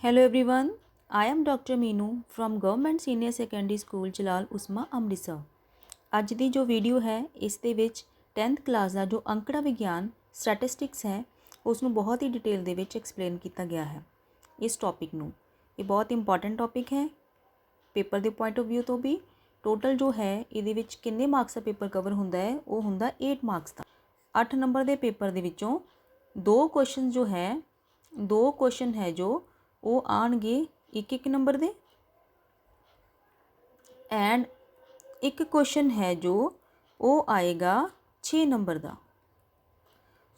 Hello everyone, I am Dr. Meenu from Government Senior Secondary School ਜਲਾਲ ਉਸਮਾ ਅੰਮ੍ਰਿਤਸਰ। ਅੱਜ ਦੀ ਜੋ video ਹੈ ਇਸ ਦੇ ਵਿੱਚ 10th ਕਲਾਸ ਦਾ ਜੋ ਅੰਕੜਾ ਵਿਗਿਆਨ ਸਟੈਟਿਸਟਿਕਸ ਹੈ ਉਸ ਨੂੰ ਬਹੁਤ ਹੀ ਡਿਟੇਲ ਦੇ ਵਿੱਚ ਐਕਸਪਲੇਨ ਕੀਤਾ ਗਿਆ ਹੈ। ਇਸ ਟੌਪਿਕ ਨੂੰ ਇਹ ਬਹੁਤ ਇੰਪੋਰਟੈਂਟ ਟੌਪਿਕ ਹੈ ਪੇਪਰ ਦੇ ਪੁਆਇੰਟ ਆਫ ਵਿਊ ਤੋਂ ਵੀ। ਟੋਟਲ ਜੋ ਹੈ ਇਹਦੇ ਵਿੱਚ ਕਿੰਨੇ ਮਾਰਕਸ ਦਾ ਪੇਪਰ ਕਵਰ ਹੁੰਦਾ ਹੈ ਉਹ ਹੁੰਦਾ 8 ਮਾਰਕਸ ਦਾ। 8 ਨੰਬਰ ਦੇ ਪੇਪਰ ਦੇ ਵਿੱਚੋਂ ਦੋ ਕੁਐਸਚਨ ਹੈ ਜੋ ਉਹ ਆਣਗੇ ਇੱਕ ਨੰਬਰ ਦੇ ਐਂਡ ਇੱਕ ਕੁਐਸਚਨ ਹੈ ਜੋ ਉਹ ਆਏਗਾ 6 ਨੰਬਰ ਦਾ।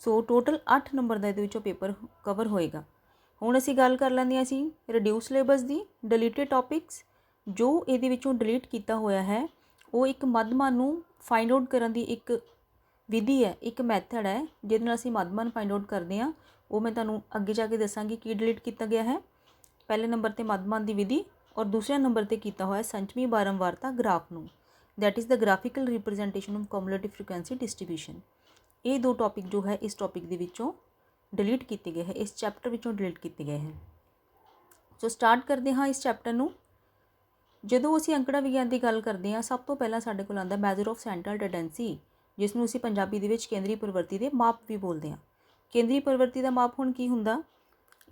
ਸੋ ਟੋਟਲ 8 ਨੰਬਰ ਦਾ ਇਹਦੇ ਵਿੱਚੋਂ ਪੇਪਰ ਕਵਰ ਹੋਏਗਾ। ਹੁਣ ਅਸੀਂ ਗੱਲ ਕਰ ਲੈਂਦੇ ਹਾਂ ਅਸੀਂ ਰਿਡਿਊਸ ਸਿਲੇਬਸ ਦੀ। ਡਿਲੀਟਡ ਟੌਪਿਕਸ ਜੋ ਇਹਦੇ ਵਿੱਚੋਂ ਡਿਲੀਟ ਕੀਤਾ ਹੋਇਆ ਹੈ ਉਹ ਇੱਕ ਮੱਧਮਾਨ ਨੂੰ ਫਾਈਂਡ ਆਊਟ ਕਰਨ ਦੀ ਇੱਕ ਵਿਧੀ ਹੈ, ਇੱਕ ਮੈਥਡ ਹੈ ਜਿਹਦੇ ਨਾਲ ਅਸੀਂ ਮੱਧਮਾਨ ਫਾਈਂਡ ਆਊਟ ਕਰਦੇ ਹਾਂ। ਉਹ ਮੈਂ ਤੁਹਾਨੂੰ ਅੱਗੇ ਜਾ ਕੇ ਦੱਸਾਂਗੀ ਕੀ ਡਿਲੀਟ ਕੀਤਾ ਗਿਆ ਹੈ। ਪਹਿਲੇ ਨੰਬਰ ਤੇ ਮੱਧਮਾਨ ਦੀ ਵਿਧੀ ਔਰ ਦੂਸਰੇ ਨੰਬਰ ਤੇ ਕੀਤਾ ਹੋਇਆ ਸੰਚਮੀ ਬਾਰੰਵਾਰਤਾ ਗ੍ਰਾਫ ਨੂੰ, that is the graphical representation of cumulative frequency distribution. ਇਹ ਦੋ ਟੌਪਿਕ ਜੋ ਹੈ ਇਸ ਟੌਪਿਕ ਦੇ ਵਿੱਚੋਂ ਡਿਲੀਟ ਕੀਤੇ ਗਏ ਹੈ, ਇਸ ਚੈਪਟਰ ਵਿੱਚੋਂ ਡਿਲੀਟ ਕੀਤੇ ਗਏ ਹੈ। ਸੋ ਸਟਾਰਟ ਕਰਦੇ ਹਾਂ ਇਸ ਚੈਪਟਰ ਨੂੰ। ਜਦੋਂ ਅਸੀਂ ਅੰਕੜਾ ਵਿਗਿਆਨ ਦੀ ਗੱਲ ਕਰਦੇ ਹਾਂ ਸਭ ਤੋਂ ਪਹਿਲਾਂ ਸਾਡੇ ਕੋਲ ਆਉਂਦਾ ਮੈਜ਼ਰ ਆਫ ਸੈਂਟਰਲ ਟੈਂਡੈਂਸੀ, ਜਿਸ ਨੂੰ ਅਸੀਂ ਪੰਜਾਬੀ ਦੇ ਵਿੱਚ ਕੇਂਦਰੀ ਪ੍ਰਵਿਰਤੀ ਦੇ ਮਾਪ ਵੀ ਬੋਲਦੇ ਹਾਂ। ਕੇਂਦਰੀ ਪ੍ਰਵਿਰਤੀ ਦਾ ਮਾਪ ਹੁਣ ਕੀ ਹੁੰਦਾ,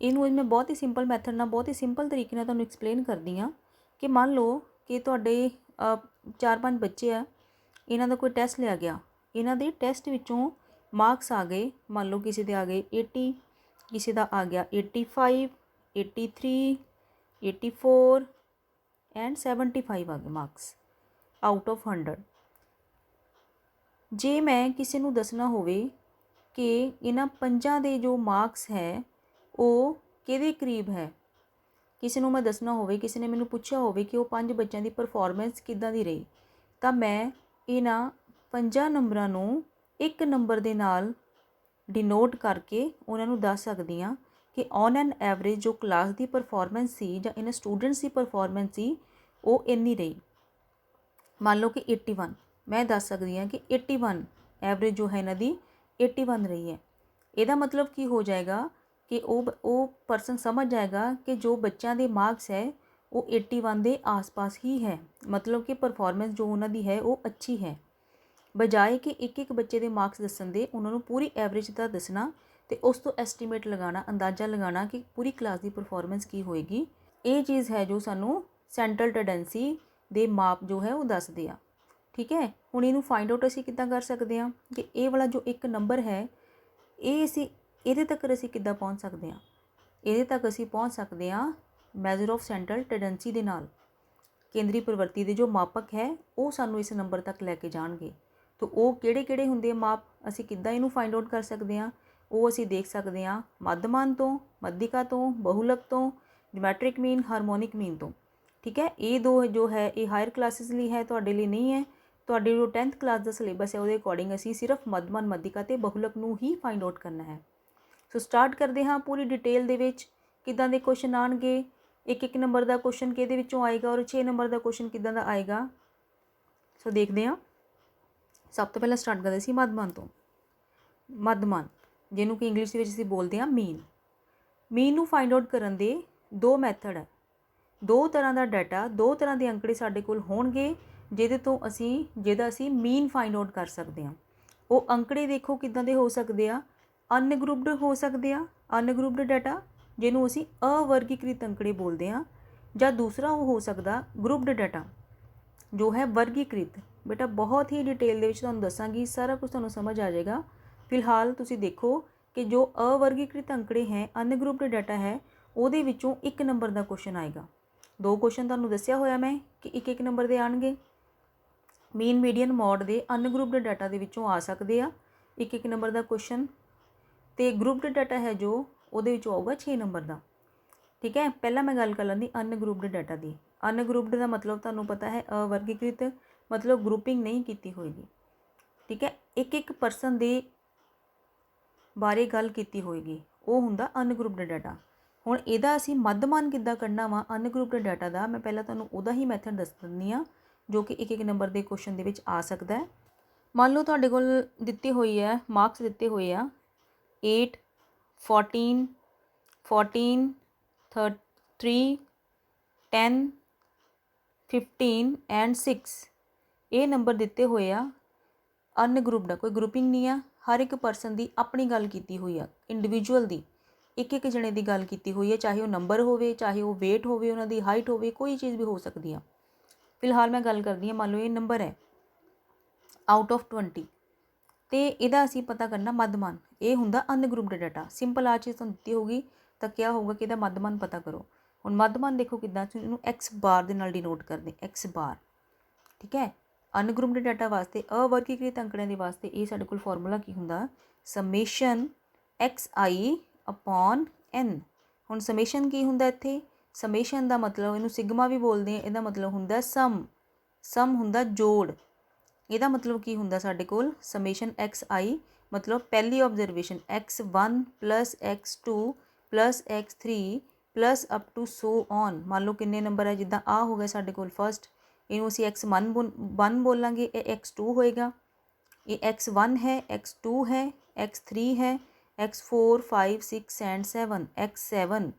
ਇਹਨੂੰ ਮੈਂ ਬਹੁਤ ਹੀ ਸਿੰਪਲ ਮੈਥਡ ਨਾਲ ਬਹੁਤ ਹੀ ਸਿੰਪਲ ਤਰੀਕੇ ਨਾਲ ਤੁਹਾਨੂੰ ਐਕਸਪਲੇਨ ਕਰਦੀ ਹਾਂ ਕਿ ਮੰਨ ਲਓ ਕਿ ਤੁਹਾਡੇ 4-5 ਬੱਚੇ ਆ, ਇਹਨਾਂ ਦਾ ਕੋਈ ਟੈਸਟ ਲਿਆ ਗਿਆ, ਇਹਨਾਂ ਦੇ ਟੈਸਟ ਵਿੱਚੋਂ ਮਾਰਕਸ ਆ ਗਏ, ਮੰਨ ਲਓ ਕਿਸੇ ਦੇ ਆ ਗਏ 80, ਕਿਸੇ ਦਾ ਆ ਗਿਆ 85, 83, 84 ਐਂਡ 75 ਆ ਗਏ ਮਾਰਕਸ ਆਊਟ ਆਫ 100। ਜੇ ਮੈਂ ਕਿਸੇ ਨੂੰ ਦੱਸਣਾ ਹੋਵੇ ਕਿ ਇਹਨਾਂ ਪੰਜਾਂ ਦੇ ਜੋ ਮਾਰਕਸ ਹੈ ਉਹ ਕਿਹਦੇ ਕਰੀਬ ਹੈ, ਕਿਸੇ ਨੂੰ ਮੈਂ ਦੱਸਣਾ ਹੋਵੇ, ਕਿਸੇ ਨੇ ਮੈਨੂੰ ਪੁੱਛਿਆ ਹੋਵੇ ਕਿ ਉਹ 5 ਬੱਚਿਆਂ ਦੀ ਪਰਫਾਰਮੈਂਸ ਕਿੱਦਾਂ ਦੀ ਰਹੀ, ਤਾਂ ਮੈਂ ਇਹਨਾਂ 5 ਨੰਬਰਾਂ ਨੂੰ ਇੱਕ ਨੰਬਰ ਦੇ ਨਾਲ ਡਿਨੋਟ ਕਰਕੇ ਉਹਨਾਂ ਨੂੰ ਦੱਸ ਸਕਦੀ ਹਾਂ ਕਿ ਔਨ ਐਨ ਐਵਰੇਜ ਜੋ ਕਲਾਸ ਦੀ ਪਰਫਾਰਮੈਂਸ ਸੀ ਜਾਂ ਇਹਨਾਂ ਸਟੂਡੈਂਟਸ ਦੀ ਪਰਫਾਰਮੈਂਸ ਸੀ ਉਹ ਇੰਨੀ ਰਹੀ। ਮੰਨ ਲਓ ਕਿ 81, ਮੈਂ ਦੱਸ ਸਕਦੀ ਹਾਂ ਕਿ 81 ਐਵਰੇਜ ਜੋ ਹੈ ਇਹਨਾਂ ਦੀ 81 ਰਹੀ ਹੈ। ਇਹਦਾ ਮਤਲਬ ਕੀ ਹੋ ਜਾਏਗਾ ਕਿ ਉਹ ਪਰਸਨ ਸਮਝ ਜਾਏਗਾ ਕਿ ਜੋ ਬੱਚਿਆਂ ਦੇ ਮਾਰਕਸ ਹੈ ਉਹ 81 ਦੇ ਆਸ-ਪਾਸ ਹੀ ਹੈ, ਮਤਲਬ ਕਿ ਪਰਫਾਰਮੈਂਸ ਜੋ ਉਹਨਾਂ ਦੀ ਹੈ ਉਹ ਅੱਛੀ ਹੈ। ਬਜਾਏ ਕਿ ਇੱਕ ਬੱਚੇ ਦੇ ਮਾਰਕਸ ਦੱਸਣ ਦੇ ਉਹਨਾਂ ਨੂੰ ਪੂਰੀ ਐਵਰੇਜ ਦਾ ਦੱਸਣਾ ਅਤੇ ਉਸ ਤੋਂ ਐਸਟੀਮੇਟ ਲਗਾਉਣਾ, ਅੰਦਾਜ਼ਾ ਲਗਾਉਣਾ ਕਿ ਪੂਰੀ ਕਲਾਸ ਦੀ ਪਰਫਾਰਮੈਂਸ ਕੀ ਹੋਏਗੀ। ਇਹ ਚੀਜ਼ ਹੈ ਜੋ ਸਾਨੂੰ ਸੈਂਟਰਲ ਟੈਂਡੈਂਸੀ ਦੇ ਮਾਪ ਜੋ ਹੈ ਉਹ ਦੱਸਦੇ ਆ। ਠੀਕ ਹੈ, ਹੁਣ ਇਹਨੂੰ ਫਾਈਂਡ ਆਊਟ ਅਸੀਂ ਕਿੱਦਾਂ ਕਰ ਸਕਦੇ ਹਾਂ ਕਿ ਇਹ ਵਾਲਾ ਜੋ ਇੱਕ ਨੰਬਰ ਹੈ ਇਹਦੇ ਤੱਕ ਅਸੀਂ ਕਿੱਦਾਂ ਪਹੁੰਚ ਸਕਦੇ ਹਾਂ। ਇਹਦੇ ਤੱਕ ਅਸੀਂ ਪਹੁੰਚ ਸਕਦੇ ਹਾਂ ਮੈਜ਼ਰ ਆਫ ਸੈਂਟਰਲ ਟੈਂਡੈਂਸੀ ਦੇ ਨਾਲ। ਕੇਂਦਰੀ ਪ੍ਰਵਿਰਤੀ ਦੇ ਜੋ ਮਾਪਕ ਹੈ ਉਹ ਸਾਨੂੰ ਇਸ ਨੰਬਰ ਤੱਕ ਲੈ ਕੇ ਜਾਣਗੇ। ਤਾਂ ਉਹ ਕਿਹੜੇ ਹੁੰਦੇ ਆ ਮਾਪ, ਅਸੀਂ ਕਿੱਦਾਂ ਇਹਨੂੰ ਫਾਈਂਡ ਆਊਟ ਕਰ ਸਕਦੇ ਹਾਂ, ਉਹ ਅਸੀਂ ਦੇਖ ਸਕਦੇ ਹਾਂ ਮੱਧਮਾਨ ਤੋਂ, ਮੱਧਿਕਾ ਤੋਂ, ਬਹੁਲਕ ਤੋਂ, ਜਿਓਮੈਟ੍ਰਿਕ ਮੀਨ, ਹਾਰਮੋਨਿਕ ਮੀਨ ਤੋਂ। ਠੀਕ ਹੈ, ਇਹ ਦੋ ਜੋ ਹੈ ਇਹ ਹਾਇਰ ਕਲਾਸਿਸ ਲਈ ਹੈ, ਤੁਹਾਡੇ ਲਈ ਨਹੀਂ ਹੈ। ਤੁਹਾਡੇ ਜੋ 10th ਕਲਾਸ ਦਾ ਸਿਲੇਬਸ ਹੈ ਉਹਦੇ ਅਕੋਰਡਿੰਗ ਅਸੀਂ ਸਿਰਫ ਮੱਧਮਾਨ, ਮੱਧਿਕਾ ਅਤੇ ਬਹੁਲਕ ਨੂੰ ਹੀ ਫਾਈਂਡ ਆਊਟ ਕਰਨਾ ਹੈ। ਸੋ ਸਟਾਰਟ ਕਰਦੇ ਹਾਂ ਪੂਰੀ ਡਿਟੇਲ ਦੇ ਵਿੱਚ ਕਿੱਦਾਂ ਦੇ ਕੁਐਸਚਨ ਆਉਣਗੇ। ਇੱਕ ਨੰਬਰ ਦਾ ਕੁਐਸਚਨ ਕਿਹਦੇ ਵਿੱਚੋਂ ਆਏਗਾ ਔਰ 6 ਨੰਬਰ ਦਾ ਕੁਐਸਚਨ ਕਿੱਦਾਂ ਦਾ ਆਏਗਾ। ਸੋ ਦੇਖਦੇ ਹਾਂ। ਸਭ ਤੋਂ ਪਹਿਲਾਂ ਸਟਾਰਟ ਕਰਦੇ ਸੀ ਮੱਧਮਾਨ ਤੋਂ। ਮੱਧਮਾਨ ਜਿਹਨੂੰ ਕਿ ਇੰਗਲਿਸ਼ ਦੇ ਵਿੱਚ ਅਸੀਂ ਬੋਲਦੇ ਹਾਂ ਮੀਨ ਨੂੰ ਫਾਈਂਡ ਆਊਟ ਕਰਨ ਦੇ ਦੋ ਮੈਥਡ ਹੈ। ਦੋ ਤਰ੍ਹਾਂ ਦਾ ਡਾਟਾ, ਦੋ ਤਰ੍ਹਾਂ ਦੇ ਅੰਕੜੇ ਸਾਡੇ ਕੋਲ ਹੋਣਗੇ ਜਿਹਦਾ ਅਸੀਂ ਮੀਨ ਫਾਈਂਡ ਆਊਟ ਕਰ ਸਕਦੇ ਹਾਂ। ਉਹ ਅੰਕੜੇ ਦੇਖੋ ਕਿੱਦਾਂ ਦੇ ਹੋ ਸਕਦੇ ਆ, ਅਨਗਰੁੱਪਡ ਹੋ ਸਕਦੇ ਆ, ਅਨਗਰੁੱਪਡ ਡਾਟਾ ਜਿਹਨੂੰ ਅਸੀਂ ਅਵਰਗੀਕ੍ਰਿਤ ਅੰਕੜੇ ਬੋਲਦੇ ਹਾਂ, ਜਾਂ ਦੂਸਰਾ ਉਹ ਹੋ ਸਕਦਾ ਗਰੁੱਪਡ ਡਾਟਾ ਜੋ ਹੈ ਵਰਗੀਕ੍ਰਿਤ। ਬੇਟਾ ਬਹੁਤ ਹੀ ਡਿਟੇਲ ਦੇ ਵਿੱਚ ਤੁਹਾਨੂੰ ਦੱਸਾਂਗੀ, ਸਾਰਾ ਕੁਝ ਤੁਹਾਨੂੰ ਸਮਝ ਆ ਜਾਏਗਾ। ਫਿਲਹਾਲ ਤੁਸੀਂ ਦੇਖੋ ਕਿ ਜੋ ਅਵਰਗੀਕ੍ਰਿਤ ਅੰਕੜੇ ਹੈ, ਅਨਗਰੁੱਪਡ ਡਾਟਾ ਹੈ, ਉਹਦੇ ਵਿੱਚੋਂ ਇੱਕ ਨੰਬਰ ਦਾ ਕੁਐਸਚਨ ਆਏਗਾ। ਦੋ ਕੁਐਸਚਨ ਤੁਹਾਨੂੰ ਦੱਸਿਆ ਹੋਇਆ ਮੈਂ ਕਿ ਇੱਕ ਨੰਬਰ ਦੇ ਆਉਣਗੇ। ਮੀਨ, ਮੀਡੀਅਨ, ਮੋਡ ਦੇ ਅਨਗਰੁੱਪਡ ਡਾਟਾ ਦੇ ਵਿੱਚੋਂ ਆ ਸਕਦੇ ਆ ਇੱਕ ਨੰਬਰ ਦਾ ਕੁਐਸਚਨ, ਅਤੇ ਗਰੁੱਪਡ ਡਾਟਾ ਹੈ ਜੋ ਉਹਦੇ ਵਿੱਚੋਂ ਆਊਗਾ 6 ਨੰਬਰ ਦਾ। ਠੀਕ ਹੈ, ਪਹਿਲਾਂ ਮੈਂ ਗੱਲ ਕਰ ਲੈਂਦੀ ਅਨਗਰੁੱਪਡ ਡਾਟਾ ਦੀ। ਅਨਗਰੁੱਪਡ ਦਾ ਮਤਲਬ ਤੁਹਾਨੂੰ ਪਤਾ ਹੈ ਅਵਰਗੀਕ੍ਰਿਤ, ਮਤਲਬ ਗਰੁੱਪਿੰਗ ਨਹੀਂ ਕੀਤੀ ਹੋਏਗੀ। ਠੀਕ ਹੈ, ਇੱਕ ਪਰਸਨ ਦੇ ਬਾਰੇ ਗੱਲ ਕੀਤੀ ਹੋਏਗੀ, ਉਹ ਹੁੰਦਾ ਅਨਗਰੁੱਪਡ ਡਾਟਾ। ਹੁਣ ਇਹਦਾ ਅਸੀਂ ਮੱਧਮਾਨ ਕਿੱਦਾਂ ਕੱਢਣਾ ਵਾ ਅਨਗਰੁੱਪਡ ਡਾਟਾ ਦਾ, ਮੈਂ ਪਹਿਲਾਂ ਤੁਹਾਨੂੰ ਉਹਦਾ ਹੀ ਮੈਥਡ ਦੱਸ ਦਿੰਦੀ ਹਾਂ ਜੋ ਕਿ ਇੱਕ ਨੰਬਰ ਦੇ ਕੁਐਸਚਨ ਦੇ ਵਿੱਚ ਆ ਸਕਦਾ ਹੈ। ਮੰਨ ਲਓ ਤੁਹਾਡੇ ਕੋਲ ਦਿੱਤੀ ਹੋਈ ਹੈ, ਮਾਰਕਸ ਦਿੱਤੇ ਹੋਏ ਆ 8, 14, 14, 3 10 15 ਐਂਡ 6 ਇਹ ਨੰਬਰ ਦਿੱਤੇ ਹੋਏ ਆ ਅਨਗਰੁੱਪਡ ਆ, ਕੋਈ ਗਰੁੱਪਿੰਗ ਨਹੀਂ ਆ, ਹਰ ਇੱਕ ਪਰਸਨ ਦੀ ਆਪਣੀ ਗੱਲ ਕੀਤੀ ਹੋਈ ਆ, ਇੰਡੀਵਿਜੂਅਲ ਦੀ ਇੱਕ ਜਣੇ ਦੀ ਗੱਲ ਕੀਤੀ ਹੋਈ ਹੈ, ਚਾਹੇ ਉਹ ਨੰਬਰ ਹੋਵੇ, ਚਾਹੇ ਉਹ ਵੇਟ ਹੋਵੇ, ਉਹਨਾਂ ਦੀ ਹਾਈਟ ਹੋਵੇ, ਕੋਈ ਚੀਜ਼ ਵੀ ਹੋ ਸਕਦੀ ਆ। ਫਿਲਹਾਲ ਮੈਂ ਗੱਲ ਕਰਦੀ ਹਾਂ, ਮੰਨ ਲਓ ਇਹ ਨੰਬਰ ਹੈ ਆਊਟ ਆਫ 20 ਤੇ ਇਹਦਾ ਅਸੀਂ ਪਤਾ ਕਰਨਾ ਮੱਧਮਾਨ। ਇਹ ਹੁੰਦਾ ਅਨਗਰੁੱਪਡ ਡਾਟਾ। ਸਿੰਪਲ ਆ ਚੀਜ਼ ਤੁਹਾਨੂੰ ਦਿੱਤੀ ਹੋਊਗੀ ਤਾਂ ਕਿਆ ਹੋਊਗਾ ਕਿ ਇਹਦਾ ਮੱਧਮਾਨ ਪਤਾ ਕਰੋ। ਹੁਣ ਮੱਧਮਾਨ ਦੇਖੋ ਕਿੱਦਾਂ, ਇਹਨੂੰ ਐਕਸ ਬਾਰ ਦੇ ਨਾਲ ਡਿਨੋਟ ਕਰਦੇ, ਐਕਸ ਬਾਰ, ਠੀਕ ਹੈ। ਅਨਗਰੁੱਪਡ ਡਾਟਾ ਵਾਸਤੇ, ਅਵਰਗੀਕ੍ਰਿਤ ਅੰਕੜਿਆਂ ਦੇ ਵਾਸਤੇ ਇਹ ਸਾਡੇ ਕੋਲ ਫਾਰਮੂਲਾ ਕੀ ਹੁੰਦਾ, ਸਮੇਸ਼ਨ ਐਕਸ ਆਈ ਅਪੋਨ ਐਨ। ਹੁਣ ਸਮੇਸ਼ਨ ਕੀ ਹੁੰਦਾ ਇੱਥੇ, ਸਮੇਸ਼ਨ ਦਾ ਮਤਲਬ ਇਹਨੂੰ ਸਿਗਮਾ ਵੀ ਬੋਲਦੇ ਆ, ਇਹਦਾ ਮਤਲਬ ਹੁੰਦਾ ਸਮ ਹੁੰਦਾ ਜੋੜ। ਇਹਦਾ ਮਤਲਬ ਕੀ ਹੁੰਦਾ ਸਾਡੇ ਕੋਲ, ਸਮੇਸ਼ਨ ਐਕਸ ਆਈ ਮਤਲਬ ਪਹਿਲੀ observation x1 plus x2 plus x3 plus up to so on. ਮੰਨ ਲਓ ਕਿੰਨੇ ਨੰਬਰ ਹੈ, ਜਿੱਦਾਂ ਆ ਹੋ ਗਿਆ ਸਾਡੇ ਕੋਲ ਫਸਟ, ਇਹਨੂੰ ਅਸੀਂ x1 ਬੋਲਾਂਗੇ, ਇਹ x2 ਹੋਏਗਾ, ਇਹ x1 ਹੈ, x2 ਹੈ, x3 ਹੈ, x4 5 6 ਐਂਡ 7, x7।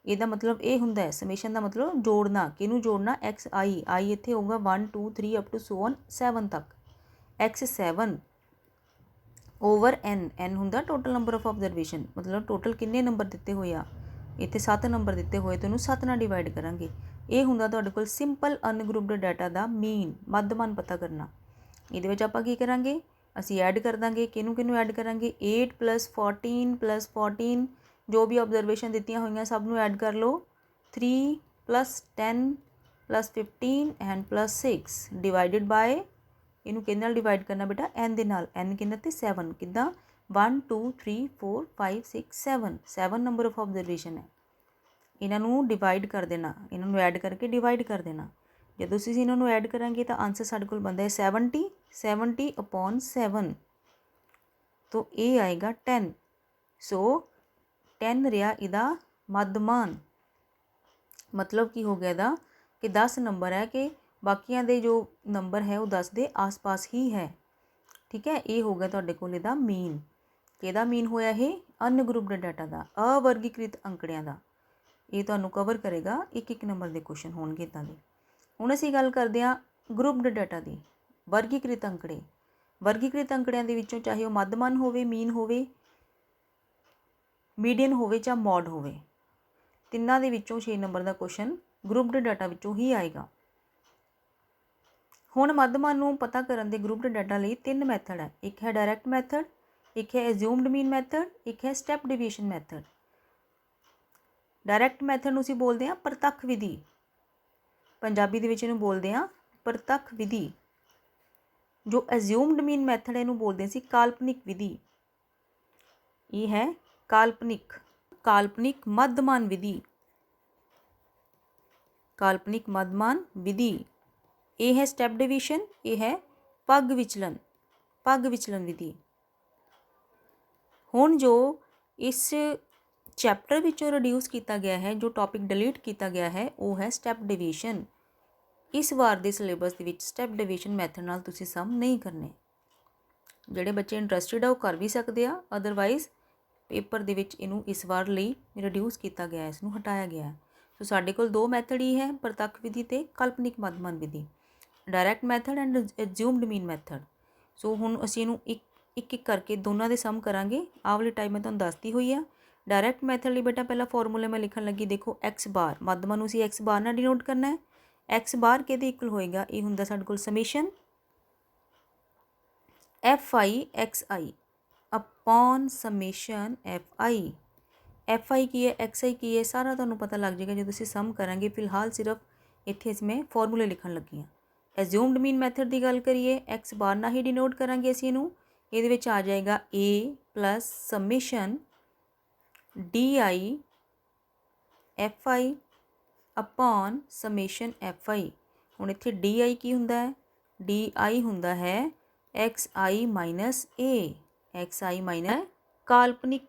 ਇਹਦਾ ਮਤਲਬ ਇਹ ਹੁੰਦਾ ਹੈ, ਸਮੇਸ਼ਨ ਦਾ ਮਤਲਬ ਜੋੜਨਾ। ਕਿਹਨੂੰ ਜੋੜਨਾ, ਐਕਸ ਆਈ ਇੱਥੇ ਹੋਊਗਾ 1 2 3 ਅਪ ਟੂ ਸੋ ਔਨ 7 ਤੱਕ, x7 ਓਵਰ n ਹੁੰਦਾ ਟੋਟਲ ਨੰਬਰ ਆਫ ਆਬਜ਼ਰਵੇਸ਼ਨ, ਮਤਲਬ ਟੋਟਲ ਕਿੰਨੇ ਨੰਬਰ ਦਿੱਤੇ ਹੋਏ ਆ, ਇੱਥੇ 7 ਨੰਬਰ ਦਿੱਤੇ ਹੋਏ ਤੇ ਉਹਨੂੰ 7 ਨਾਲ ਡਿਵਾਈਡ ਕਰਾਂਗੇ। ਇਹ ਹੁੰਦਾ ਤੁਹਾਡੇ ਕੋਲ ਸਿੰਪਲ ਅਨਗਰੁੱਪਡ ਡਾਟਾ ਦਾ ਮੀਨ, ਮੱਧਮਾਨ ਪਤਾ ਕਰਨਾ। ਇਹਦੇ ਵਿੱਚ ਆਪਾਂ ਕੀ ਕਰਾਂਗੇ, ਅਸੀਂ ਐਡ ਕਰ ਦਾਂਗੇ, ਕਿਹਨੂੰ ਐਡ ਕਰਾਂਗੇ, 8 ਪਲਸ 14 ਜੋ ਵੀ ਆਬਜ਼ਰਵੇਸ਼ਨ ਦਿੱਤੀਆਂ ਹੋਈਆਂ ਸਭ ਨੂੰ ਐਡ ਕਰ ਲਓ, 3 plus 10 plus 15 and plus 6 divided by, ਇਹਨੂੰ ਕਿਹਦੇ ਨਾਲ ਡਿਵਾਈਡ ਕਰਨਾ ਬੇਟਾ, n ਦੇ ਨਾਲ, n ਕਿੰਨਾ ਤੇ 7, ਕਿੱਦਾਂ 1 2 3 4 5 6 7 ਨੰਬਰ ਆਫ ਆਬਜ਼ਰਵੇਸ਼ਨ ਹੈ। ਇਹਨਾਂ ਨੂੰ ਡਿਵਾਈਡ ਕਰ ਦੇਣਾ, ਇਹਨਾਂ ਨੂੰ ਐਡ ਕਰਕੇ ਡਿਵਾਈਡ ਕਰ ਦੇਣਾ। ਜਦੋਂ ਅਸੀਂ ਇਹਨਾਂ ਨੂੰ ਐਡ ਕਰਾਂਗੇ ਤਾਂ ਆਂਸਰ ਸਾਡੇ ਕੋਲ ਬਣਦਾ ਹੈ 70 ਅਪੋਨ 7, ਤਾਂ ਇਹ ਆਏਗਾ 10। ਸੋ 10 ਰਿਹਾ ਇਹਦਾ ਮੱਧਮਾਨ। ਮਤਲਬ ਕੀ ਹੋ ਗਿਆ ਇਹਦਾ, ਕਿ 10 ਨੰਬਰ ਹੈ, ਕਿ ਬਾਕੀਆਂ ਦੇ ਜੋ ਨੰਬਰ ਹੈ ਉਹ 10 ਦੇ ਆਸ-ਪਾਸ ਹੀ ਹੈ, ਠੀਕ ਹੈ। ਇਹ ਹੋ ਗਿਆ ਤੁਹਾਡੇ ਕੋਲ ਇਹਦਾ ਮੀਨ। ਕਿਹਦਾ ਮੀਨ ਹੋਇਆ, ਇਹ ਅਨਗਰੁੱਪਡ ਡਾਟਾ ਦਾ, ਅਵਰਗੀਕ੍ਰਿਤ ਅੰਕੜਿਆਂ ਦਾ। ਇਹ ਤੁਹਾਨੂੰ ਕਵਰ ਕਰੇਗਾ, ਇੱਕ ਨੰਬਰ ਦੇ ਕੁਐਸਚਨ ਹੋਣਗੇ ਇੱਦਾਂ ਦੇ। ਹੁਣ ਅਸੀਂ ਗੱਲ ਕਰਦੇ ਹਾਂ ਗਰੁੱਪਡ ਡਾਟਾ ਦੀ, ਵਰਗੀਕ੍ਰਿਤ ਅੰਕੜੇ। ਵਰਗੀਕ੍ਰਿਤ ਅੰਕੜਿਆਂ ਦੇ ਵਿੱਚੋਂ ਚਾਹੇ ਉਹ ਮੱਧਮਾਨ ਹੋਵੇ, ਮੀਨ ਹੋਵੇ, ਮੀਡੀਅਨ ਹੋਵੇ ਜਾਂ ਮੋਡ ਹੋਵੇ, ਤਿੰਨਾਂ ਦੇ ਵਿੱਚੋਂ 6 ਨੰਬਰ ਦਾ ਕੁਐਸਚਨ ਗਰੁੱਪਡ ਡਾਟਾ ਵਿੱਚੋਂ ਹੀ ਆਏਗਾ। ਹੁਣ ਮੱਧਮਾਨ ਨੂੰ ਪਤਾ ਕਰਨ ਦੇ ਗਰੁੱਪਡ ਡਾਟਾ ਲਈ 3 ਮੈਥਡ ਹੈ, ਇੱਕ ਹੈ ਡਾਇਰੈਕਟ ਮੈਥਡ, ਇੱਕ ਹੈ ਐਜ਼ਿਊਮਡ ਮੀਨ ਮੈਥਡ, ਇੱਕ ਹੈ step division method. Direct method ਨੂੰ ਅਸੀਂ ਬੋਲਦੇ ਹਾਂ ਪ੍ਰਤੱਖ ਵਿਧੀ, ਪੰਜਾਬੀ ਦੇ ਵਿੱਚ ਇਹਨੂੰ ਬੋਲਦੇ ਹਾਂ ਪ੍ਰਤੱਖ ਵਿਧੀ। ਜੋ ਐਜ਼ਿਊਮਡ ਮੀਨ ਮੈਥਡ ਇਹਨੂੰ ਬੋਲਦੇ ਸੀ ਕਾਲਪਨਿਕ ਵਿਧੀ। ਇਹ ਹੈ ਕਾਲਪਨਿਕ ਮੱਧਮਾਨ ਵਿਧੀ, ਕਾਲਪਨਿਕ ਮੱਧਮਾਨ ਵਿਧੀ। ਇਹ ਹੈ ਸਟੈਪ ਡਿਵੀਜ਼ਨ, ਇਹ ਹੈ ਪੱਗ ਵਿਚਲਨ ਵਿਧੀ। ਹੁਣ ਜੋ ਇਸ ਚੈਪਟਰ ਵਿੱਚੋਂ ਰਿਡਿਊਸ ਕੀਤਾ ਗਿਆ ਹੈ, ਜੋ ਟੌਪਿਕ ਡਿਲੀਟ ਕੀਤਾ ਗਿਆ ਹੈ, ਉਹ ਹੈ ਸਟੈਪ ਡਿਵੀਜ਼ਨ। ਇਸ ਵਾਰ ਦੇ ਸਿਲੇਬਸ ਦੇ ਵਿੱਚ ਸਟੈਪ ਡਿਵੀਜ਼ਨ ਮੈਥਡ ਨਾਲ ਤੁਸੀਂ ਸਮ ਨਹੀਂ ਕਰਨੇ। ਜਿਹੜੇ ਬੱਚੇ ਇੰਟਰਸਟਿਡ ਆ ਉਹ ਕਰ ਵੀ ਸਕਦੇ ਆ, ਅਦਰਵਾਈਜ਼ ਪੇਪਰ ਦੇ ਵਿੱਚ ਇਹਨੂੰ ਇਸ ਵਾਰ ਲਈ ਰਿਡਿਊਸ ਕੀਤਾ ਗਿਆ, ਇਸ ਨੂੰ ਹਟਾਇਆ ਗਿਆ ਹੈ। ਸੋ ਸਾਡੇ ਕੋਲ 2 ਮੈਥਡ ਹੀ ਹੈ, ਪ੍ਰਤੱਖ ਵਿਧੀ ਤੇ ਕਾਲਪਨਿਕ ਮੱਧਮਾਨ ਵਿਧੀ, direct method and assumed mean method. So ਹੁਣ ਅਸੀਂ ਇਹਨੂੰ ਇੱਕ ਕਰਕੇ ਦੋਨਾਂ ਦੇ ਸਮ ਕਰਾਂਗੇ। ਆਹ ਵਾਲੀ ਟਾਈਪ ਮੈਂ ਤੁਹਾਨੂੰ ਦੱਸਦੀ ਹੋਈ ਆ। ਡਾਇਰੈਕਟ ਮੈਥਡ ਲਈ ਬੇਟਾ ਪਹਿਲਾ ਫਾਰਮੂਲਾ ਮੈਂ ਲਿਖਣ ਲੱਗੀ, ਦੇਖੋ ਐਕਸ ਬਾਰ, ਮੱਧਮਾਨ ਨੂੰ ਅਸੀਂ ਐਕਸ ਬਾਰ ਨਾਲ ਡਿਨੋਟ ਕਰਨਾ ਹੈ। ਐਕਸ ਬਾਰ ਕਿਹਦੇ ਇਕੁਅਲ ਹੋਏਗਾ, ਇਹ ਹੁੰਦਾ ਸਾਡੇ ਕੋਲ summation F I X I upon summation F I ਕੀ ਹੈ, ਐਕਸ ਆਈ ਕੀ ਹੈ, ਸਾਰਾ ਤੁਹਾਨੂੰ ਪਤਾ ਲੱਗ ਜਾਏਗਾ ਜਦੋਂ ਅਸੀਂ ਸਮ ਕਰਾਂਗੇ। ਫਿਲਹਾਲ ਸਿਰਫ ਇੱਥੇ ਮੈਂ ਫਾਰਮੂਲੇ ਲਿਖਣ ਲੱਗੀ ਹਾਂ। ਐਜ਼ਿਊਮਡ ਮੀਨ ਮੈਥਡ ਦੀ ਗੱਲ ਕਰੀਏ, ਐਕਸ ਬਾਰ ਨਾਲ ਹੀ ਡਿਨੋਟ ਕਰਾਂਗੇ ਅਸੀਂ ਇਹਨੂੰ। ਇਹਦੇ ਵਿੱਚ ਆ ਜਾਏਗਾ a plus summation D I F I upon summation F I. ਹੁਣ ਇੱਥੇ ਡੀ ਆਈ ਕੀ ਹੁੰਦਾ ਹੈ, ਡੀ ਆਈ ਹੁੰਦਾ ਹੈ X i minus a, x i minus ਕਾਲਪਨਿਕ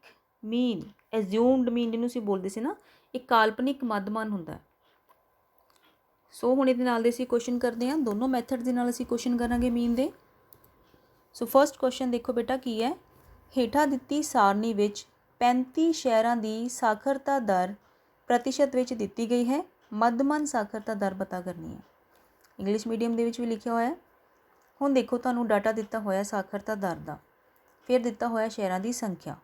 ਮੀਨ, ਐਜ਼ਿਊਮਡ ਮੀਨ ਜਿਹਨੂੰ ਅਸੀਂ ਬੋਲਦੇ ਸੀ ਨਾ, ਇਹ ਕਾਲਪਨਿਕ ਮੱਧਮਾਨ ਹੁੰਦਾ। ਸੋ ਹੁਣ ਇਹਦੇ ਨਾਲ ਦੇ ਅਸੀਂ ਕੁਐਸਚਨ ਕਰਦੇ ਹਾਂ, ਦੋਨੋਂ ਮੈਥਡ ਦੇ ਨਾਲ ਅਸੀਂ ਕੁਐਸਚਨ ਕਰਾਂਗੇ ਮੀਨ ਦੇ। ਸੋ ਫਸਟ ਕੁਐਸਚਨ ਦੇਖੋ ਬੇਟਾ ਕੀ ਹੈ, ਹੇਠਾਂ ਦਿੱਤੀ ਸਾਰਣੀ ਵਿੱਚ 35 ਸ਼ਹਿਰਾਂ ਦੀ ਸਾਖਰਤਾ ਦਰ प्रतिशत ਵਿੱਚ ਦਿੱਤੀ ਗਈ ਹੈ। ਮੱਧਮਾਨ ਸਾਖਰਤਾ ਦਰ ਪਤਾ ਕਰਨੀ ਹੈ। ਇੰਗਲਿਸ਼ ਮੀਡੀਅਮ ਦੇ ਵਿੱਚ ਵੀ ਲਿਖਿਆ ਹੋਇਆ ਹੈ। ਹੁਣ ਦੇਖੋ ਤੁਹਾਨੂੰ ਡਾਟਾ ਦਿੱਤਾ ਹੋਇਆ ਸਾਖਰਤਾ ਦਰ ਦਾ, ਫਿਰ ਦਿੱਤਾ ਹੋਇਆ ਸ਼ਹਿਰਾਂ ਦੀ ਸੰਖਿਆ।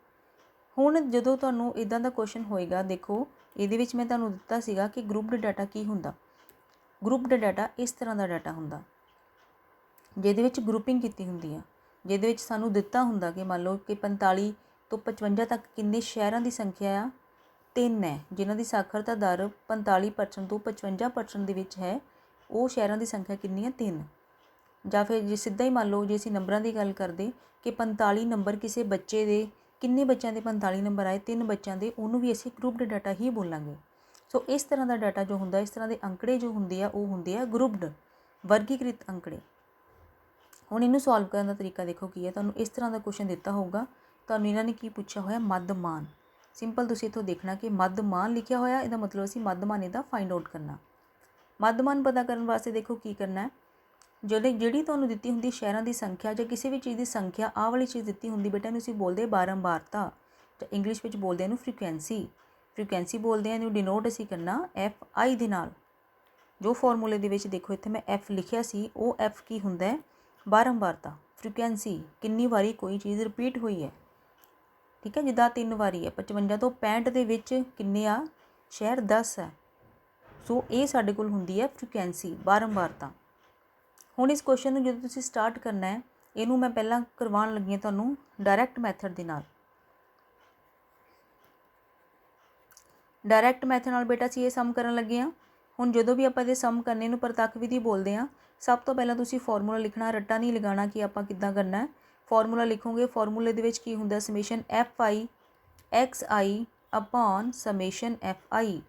ਹੁਣ ਜਦੋਂ ਤੁਹਾਨੂੰ ਇੱਦਾਂ ਦਾ ਕੁਐਸਚਨ ਹੋਏਗਾ, ਦੇਖੋ ਇਹਦੇ ਵਿੱਚ ਮੈਂ ਤੁਹਾਨੂੰ ਦਿੱਤਾ ਸੀਗਾ ਕਿ ਗਰੁੱਪਡ ਡਾਟਾ ਕੀ ਹੁੰਦਾ। ਗਰੁੱਪਡ ਡਾਟਾ ਇਸ ਤਰ੍ਹਾਂ ਦਾ ਡਾਟਾ ਹੁੰਦਾ ਜਿਹਦੇ ਵਿੱਚ ਗਰੁੱਪਿੰਗ ਕੀਤੀ ਹੁੰਦੀ ਆ, ਜਿਹਦੇ ਵਿੱਚ ਸਾਨੂੰ ਦਿੱਤਾ ਹੁੰਦਾ ਕਿ ਮੰਨ ਲਓ ਕਿ 45 ਤੋਂ 55 ਤੱਕ ਕਿੰਨੇ ਸ਼ਹਿਰਾਂ ਦੀ ਸੰਖਿਆ ਆ, 3 ਹੈ, ਜਿਨ੍ਹਾਂ ਦੀ ਸਾਖਰਤਾ ਦਰ 45% ਤੋਂ 55% ਦੇ ਵਿੱਚ ਹੈ। ਉਹ ਸ਼ਹਿਰਾਂ ਦੀ ਸੰਖਿਆ ਕਿੰਨੀ ਹੈ? 3। ਜਾਂ ਫਿਰ ਜੇ ਸਿੱਧਾ ਹੀ ਮੰਨ ਲਓ, ਜੇ ਅਸੀਂ ਨੰਬਰਾਂ ਦੀ ਗੱਲ ਕਰਦੇ ਕਿ 45 ਨੰਬਰ ਕਿਸੇ ਬੱਚੇ ਦੇ, ਕਿੰਨੇ ਬੱਚਿਆਂ ਦੇ 45 ਨੰਬਰ ਆਏ? 3 ਬੱਚਿਆਂ ਦੇ, ਉਹਨੂੰ ਵੀ ਅਸੀਂ ਗਰੁੱਪਡ ਡਾਟਾ ਹੀ ਬੋਲਾਂਗੇ। ਸੋ ਇਸ ਤਰ੍ਹਾਂ ਦਾ ਡਾਟਾ ਜੋ ਹੁੰਦਾ, ਇਸ ਤਰ੍ਹਾਂ ਦੇ ਅੰਕੜੇ ਜੋ ਹੁੰਦੇ ਆ, ਉਹ ਹੁੰਦੇ ਆ ਗਰੁੱਪਡ, ਵਰਗੀਕ੍ਰਿਤ ਅੰਕੜੇ। ਹੁਣ ਇਹਨੂੰ ਸੋਲਵ ਕਰਨ ਦਾ ਤਰੀਕਾ ਦੇਖੋ ਕੀ ਹੈ। ਤੁਹਾਨੂੰ ਇਸ ਤਰ੍ਹਾਂ ਦਾ ਕੁਐਸਚਨ ਦਿੱਤਾ ਹੋਊਗਾ, ਤੁਹਾਨੂੰ ਇਹਨਾਂ ਨੇ ਕੀ ਪੁੱਛਿਆ ਹੋਇਆ? ਮੱਧਮਾਨ। ਸਿੰਪਲ ਤੁਸੀਂ ਇੱਥੋਂ ਦੇਖਣਾ ਕਿ ਮੱਧਮਾਨ ਲਿਖਿਆ ਹੋਇਆ, ਇਹਦਾ ਮਤਲਬ ਅਸੀਂ ਮੱਧਮਾਨ ਇਹਦਾ ਫਾਈਂਡ ਆਊਟ ਕਰਨਾ। ਮੱਧਮਾਨ ਪਤਾ ਕਰਨ ਵਾਸਤੇ ਦੇਖੋ ਕੀ ਕਰਨਾ ਹੈ। ਜਿਹੜੀ ਤੁਹਾਨੂੰ ਦਿੱਤੀ ਹੁੰਦੀ ਸ਼ਹਿਰਾਂ ਦੀ ਸੰਖਿਆ ਜਾਂ ਕਿਸੇ ਵੀ ਚੀਜ਼ ਦੀ ਸੰਖਿਆ, ਆਹ ਵਾਲੀ ਚੀਜ਼ ਦਿੱਤੀ ਹੁੰਦੀ ਬੇਟਾ, ਇਹਨੂੰ ਅਸੀਂ ਬੋਲਦੇ ਬਾਰੰਬਾਰਤਾ, ਜਾਂ ਇੰਗਲਿਸ਼ ਵਿੱਚ ਬੋਲਦੇ ਇਹਨੂੰ ਫ੍ਰੀਕੁਐਂਸੀ ਬੋਲਦੇ ਆ। ਇਹਨੂੰ ਡਿਨੋਟ ਅਸੀਂ ਕਰਨਾ FI ਦੇ ਨਾਲ। ਜੋ ਫਾਰਮੂਲੇ ਦੇ ਵਿੱਚ ਦੇਖੋ ਇੱਥੇ ਮੈਂ F ਲਿਖਿਆ ਸੀ, ਉਹ F ਕੀ ਹੁੰਦਾ ਹੈ? ਬਾਰੰਬਾਰਤਾ, ਫ੍ਰੀਕੁਐਂਸੀ, ਕਿੰਨੀ ਵਾਰੀ ਕੋਈ ਚੀਜ਼ ਰਿਪੀਟ ਹੋਈ ਹੈ। ਠੀਕ ਹੈ, ਜਿੱਦਾਂ 3 ਵਾਰੀ ਹੈ। 55 ਤੋਂ 65 ਦੇ ਵਿੱਚ ਕਿੰਨੇ ਆ ਸ਼ਹਿਰ? 10 ਹੈ। ਸੋ ਇਹ ਸਾਡੇ ਕੋਲ ਹੁੰਦੀ ਹੈ ਫ੍ਰੀਕੁਐਂਸੀ, ਬਾਰੰਬਾਰਤਾ। ਹੁਣ ਇਸ ਕੁਐਸਚਨ ਨੂੰ ਜਦੋਂ ਤੁਸੀਂ ਸਟਾਰਟ ਕਰਨਾ ਹੈ, ਇਹਨੂੰ ਮੈਂ ਪਹਿਲਾਂ ਕਰਵਾਉਣ ਲੱਗੀ ਹਾਂ ਤੁਹਾਨੂੰ ਡਾਇਰੈਕਟ ਮੈਥਡ ਦੇ ਨਾਲ। ਡਾਇਰੈਕਟ ਮੈਥਡ ਨਾਲ ਬੇਟਾ ਅਸੀਂ ਇਹ ਸਮ ਕਰਨ ਲੱਗੇ ਹਾਂ। ਹੁਣ ਜਦੋਂ ਵੀ ਆਪਾਂ ਇਹਦੇ ਸਮ ਕਰਨੇ ਨੂੰ ਪ੍ਰਤੱਖ ਵਿਧੀ ਬੋਲਦੇ ਹਾਂ, ਸਭ ਤੋਂ ਪਹਿਲਾਂ ਤੁਸੀਂ ਫਾਰਮੂਲਾ ਲਿਖਣਾ, ਰੱਟਾ ਨਹੀਂ ਲਗਾਉਣਾ ਕਿ ਆਪਾਂ ਕਿੱਦਾਂ ਕਰਨਾ ਹੈ। ਫਾਰਮੂਲਾ ਲਿਖੋਗੇ, ਫਾਰਮੂਲੇ ਦੇ ਵਿੱਚ ਕੀ ਹੁੰਦਾ? Summation FI XI upon summation FI।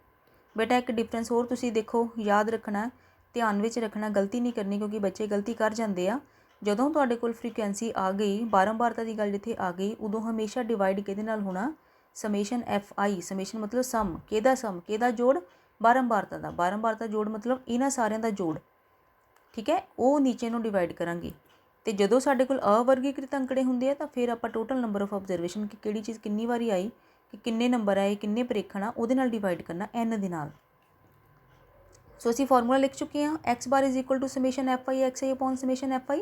ਬੇਟਾ ਇੱਕ ਡਿਫਰੈਂਸ ਹੋਰ ਤੁਸੀਂ ਦੇਖੋ, ਯਾਦ ਰੱਖਣਾ, ਧਿਆਨ ਵਿੱਚ ਰੱਖਣਾ, ਗਲਤੀ ਨਹੀਂ ਕਰਨੀ, ਕਿਉਂਕਿ ਬੱਚੇ ਗਲਤੀ ਕਰ ਜਾਂਦੇ ਆ। ਜਦੋਂ ਤੁਹਾਡੇ ਕੋਲ ਫ੍ਰੀਕੁਐਂਸੀ ਆ ਗਈ, ਬਾਰੰਬਾਰਤਾ ਦੀ ਗੱਲ ਜਿੱਥੇ ਆ ਗਈ, ਉਦੋਂ ਹਮੇਸ਼ਾ ਡਿਵਾਈਡ ਕਿਹਦੇ ਨਾਲ ਹੋਣਾ? Summation FI। ਸਮੇਸ਼ਨ ਮਤਲਬ ਸਮ, ਕਿਹਦਾ ਸਮ? ਕਿਹਦਾ ਜੋੜ? ਬਾਰੰਬਾਰਤਾ ਦਾ। ਬਾਰੰਬਾਰਤਾ ਜੋੜ ਮਤਲਬ ਇਹਨਾਂ ਸਾਰਿਆਂ ਦਾ ਜੋੜ। ਠੀਕ ਹੈ, ਉਹ ਨੀਚੇ ਨੂੰ ਡਿਵਾਈਡ ਕਰਾਂਗੇ। ਅਤੇ ਜਦੋਂ ਸਾਡੇ ਕੋਲ ਅਵਰਗੀਕ੍ਰਿਤ ਅੰਕੜੇ ਹੁੰਦੇ ਆ, ਤਾਂ ਫਿਰ ਆਪਾਂ ਟੋਟਲ ਨੰਬਰ ਆਫ ਆਬਜ਼ਰਵੇਸ਼ਨ, ਕਿ ਕਿਹੜੀ ਚੀਜ਼ ਕਿੰਨੀ ਵਾਰੀ ਆਈ, ਕਿ ਕਿੰਨੇ ਨੰਬਰ ਆਏ, ਕਿੰਨੇ ਪ੍ਰੇਖਣ ਆ, ਉਹਦੇ ਨਾਲ ਡਿਵਾਈਡ ਕਰਨਾ, N ਦੇ ਨਾਲ। ਸੋ ਅਸੀਂ ਫਾਰਮੂਲਾ ਲਿਖ ਚੁੱਕੇ ਹਾਂ, x bar is equal to summation FI XI upon summation FI।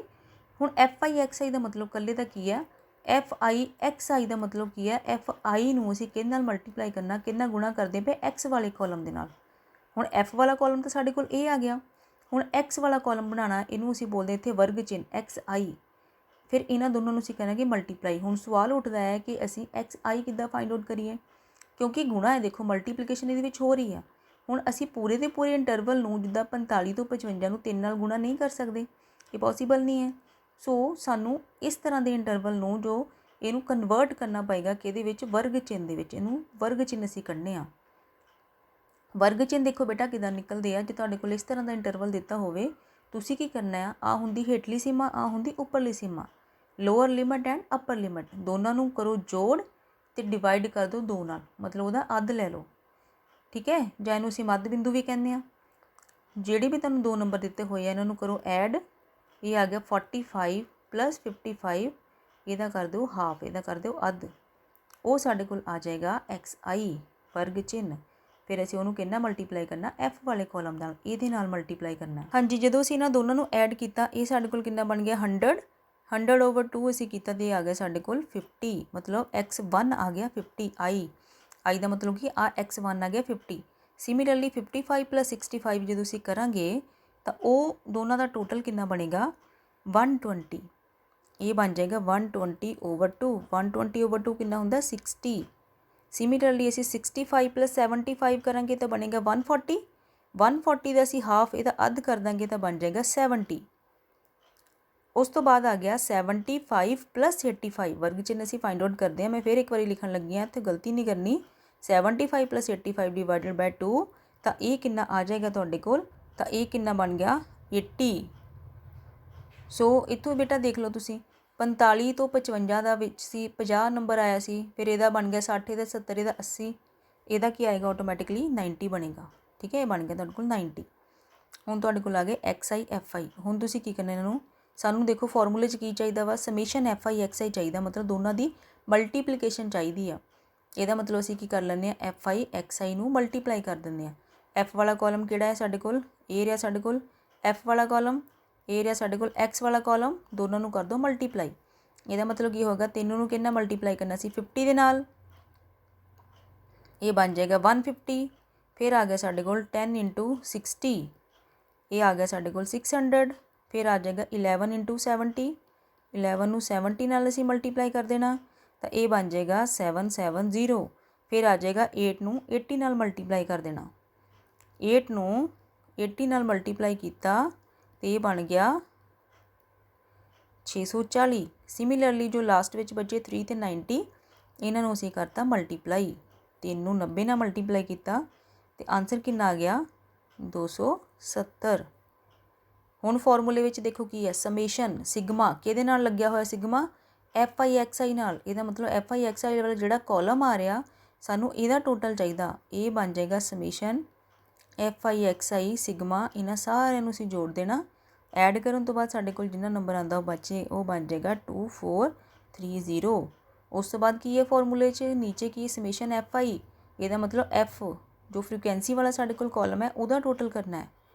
ਹੁਣ FI XI ਦਾ ਮਤਲਬ ਇਕੱਲੇ ਦਾ ਕੀ ਹੈ? FI XI ਦਾ ਮਤਲਬ ਕੀ ਹੈ? FI ਨੂੰ ਅਸੀਂ ਕਿਹਦੇ ਨਾਲ ਮਲਟੀਪਲਾਈ ਕਰਨਾ, ਕਿਹਦੇ ਨਾਲ ਗੁਣਾ ਕਰਦੇ ਪਏ? X ਵਾਲੇ ਕਾਲਮ ਦੇ ਨਾਲ। ਹੁਣ F ਵਾਲਾ ਕਾਲਮ ਤਾਂ ਸਾਡੇ ਕੋਲ ਇਹ ਆ ਗਿਆ। ਹੁਣ X ਵਾਲਾ ਕਾਲਮ ਬਣਾਉਣਾ, ਇਹਨੂੰ ਅਸੀਂ ਬੋਲਦੇ ਇੱਥੇ ਵਰਗ ਚਿੰਨ੍ਹ XI। ਫਿਰ ਇਹਨਾਂ ਦੋਨੋਂ ਨੂੰ ਅਸੀਂ ਕਰਾਂਗੇ ਮਲਟੀਪਲਾਈ। ਹੁਣ ਸਵਾਲ ਉੱਠਦਾ ਹੈ ਕਿ ਅਸੀਂ XI ਕਿੱਦਾਂ ਫਾਈਂਡ ਆਊਟ ਕਰੀਏ, ਕਿਉਂਕਿ ਗੁਣਾ ਹੈ, ਦੇਖੋ ਮਲਟੀਪਲੀਕੇਸ਼ਨ ਇਹਦੇ ਵਿੱਚ ਹੋ ਰਹੀ ਹੈ। ਹੁਣ ਅਸੀਂ ਪੂਰੇ ਦੇ ਪੂਰੇ ਇੰਟਰਵਲ ਨੂੰ, ਜਿੱਦਾਂ 45 ਤੋਂ 55 ਨੂੰ 3 ਨਾਲ ਗੁਣਾ ਨਹੀਂ ਕਰ ਸਕਦੇ, ਇਹ ਪੋਸੀਬਲ ਨਹੀਂ ਹੈ। ਸੋ ਸਾਨੂੰ ਇਸ ਤਰ੍ਹਾਂ ਦੇ ਇੰਟਰਵਲ ਨੂੰ, ਜੋ ਇਹਨੂੰ ਕਨਵਰਟ ਕਰਨਾ ਪਏਗਾ ਕਿਹਦੇ ਵਿੱਚ? ਵਰਗ ਚਿੰਨ੍ਹ ਦੇ ਵਿੱਚ। ਇਹਨੂੰ ਵਰਗ ਚਿੰਨ੍ਹ ਅਸੀਂ ਕੱਢਨੇ ਆ। ਵਰਗ ਚਿੰਨ੍ਹ ਦੇਖੋ ਬੇਟਾ ਕਿੱਦਾਂ ਨਿਕਲਦੇ ਆ। ਜੇ ਤੁਹਾਡੇ ਕੋਲ ਇਸ ਤਰ੍ਹਾਂ ਦਾ ਇੰਟਰਵਲ ਦਿੱਤਾ ਹੋਵੇ, ਤੁਸੀਂ ਕੀ ਕਰਨਾ ਆ? ਆਹ ਹੁੰਦੀ ਹੇਠਲੀ ਸੀਮਾ, ਆਹ ਹੁੰਦੀ ਉੱਪਰਲੀ ਸੀਮਾ, lower limit and upper limit. ਦੋਨਾਂ ਨੂੰ ਕਰੋ ਜੋੜ ਅਤੇ ਡਿਵਾਈਡ ਕਰ ਦਿਓ 2 ਨਾਲ, ਮਤਲਬ ਉਹਦਾ ਅੱਧ ਲੈ ਲਓ। ਠੀਕ ਹੈ, ਜਾਂ ਇਹਨੂੰ ਅਸੀਂ ਮੱਧ ਬਿੰਦੂ ਵੀ ਕਹਿੰਦੇ ਹਾਂ। ਜਿਹੜੇ ਵੀ ਤੁਹਾਨੂੰ 2 ਨੰਬਰ ਦਿੱਤੇ ਹੋਏ ਆ, ਇਹਨਾਂ ਨੂੰ ਕਰੋ ਐਡ। ਇਹ ਆ ਗਿਆ 45 + 55, ਇਹਦਾ ਕਰ ਦਿਓ ਹਾਫ, ਇਹਦਾ ਕਰ ਦਿਓ ਅੱਧ। ਉਹ ਸਾਡੇ ਕੋਲ ਆ ਜਾਏਗਾ XI ਵਰਗ ਚਿੰਨ੍ਹ। ਫਿਰ ਅਸੀਂ ਉਹਨੂੰ ਕਿੰਨਾ ਮਲਟੀਪਲਾਈ ਕਰਨਾ? F ਵਾਲੇ ਕਾਲਮ ਨਾਲ, ਇਹਦੇ ਨਾਲ ਮਲਟੀਪਲਾਈ ਕਰਨਾ। ਹਾਂਜੀ, ਜਦੋਂ ਅਸੀਂ ਇਹਨਾਂ ਦੋਨਾਂ ਨੂੰ ਐਡ ਕੀਤਾ, ਇਹ ਸਾਡੇ ਕੋਲ ਕਿੰਨਾ ਬਣ ਗਿਆ? 100/2 ਅਸੀਂ ਕੀਤਾ ਤੇ ਇਹ ਆ ਗਿਆ ਸਾਡੇ ਕੋਲ 50, ਮਤਲਬ X1 ਆ ਗਿਆ 50। I ਦਾ ਮਤਲਬ ਕਿ ਆ X1 ਆ ਗਿਆ 50। ਸਿਮਿਲਰਲੀ 55 + 65 ਜਦੋਂ ਅਸੀਂ ਕਰਾਂਗੇ ਤਾਂ ਉਹ ਦੋਨਾਂ ਦਾ ਟੋਟਲ ਕਿੰਨਾ ਬਣੇਗਾ? 120। ਇਹ ਬਣ ਜਾਏਗਾ 120/2। 120/2 ਕਿੰਨਾ ਹੁੰਦਾ? 60। ਸਿਮਿਲਰਲੀ ਅਸੀਂ 65 + 75 ਕਰਾਂਗੇ ਤਾਂ ਬਣੇਗਾ 140। 140 ਦਾ ਅਸੀਂ ਹਾਫ, ਇਹਦਾ ਅੱਧ ਕਰ ਦਾਂਗੇ ਤਾਂ ਬਣ ਜਾਏਗਾ 70। ਉਸ ਤੋਂ ਬਾਅਦ ਆ ਗਿਆ 75 + 85। ਵਰਗ ਚਿੰਨ੍ਹ ਅਸੀਂ ਫਾਈਂਡ ਆਊਟ ਕਰਦੇ ਹਾਂ। ਮੈਂ ਫਿਰ ਇੱਕ ਵਾਰੀ ਲਿਖਣ ਲੱਗੀ ਹਾਂ, ਇੱਥੇ ਗਲਤੀ ਨਹੀਂ ਕਰਨੀ। 75 + 85 / 2, ਤਾਂ ਇਹ ਕਿੰਨਾ ਆ ਜਾਏਗਾ ਤੁਹਾਡੇ ਕੋਲ? ਤਾਂ ਇਹ ਕਿੰਨਾ ਬਣ ਗਿਆ? 80। ਸੋ ਇੱਥੋਂ ਬੇਟਾ ਦੇਖ ਲਓ ਤੁਸੀਂ, 45 ਤੋਂ 55 ਦਾ ਵਿੱਚ ਸੀ, 50 ਨੰਬਰ ਆਇਆ ਸੀ, ਫਿਰ ਇਹਦਾ ਬਣ ਗਿਆ 60, ਇਹਦਾ 70, ਇਹਦਾ 80, ਇਹਦਾ ਕੀ ਆਏਗਾ? ਆਟੋਮੈਟਿਕਲੀ 90 ਬਣੇਗਾ। ਠੀਕ ਹੈ, ਇਹ ਬਣ ਗਿਆ ਤੁਹਾਡੇ ਕੋਲ 90। ਹੁਣ ਤੁਹਾਡੇ ਕੋਲ ਆ ਗਏ XI FI। ਹੁਣ ਤੁਸੀਂ ਕੀ ਕਰਨਾ ਇਹਨਾਂ ਨੂੰ? ਸਾਨੂੰ ਦੇਖੋ ਫਾਰਮੂਲੇ 'ਚ ਕੀ ਚਾਹੀਦਾ ਵਾ? ਸਮੇਸ਼ਨ FI XI ਚਾਹੀਦਾ, ਮਤਲਬ ਦੋਨਾਂ ਦੀ ਮਲਟੀਪਲੀਕੇਸ਼ਨ ਚਾਹੀਦੀ ਆ। ਇਹਦਾ ਮਤਲਬ ਅਸੀਂ ਕੀ ਕਰ ਲੈਂਦੇ ਹਾਂ, ਐਫ ਆਈ ਐਕਸ ਆਈ ਨੂੰ ਮਲਟੀਪਲਾਈ ਕਰ ਦਿੰਦੇ ਹਾਂ। ਐਫ ਵਾਲਾ ਕਾਲਮ ਕਿਹੜਾ ਹੈ ਸਾਡੇ ਕੋਲ, ਇਹ ਰਿਹਾ ਸਾਡੇ ਕੋਲ ਐਫ ਵਾਲਾ ਕਾਲਮ, ਇਹ ਰਿਹਾ ਸਾਡੇ ਕੋਲ ਐਕਸ ਵਾਲਾ ਕਾਲਮ, ਦੋਨਾਂ ਨੂੰ ਕਰ ਦਿਓ ਮਲਟੀਪਲਾਈ। ਇਹਦਾ ਮਤਲਬ ਕੀ ਹੋਗਾ, 3 ਨੂੰ ਕਿੰਨਾ ਮਲਟੀਪਲਾਈ ਕਰਨਾ ਸੀ 50 ਦੇ ਨਾਲ, ਇਹ ਬਣ ਜਾਏਗਾ 150। ਫਿਰ ਆ ਗਿਆ ਸਾਡੇ ਕੋਲ 10 × 60, ਇਹ ਆ ਗਿਆ ਸਾਡੇ ਕੋਲ 600। ਫਿਰ ਆ ਜਾਏਗਾ 11 × 70, 11 ਨੂੰ 70 ਨਾਲ ਅਸੀਂ ਮਲਟੀਪਲਾਈ ਕਰ ਦੇਣਾ ਤਾਂ ਇਹ ਬਣ ਜਾਏਗਾ 770। ਫਿਰ ਆ ਜਾਏਗਾ 8 ਨੂੰ 80 ਨਾਲ ਮਲਟੀਪਲਾਈ ਕਰ ਦੇਣਾ, 8 ਨੂੰ 80 ਨਾਲ ਮਲਟੀਪਲਾਈ ਕੀਤਾ ਤੇ ਇਹ ਬਣ ਗਿਆ 640। ਸਿਮਿਲਰਲੀ ਜੋ ਲਾਸਟ ਵਿੱਚ ਬਚੇ 3 ਤੇ 90, ਇਹਨਾਂ ਨੂੰ ਅਸੀਂ ਕਰਤਾ ਮਲਟੀਪਲਾਈ, 3 ਨੂੰ 90 ਨਾਲ ਮਲਟੀਪਲਾਈ ਕੀਤਾ ਤੇ ਆਨਸਰ ਕਿੰਨਾ ਆ ਗਿਆ 270। ਹੁਣ ਫਾਰਮੂਲੇ ਵਿੱਚ ਦੇਖੋ ਕੀ ਹੈ, ਸਮੇਸ਼ਨ ਸਿਗਮਾ ਕਿਹਦੇ ਨਾਲ ਲੱਗਿਆ ਹੋਇਆ, sigma f I X i ਨਾਲ। ਇਹਦਾ ਮਤਲਬ ਐਫ ਆਈ ਐਕਸ ਆਈ ਵਾਲਾ ਜਿਹੜਾ ਕਾਲਮ ਆ ਰਿਹਾ ਸਾਨੂੰ ਇਹਦਾ ਟੋਟਲ ਚਾਹੀਦਾ, ਇਹ ਬਣ ਜਾਏਗਾ summation F I X i sigma. ਇਹਨਾਂ ਸਾਰਿਆਂ ਨੂੰ ਅਸੀਂ ਜੋੜ ਦੇਣਾ, ਐਡ ਕਰਨ ਤੋਂ ਬਾਅਦ ਸਾਡੇ ਕੋਲ ਜਿੰਨਾ ਨੰਬਰ ਆਉਂਦਾ ਉਹ ਬਣ ਜਾਏਗਾ 2430। ਉਸ ਤੋਂ ਬਾਅਦ ਕੀ ਹੈ ਫਾਰਮੂਲੇ 'ਚ ਨੀਚੇ ਕੀ ਸਮੇਸ਼ਨ ਐਫ ਆਈ, ਇਹਦਾ ਮਤਲਬ ਐਫ ਜੋ ਫ੍ਰੀਕੁਐਂਸੀ ਵਾਲਾ ਸਾਡੇ ਕੋਲ ਕਾਲਮ ਹੈ ਉਹਦਾ ਟੋਟਲ ਕਰਨਾ ਹੈ,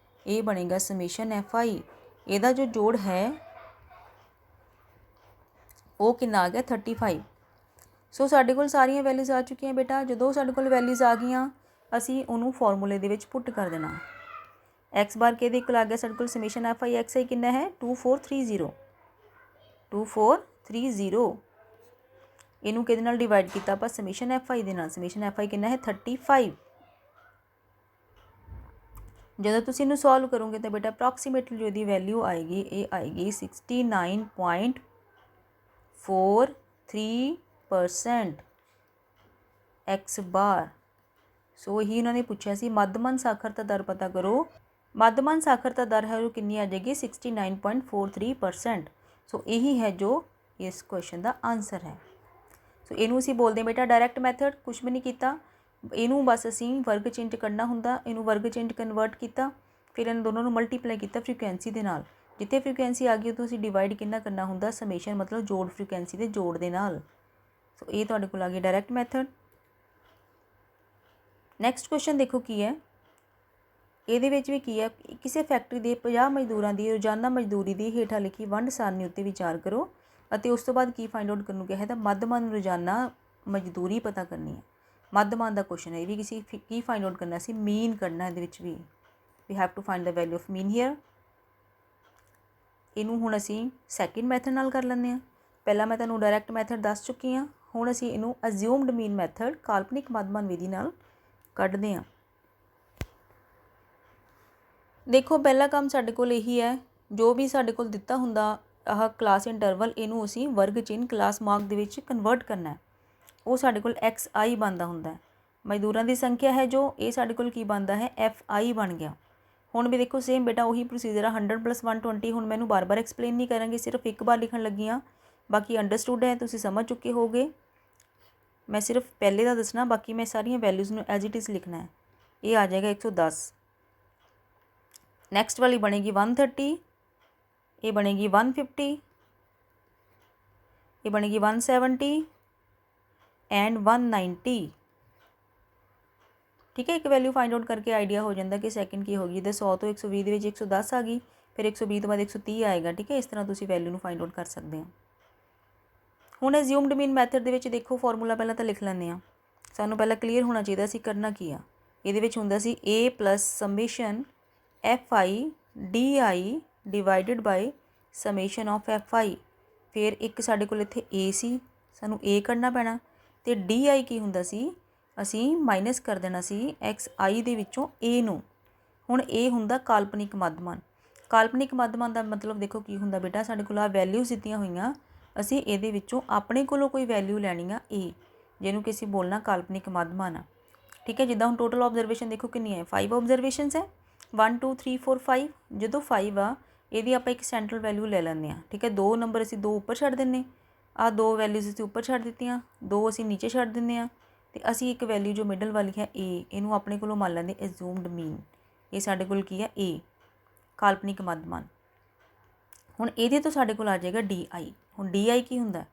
ਇਹ ਬਣੇਗਾ ਸਮੇਸ਼ਨ ਐਫ ਆਈ। ਇਹਦਾ ਜੋ ਜੋੜ ਹੈ ਉਹ ਕਿੰਨਾ ਆ ਗਿਆ 35। ਸੋ ਸਾਡੇ ਕੋਲ ਸਾਰੀਆਂ ਵੈਲਿਊਜ਼ ਆ ਚੁੱਕੀਆਂ ਬੇਟਾ। ਜਦੋਂ ਸਾਡੇ ਕੋਲ ਵੈਲਿਊਜ਼ ਆ ਗਈਆਂ ਅਸੀਂ ਉਹਨੂੰ ਫਾਰਮੂਲੇ ਦੇ ਵਿੱਚ ਪੁੱਟ ਕਰ ਦੇਣਾ। ਐਕਸ ਬਾਰ ਕਿਹਦੇ ਕੋਲ ਆ ਗਿਆ ਸਾਡੇ ਕੋਲ, summation F I X i ਕਿੰਨਾ ਹੈ 2430, 2430। ਇਹਨੂੰ ਕਿਹਦੇ ਨਾਲ ਡਿਵਾਈਡ ਕੀਤਾ ਆਪਾਂ, ਸਮੇਸ਼ਨ ਐਫ ਆਈ ਦੇ ਨਾਲ। ਸਮੇਸ਼ਨ ਐਫ ਆਈ ਕਿੰਨਾ ਹੈ 35। ਜਦੋਂ ਤੁਸੀਂ ਇਹਨੂੰ ਸੋਲਵ ਕਰੋਗੇ ਤਾਂ ਬੇਟਾ ਅਪਰੋਕਸੀਮੇਟਲੀ ਜੋ ਇਹਦੀ ਵੈਲਿਊ ਆਏਗੀ ਇਹ ਆਏਗੀ 69.43% ਐਕਸ ਬਾਰ। ਸੋ ਇਹੀ ਉਹਨਾਂ ਨੇ ਪੁੱਛਿਆ ਸੀ ਮੱਧਮਨ ਸਾਖਰਤਾ ਦਰ ਪਤਾ ਕਰੋ। ਮੱਧਮਨ ਸਾਖਰਤਾ ਦਰ ਹੈ ਉਹ ਕਿੰਨੀ ਆ ਜਾਏਗੀ 69.43%। ਸੋ ਇਹੀ ਹੈ ਜੋ ਇਸ ਕੁਐਸਚਨ ਦਾ ਆਨਸਰ ਹੈ। ਸੋ ਇਹਨੂੰ ਅਸੀਂ ਬੋਲਦੇ ਹਾਂ ਬੇਟਾ ਡਾਇਰੈਕਟ ਮੈਥਡ। ਕੁਛ ਵੀ ਨਹੀਂ ਕੀਤਾ, ਇਹਨੂੰ ਬਸ ਅਸੀਂ ਵਰਗ ਚਿੰਨ੍ਹ ਕੱਢਣਾ ਹੁੰਦਾ, ਇਹਨੂੰ ਵਰਗ ਚਿੰਨ੍ਹ ਕਨਵਰਟ ਕੀਤਾ, ਫਿਰ ਇਹਨਾਂ ਦੋਨੋਂ ਨੂੰ ਮਲਟੀਪਲਾਈ ਕੀਤਾ ਫ੍ਰੀਕੁਐਂਸੀ ਦੇ ਨਾਲ। ਜਿੱਥੇ ਫ੍ਰੀਕੁਐਂਸੀ ਆ ਗਈ ਉਦੋਂ ਅਸੀਂ ਡਿਵਾਈਡ ਕਿੰਨਾ ਕਰਨਾ ਹੁੰਦਾ, ਸਮੇਸ਼ਨ ਮਤਲਬ ਜੋੜ ਫ੍ਰੀਕੁਐਂਸੀ ਦੇ ਜੋੜ ਦੇ ਨਾਲ। ਸੋ ਇਹ ਤੁਹਾਡੇ ਕੋਲ ਆ ਗਈ ਡਾਇਰੈਕਟ ਮੈਥਡ। ਨੈਕਸਟ ਕੁਐਸਚਨ ਦੇਖੋ ਕੀ ਹੈ, ਇਹਦੇ ਵਿੱਚ ਵੀ ਕੀ ਹੈ, ਕਿਸੇ ਫੈਕਟਰੀ ਦੇ 50 ਮਜ਼ਦੂਰਾਂ ਦੀ ਰੋਜ਼ਾਨਾ ਮਜ਼ਦੂਰੀ ਦੀ ਹੇਠਾਂ ਲਿਖੀ ਵੰਡ ਸਾਰਣੀ ਉੱਤੇ ਵਿਚਾਰ ਕਰੋ ਅਤੇ ਉਸ ਤੋਂ ਬਾਅਦ ਕੀ ਫਾਈਂਡ ਆਊਟ ਕਰਨ ਨੂੰ ਕਿਹਾ ਹੈ ਤਾਂ ਮੱਧਮਾਨ ਰੋਜ਼ਾਨਾ ਮਜ਼ਦੂਰੀ ਪਤਾ ਕਰਨੀ ਹੈ। ਮੱਧਮਾਨ ਦਾ ਕੁਐਸਚਨ ਹੈ, ਇਹ ਵੀ ਕਿਸੇ ਕੀ ਫਾਈਂਡ ਆਊਟ ਕਰਨਾ ਸੀ, ਮੀਨ ਕੱਢਣਾ ਇਹਦੇ ਵਿੱਚ ਵੀ। We have to find the value of mean here. ਇਹਨੂੰ ਹੁਣ ਅਸੀਂ ਸੈਕਿੰਡ ਮੈਥਡ ਨਾਲ ਕਰ ਲੈਂਦੇ ਹਾਂ। ਪਹਿਲਾਂ ਮੈਂ ਤੁਹਾਨੂੰ ਡਾਇਰੈਕਟ ਮੈਥਡ ਦੱਸ ਚੁੱਕੀ ਹਾਂ, ਹੁਣ ਅਸੀਂ ਇਹਨੂੰ ਅਜ਼ਿਊਮਡ ਮੀਨ ਮੈਥਡ ਕਾਲਪਨਿਕ ਮੱਧਮਾਨ ਵਿਧੀ ਨਾਲ ਕੱਢਦੇ ਹਾਂ। ਦੇਖੋ ਪਹਿਲਾ ਕੰਮ ਸਾਡੇ ਕੋਲ ਇਹੀ ਹੈ, ਜੋ ਵੀ ਸਾਡੇ ਕੋਲ ਦਿੱਤਾ ਹੁੰਦਾ ਆਹ ਕਲਾਸ ਇੰਟਰਵਲ, ਇਹਨੂੰ ਅਸੀਂ ਵਰਗ ਚਿੰਨ੍ਹ ਕਲਾਸ ਮਾਰਕ ਦੇ ਵਿੱਚ ਕਨਵਰਟ ਕਰਨਾ। ਉਹ ਸਾਡੇ ਕੋਲ ਐਕਸ ਆਈ ਬਣਦਾ ਹੁੰਦਾ। ਮਜ਼ਦੂਰਾਂ ਦੀ ਸੰਖਿਆ ਹੈ ਜੋ, ਇਹ ਸਾਡੇ ਕੋਲ ਕੀ ਬਣਦਾ ਹੈ ਐਫ ਆਈ ਬਣ ਗਿਆ। ਹੁਣ ਵੀ ਦੇਖੋ ਸੇਮ ਬੇਟਾ ਉਹੀ ਪ੍ਰੋਸੀਜਰ ਆ 100 + 120। ਹੁਣ ਮੈਨੂੰ ਬਾਰ-ਬਾਰ ਐਕਸਪਲੇਨ ਨਹੀਂ ਕਰਾਂਗੀ, ਸਿਰਫ ਇੱਕ ਵਾਰ ਲਿਖਣ ਲੱਗੀ ਹਾਂ। ਬਾਕੀ ਅੰਡਰਸਟੂਡ ਹੈ, ਤੁਸੀਂ ਸਮਝ ਚੁੱਕੇ ਹੋਗੇ। ਮੈਂ ਸਿਰਫ ਪਹਿਲੇ ਦਾ ਦੱਸਣਾ, ਬਾਕੀ ਮੈਂ ਸਾਰੀਆਂ ਵੈਲਿਊਜ਼ ਨੂੰ ਐਜ਼ ਇਟ ਇਜ਼ ਲਿਖਣਾ ਹੈ। ਇਹ ਆ ਜਾਏਗਾ 110। ਨੈਕਸਟ ਵਾਲੀ ਬਣੇਗੀ 130, ਇਹ ਬਣੇਗੀ 150, ਇਹ ਬਣੇਗੀ 170 ਐਂਡ 190। ਠੀਕ ਹੈ, ਇੱਕ ਵੈਲਿਊ ਫਾਈਂਡ ਆਊਟ ਕਰਕੇ ਆਈਡੀਆ ਹੋ ਜਾਂਦਾ ਕਿ ਸੈਕਿੰਡ ਕੀ ਹੋਗੀ। ਜਿੱਦਾਂ 100 ਤੋਂ 120 ਦੇ ਵਿੱਚ 110 ਆ ਗਈ, ਫਿਰ 120 ਤੋਂ ਬਾਅਦ 130 ਆਏਗਾ। ਠੀਕ ਹੈ, ਇਸ ਤਰ੍ਹਾਂ ਤੁਸੀਂ ਵੈਲਿਊ ਨੂੰ ਫਾਈਂਡ ਆਊਟ ਕਰ ਸਕਦੇ ਹੋ। ਹੁਣ ਅਜ਼ਿਊਮਡ ਮੀਨ ਮੈਥਡ ਦੇ ਵਿੱਚ ਦੇਖੋ ਫਾਰਮੂਲਾ ਪਹਿਲਾਂ ਤਾਂ ਲਿਖ ਲੈਂਦੇ ਹਾਂ। ਸਾਨੂੰ ਪਹਿਲਾਂ ਕਲੀਅਰ ਹੋਣਾ ਚਾਹੀਦਾ ਅਸੀਂ ਕਰਨਾ ਕੀ ਆ। ਇਹਦੇ ਵਿੱਚ ਹੁੰਦਾ ਸੀ A + summation F i d i divided by summation of f i. ਫਿਰ ਇੱਕ ਸਾਡੇ ਕੋਲ ਇੱਥੇ A ਸੀ, ਸਾਨੂੰ A ਕੱਢਣਾ ਪੈਣਾ, ਅਤੇ ਡੀ ਆਈ ਕੀ ਹੁੰਦਾ ਸੀ, ਅਸੀਂ ਮਾਈਨਸ ਕਰ ਦੇਣਾ ਸੀ ਐਕਸ ਆਈ ਦੇ ਵਿੱਚੋਂ A ਨੂੰ। ਹੁਣ ਇਹ ਹੁੰਦਾ ਕਾਲਪਨਿਕ ਮੱਧਮਾਨ। ਕਾਲਪਨਿਕ ਮੱਧਮਾਨ ਦਾ ਮਤਲਬ ਦੇਖੋ ਕੀ ਹੁੰਦਾ ਬੇਟਾ, ਸਾਡੇ ਕੋਲ ਆ ਵੈਲਿਊਜ਼ ਦਿੱਤੀਆਂ ਹੋਈਆਂ, ਅਸੀਂ ਇਹਦੇ ਵਿੱਚੋਂ ਆਪਣੇ ਕੋਲੋਂ ਕੋਈ ਵੈਲਿਊ ਲੈਣੀ ਆ A, ਜਿਹਨੂੰ ਕਿ ਅਸੀਂ ਬੋਲਣਾ ਕਾਲਪਨਿਕ ਮੱਧਮਾਨ ਆ। ਠੀਕ ਹੈ, ਜਿੱਦਾਂ ਹੁਣ ਟੋਟਲ ਆਬਜ਼ਰਵੇਸ਼ਨ ਦੇਖੋ ਕਿੰਨੀ ਹੈ, 5 ਆਬਜ਼ਰਵੇਸ਼ਨਸ ਹੈ, 1 2 3 4 5। ਜਦੋਂ 5 ਆ ਇਹਦੀ ਆਪਾਂ ਇੱਕ ਸੈਂਟਰਲ ਵੈਲਿਊ ਲੈ ਲੈਂਦੇ ਹਾਂ। ਠੀਕ ਹੈ, 2 ਨੰਬਰ ਅਸੀਂ 2 ਉੱਪਰ ਛੱਡ ਦਿੰਦੇ, ਆਹ 2 ਵੈਲਿਊਜ਼ ਅਸੀਂ ਉੱਪਰ ਛੱਡ ਦਿੱਤੀਆਂ, 2 ਅਸੀਂ ਨੀਚੇ ਛੱਡ ਦਿੰਦੇ ਹਾਂ, ਅਤੇ ਅਸੀਂ ਇੱਕ ਵੈਲਿਊ ਜੋ ਮਿਡਲ ਵਾਲੀ ਹੈ A, ਇਹਨੂੰ ਆਪਣੇ ਕੋਲੋਂ ਮੰਨ ਲੈਂਦੇ ਐਜ਼ੂਮਡ ਮੀਨ। ਇਹ ਸਾਡੇ ਕੋਲ ਕੀ ਹੈ A, ਕਾਲਪਨਿਕ ਮੱਧਮਾਨ। ਹੁਣ ਇਹਦੇ ਤੋਂ ਸਾਡੇ ਕੋਲ ਆ ਜਾਏਗਾ ਡੀ ਆਈ। ਹੁਣ ਡੀ ਆਈ ਕੀ ਹੁੰਦਾ,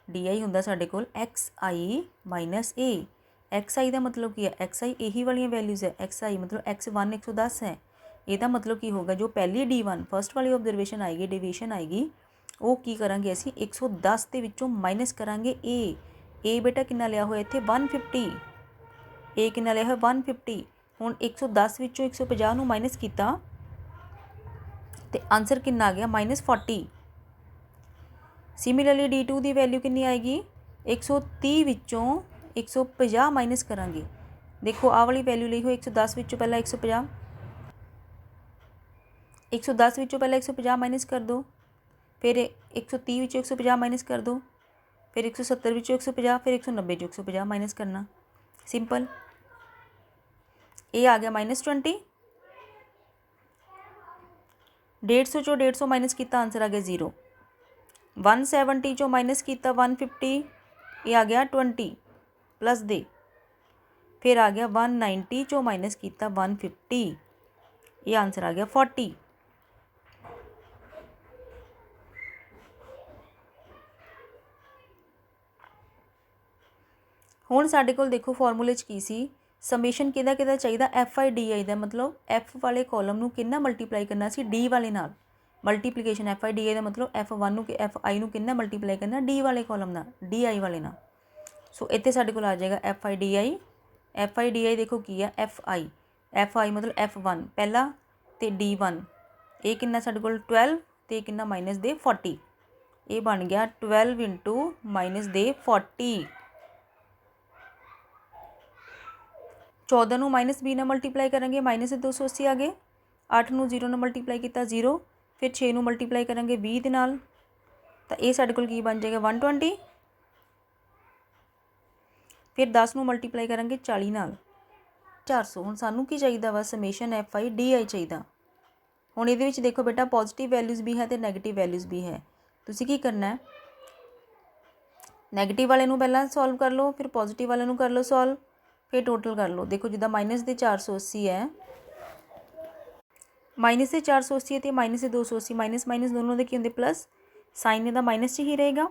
ਡੀ ਆਈ ਹੁੰਦਾ ਸਾਡੇ ਕੋਲ x i minus A। XI ਦਾ मतलब ਕੀ ਹੈ, XI ਇਹੀ ਵਾਲੀਆਂ ਵੈਲਿਊਜ਼ ਹੈ। XI मतलब X1 110 ਹੈ। ਇਹਦਾ मतलब ਕੀ ਹੋਗਾ, ਜੋ ਪਹਿਲੀ D1 ਫਸਟ ਵਾਲੀ ਆਬਜ਼ਰਵੇਸ਼ਨ ਆਏਗੀ, ਡਿਵੀਜ਼ਨ ਆਏਗੀ, ਉਹ ਕੀ ਕਰਾਂਗੇ ਅਸੀਂ 110 ਦੇ ਵਿੱਚੋਂ ਮਾਈਨਸ ਕਰਾਂਗੇ A ਬੇਟਾ ਕਿੰਨਾ ਲਿਆ ਹੋਇਆ ਇੱਥੇ 150, A ਕਿੰਨਾ ਲਿਆ ਹੋਇਆ 150। ਹੁਣ 110 ਵਿੱਚੋਂ 150 ਨੂੰ ਮਾਈਨਸ ਕੀਤਾ ਤੇ ਆਂਸਰ ਕਿੰਨਾ ਆ ਗਿਆ -40। ਸਿਮਿਲਰਲੀ D2 ਦੀ ਵੈਲਿਊ ਕਿੰਨੀ ਆਏਗੀ, 130 ਵਿੱਚੋਂ 150 ਮਾਈਨਸ ਕਰਾਂਗੇ। ਦੇਖੋ ਆਹ ਵਾਲੀ ਵੈਲਿਊ ਲਈ ਹੋਈ 110 ਵਿੱਚੋਂ ਪਹਿਲਾਂ 150, 110 ਵਿੱਚੋਂ ਪਹਿਲਾਂ 150 ਮਾਈਨਸ ਕਰ ਦਿਓ, ਫਿਰ 130 ਵਿੱਚੋਂ 150 ਮਾਈਨਸ ਕਰ ਦਿਓ, ਫਿਰ 170 ਵਿੱਚੋਂ 150, ਫਿਰ 190 ਚੋਂ 150 ਮਾਈਨਸ ਕਰਨਾ। ਸਿੰਪਲ। ਇਹ ਆ ਗਿਆ -20। 150 ਚੋਂ 150 ਮਾਈਨਸ ਕੀਤਾ, ਆਂਸਰ ਆ ਗਿਆ 0। 170 ਚੋਂ ਮਾਈਨਸ ਕੀਤਾ 150, ਇਹ ਆ ਗਿਆ 20 प्लस दे, फिर आ गया 190 चो माइनस किया 150, ये आंसर आ गया 40। हुण साडे कोल देखो फॉर्मूले च की सी, समेशन किहदा किहदा चाहिदा, FI/DI दा मतलब F वाले कॉलम नूं किन्ना मल्टीप्लाई करना सी D वाले नाल। मल्टीप्लीकेशन FI/DI दा मतलब F1 नूं FI नूं किन्ना मल्टीप्लाई करना D वाले कॉलम नाल, DI वाले नाल। सो इत्थे साडे कोल आ जाएगा FI/DI। FI/DI देखो की है FI, FI मतलब F1 पहला ते D1, ये किन्ना साडे कोल 12 ते किन्ना माइनस दे 40, ये बन गया 12 इंटू माइनस दे 40। 14 नूं माइनस B नाल मल्टीप्लाई करेंगे, माइनस 280 आ गए। 8 नूं 0 नाल मल्टीप्लाई किया 0, फिर 6 नूं मल्टीप्लाई करेंगे 20 दे नाल, तो ये साडे कोल की बन जाएगा 120। फिर 10 नूं मल्टीप्लाई करेंगे 40 नाल 400। हुण सानू की चाहिए वा समेशन FI/DI चाहिए। हुण इहदे विच देखो बेटा पॉजिटिव वैल्यूज़ भी है तो नैगेटिव वैल्यूज़ भी है। तुसीं की करना है, नैगेटिव वाले नूं पहलां सॉल्व कर लो, फिर पॉजिटिव वाले नूं कर लो सॉल्व, फिर टोटल कर लो। देखो जिद्दां माइनस दे 480 है, माइनस दे 480 है तो माइनस दे 280, माइनस माइनस दोनों दे की हुंदे प्लस, साइन इहदा माइनस च ही रहेगा,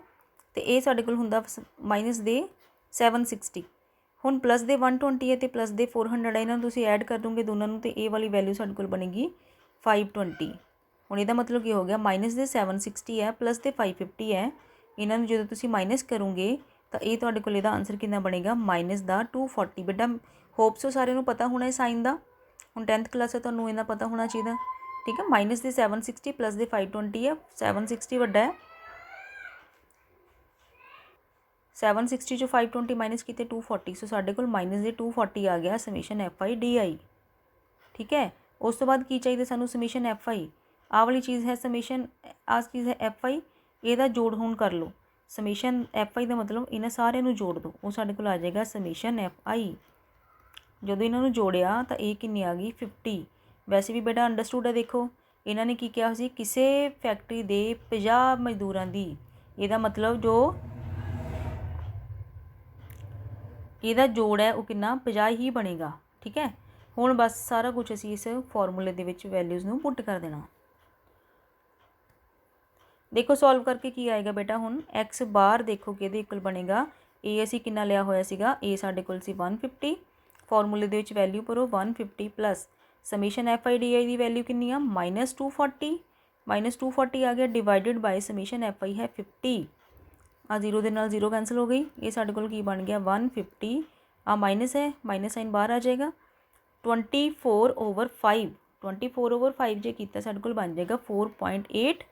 तो ये साडे कोल हुंदा माइनस दे 760। हुण प्लस दे 120 है तो प्लस दे 400 है, इन्हां नूं तुसीं ऐड कर दोगे दोनों नूं, तो ये वाली वैल्यू साडे कोल बनेगी 520। हुण इहदा मतलब की हो गया माइनस दे 760 है प्लस दे 550 है, इन्हां नूं जदों तुसीं माइनस करोगे तो ये तुहाडे कोल इहदा आंसर कितना बनेगा माइनस दा 240। बेटा होप सो सारे नूं पता होना है साइन दा, हुण 10th क्लास है तुहानूं इन्ना पता होना चाहिए। ठीक है, माइनस दे 760 प्लस दे 520 है, 760 वड्डा है, 760 जो 520 माइनस किए 240, सो साडे कोल माइनस दे 240 आ गया समेशन FI/DI। ठीक है, उस तो बाद की चाहिए सानू समेशन FI, आ वाली चीज़ है समेशन, आ चीज़ है FI, ਇਹਦਾ जोड़ हुण कर लो। समेशन FI का मतलब इन्हां सारे नूं जोड़ दो, वो साडे कोल आ जाएगा समेशन FI। जदों इन्हां नूं जोड़िया तो ये कितनी आ गई 50। वैसे भी बेटा अंडरस्टूड है, देखो इन्हां ने की कहा सी किसी फैक्ट्री दे 50 मजदूरां दी, ਇਹਦਾ मतलब जो ਇਹਦਾ जोड़ है वो कितना 50 ही बनेगा। ठीक है, हुण बस सारा कुछ असीं इस फॉर्मूले दे विच वैल्यूज़ नूं पुट कर देना। देखो सॉल्व करके की आएगा बेटा, हुण एक्स बार देखो कि इक्वल बनेगा ए असीं कितना लिया होया सीगा, ए साडे कोल सी 150, फॉर्मूले दे विच वैल्यू भरो 150 प्लस समेशन FI/DI दी वैल्यू कितनी आ माइनस 240, माइनस 240 आ गया, डिवाइडेड बाय समेशन FI है 50। आ 0 दे नाल 0 कैंसल हो गई, ये साडे कोल की बन गया 150, आ माइनस है, माइनस साइन बाहर आ जाएगा, 24/5, 24/5 जे कीता साडे कोल बन जाएगा 4.8,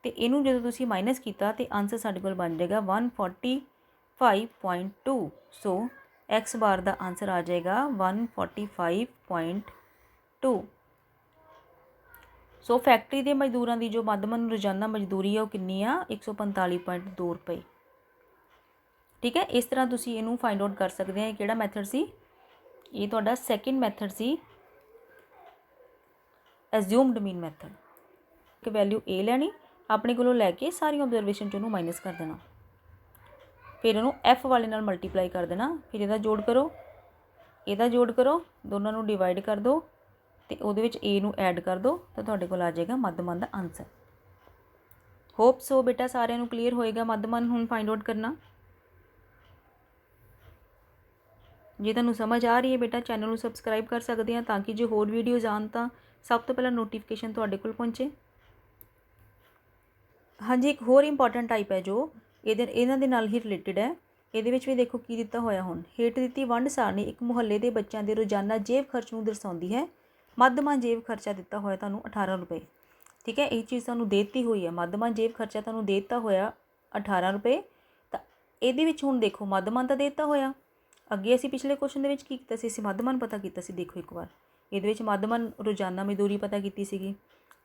तो इनू जो तुसीं माइनस किया तो आंसर साडे कोल बन जाएगा 145.2। सो एक्स बार का आंसर आ जाएगा 145.2। सो फैक्ट्री के मजदूरों की जो मध्यमन रोजाना मजदूरी है वो कितनी आ 145.2 रुपए। ठीक है, इस तरह तुसीं इनू फाइंड आउट कर सकते हैं। किहड़ा मैथड सी, ये तुहाडा सैकेंड मैथड सी, एज्यूम्ड मीन मैथड। कि वैल्यू ए लैनी, अपने कोलों लैके सारी ऑबजरवेशन चों माइनस कर देना, फिर उन्होंने F वाले नाल मल्टीप्लाई कर देना, फिर इहदा जोड़ करो, इहदा जोड़ करो, दोनों नूं डिवाइड कर दो, तो उहदे विच ए नूं ऐड कर दो, तो तुहाडे कोल आ जाएगा मध्यमान दा आंसर। होप सो बेटा सारिਆਂ ਨੂੰ क्लीयर होएगा मध्यमान हुण फाइंड आउट करना। ਜੇ ਤੁਹਾਨੂੰ ਸਮਝ ਆ ਰਹੀ ਹੈ ਬੇਟਾ ਚੈਨਲ ਨੂੰ ਸਬਸਕ੍ਰਾਈਬ ਕਰ ਸਕਦੇ ਆ ਤਾਂ ਕਿ ਜੇ ਹੋਰ ਵੀਡੀਓਜ਼ ਆਉਣ ਤਾਂ ਸਭ ਤੋਂ ਪਹਿਲਾਂ ਨੋਟੀਫਿਕੇਸ਼ਨ ਤੁਹਾਡੇ ਕੋਲ ਪਹੁੰਚੇ। ਹਾਂਜੀ, ਇੱਕ ਹੋਰ ਇੰਪੋਰਟੈਂਟ ਟਾਈਪ ਹੈ ਜੋ ਇਹਨਾਂ ਦੇ ਨਾਲ ਹੀ ਰਿਲੇਟਡ ਹੈ। ਇਹਦੇ ਵਿੱਚ ਵੀ ਦੇਖੋ ਕੀ ਦਿੱਤਾ ਹੋਇਆ। ਹੁਣ ਹੇਠ ਦਿੱਤੀ ਵੰਡ ਸਾਰਣੀ ਇੱਕ ਮੁਹੱਲੇ ਦੇ ਬੱਚਿਆਂ ਦੇ ਰੋਜ਼ਾਨਾ ਜੇਬ ਖਰਚ ਨੂੰ ਦਰਸਾਉਂਦੀ ਹੈ। ਮੱਧਮਾ ਜੇਬ ਖਰਚਾ ਦਿੱਤਾ ਹੋਇਆ ਤੁਹਾਨੂੰ 18 ਰੁਪਏ। ਠੀਕ ਹੈ, ਇਹ ਚੀਜ਼ ਤੁਹਾਨੂੰ ਦੇ ਦਿੱਤੀ ਹੋਈ ਹੈ। ਮੱਧਮਾ ਜੇਬ ਖਰਚਾ ਤੁਹਾਨੂੰ ਦੇ ਦਿੱਤਾ ਹੋਇਆ 18 ਰੁਪਏ। ਤਾਂ ਇਹਦੇ ਵਿੱਚ ਹੁਣ ਦੇਖੋ ਮੱਧਮਾਨ ਤਾਂ ਦੇ ਦਿੱਤਾ ਹੋਇਆ। ਅੱਗੇ ਅਸੀਂ ਪਿਛਲੇ ਕੁਐਸਚਨ ਦੇ ਵਿੱਚ ਕੀ ਕੀਤਾ ਸੀ, ਅਸੀਂ ਮੱਧਮਾਨ ਪਤਾ ਕੀਤਾ ਸੀ। ਦੇਖੋ ਇੱਕ ਵਾਰ ਇਹਦੇ ਵਿੱਚ ਮੱਧਮਾਨ ਰੋਜ਼ਾਨਾ ਮਜ਼ਦੂਰੀ ਪਤਾ ਕੀਤੀ ਸੀਗੀ,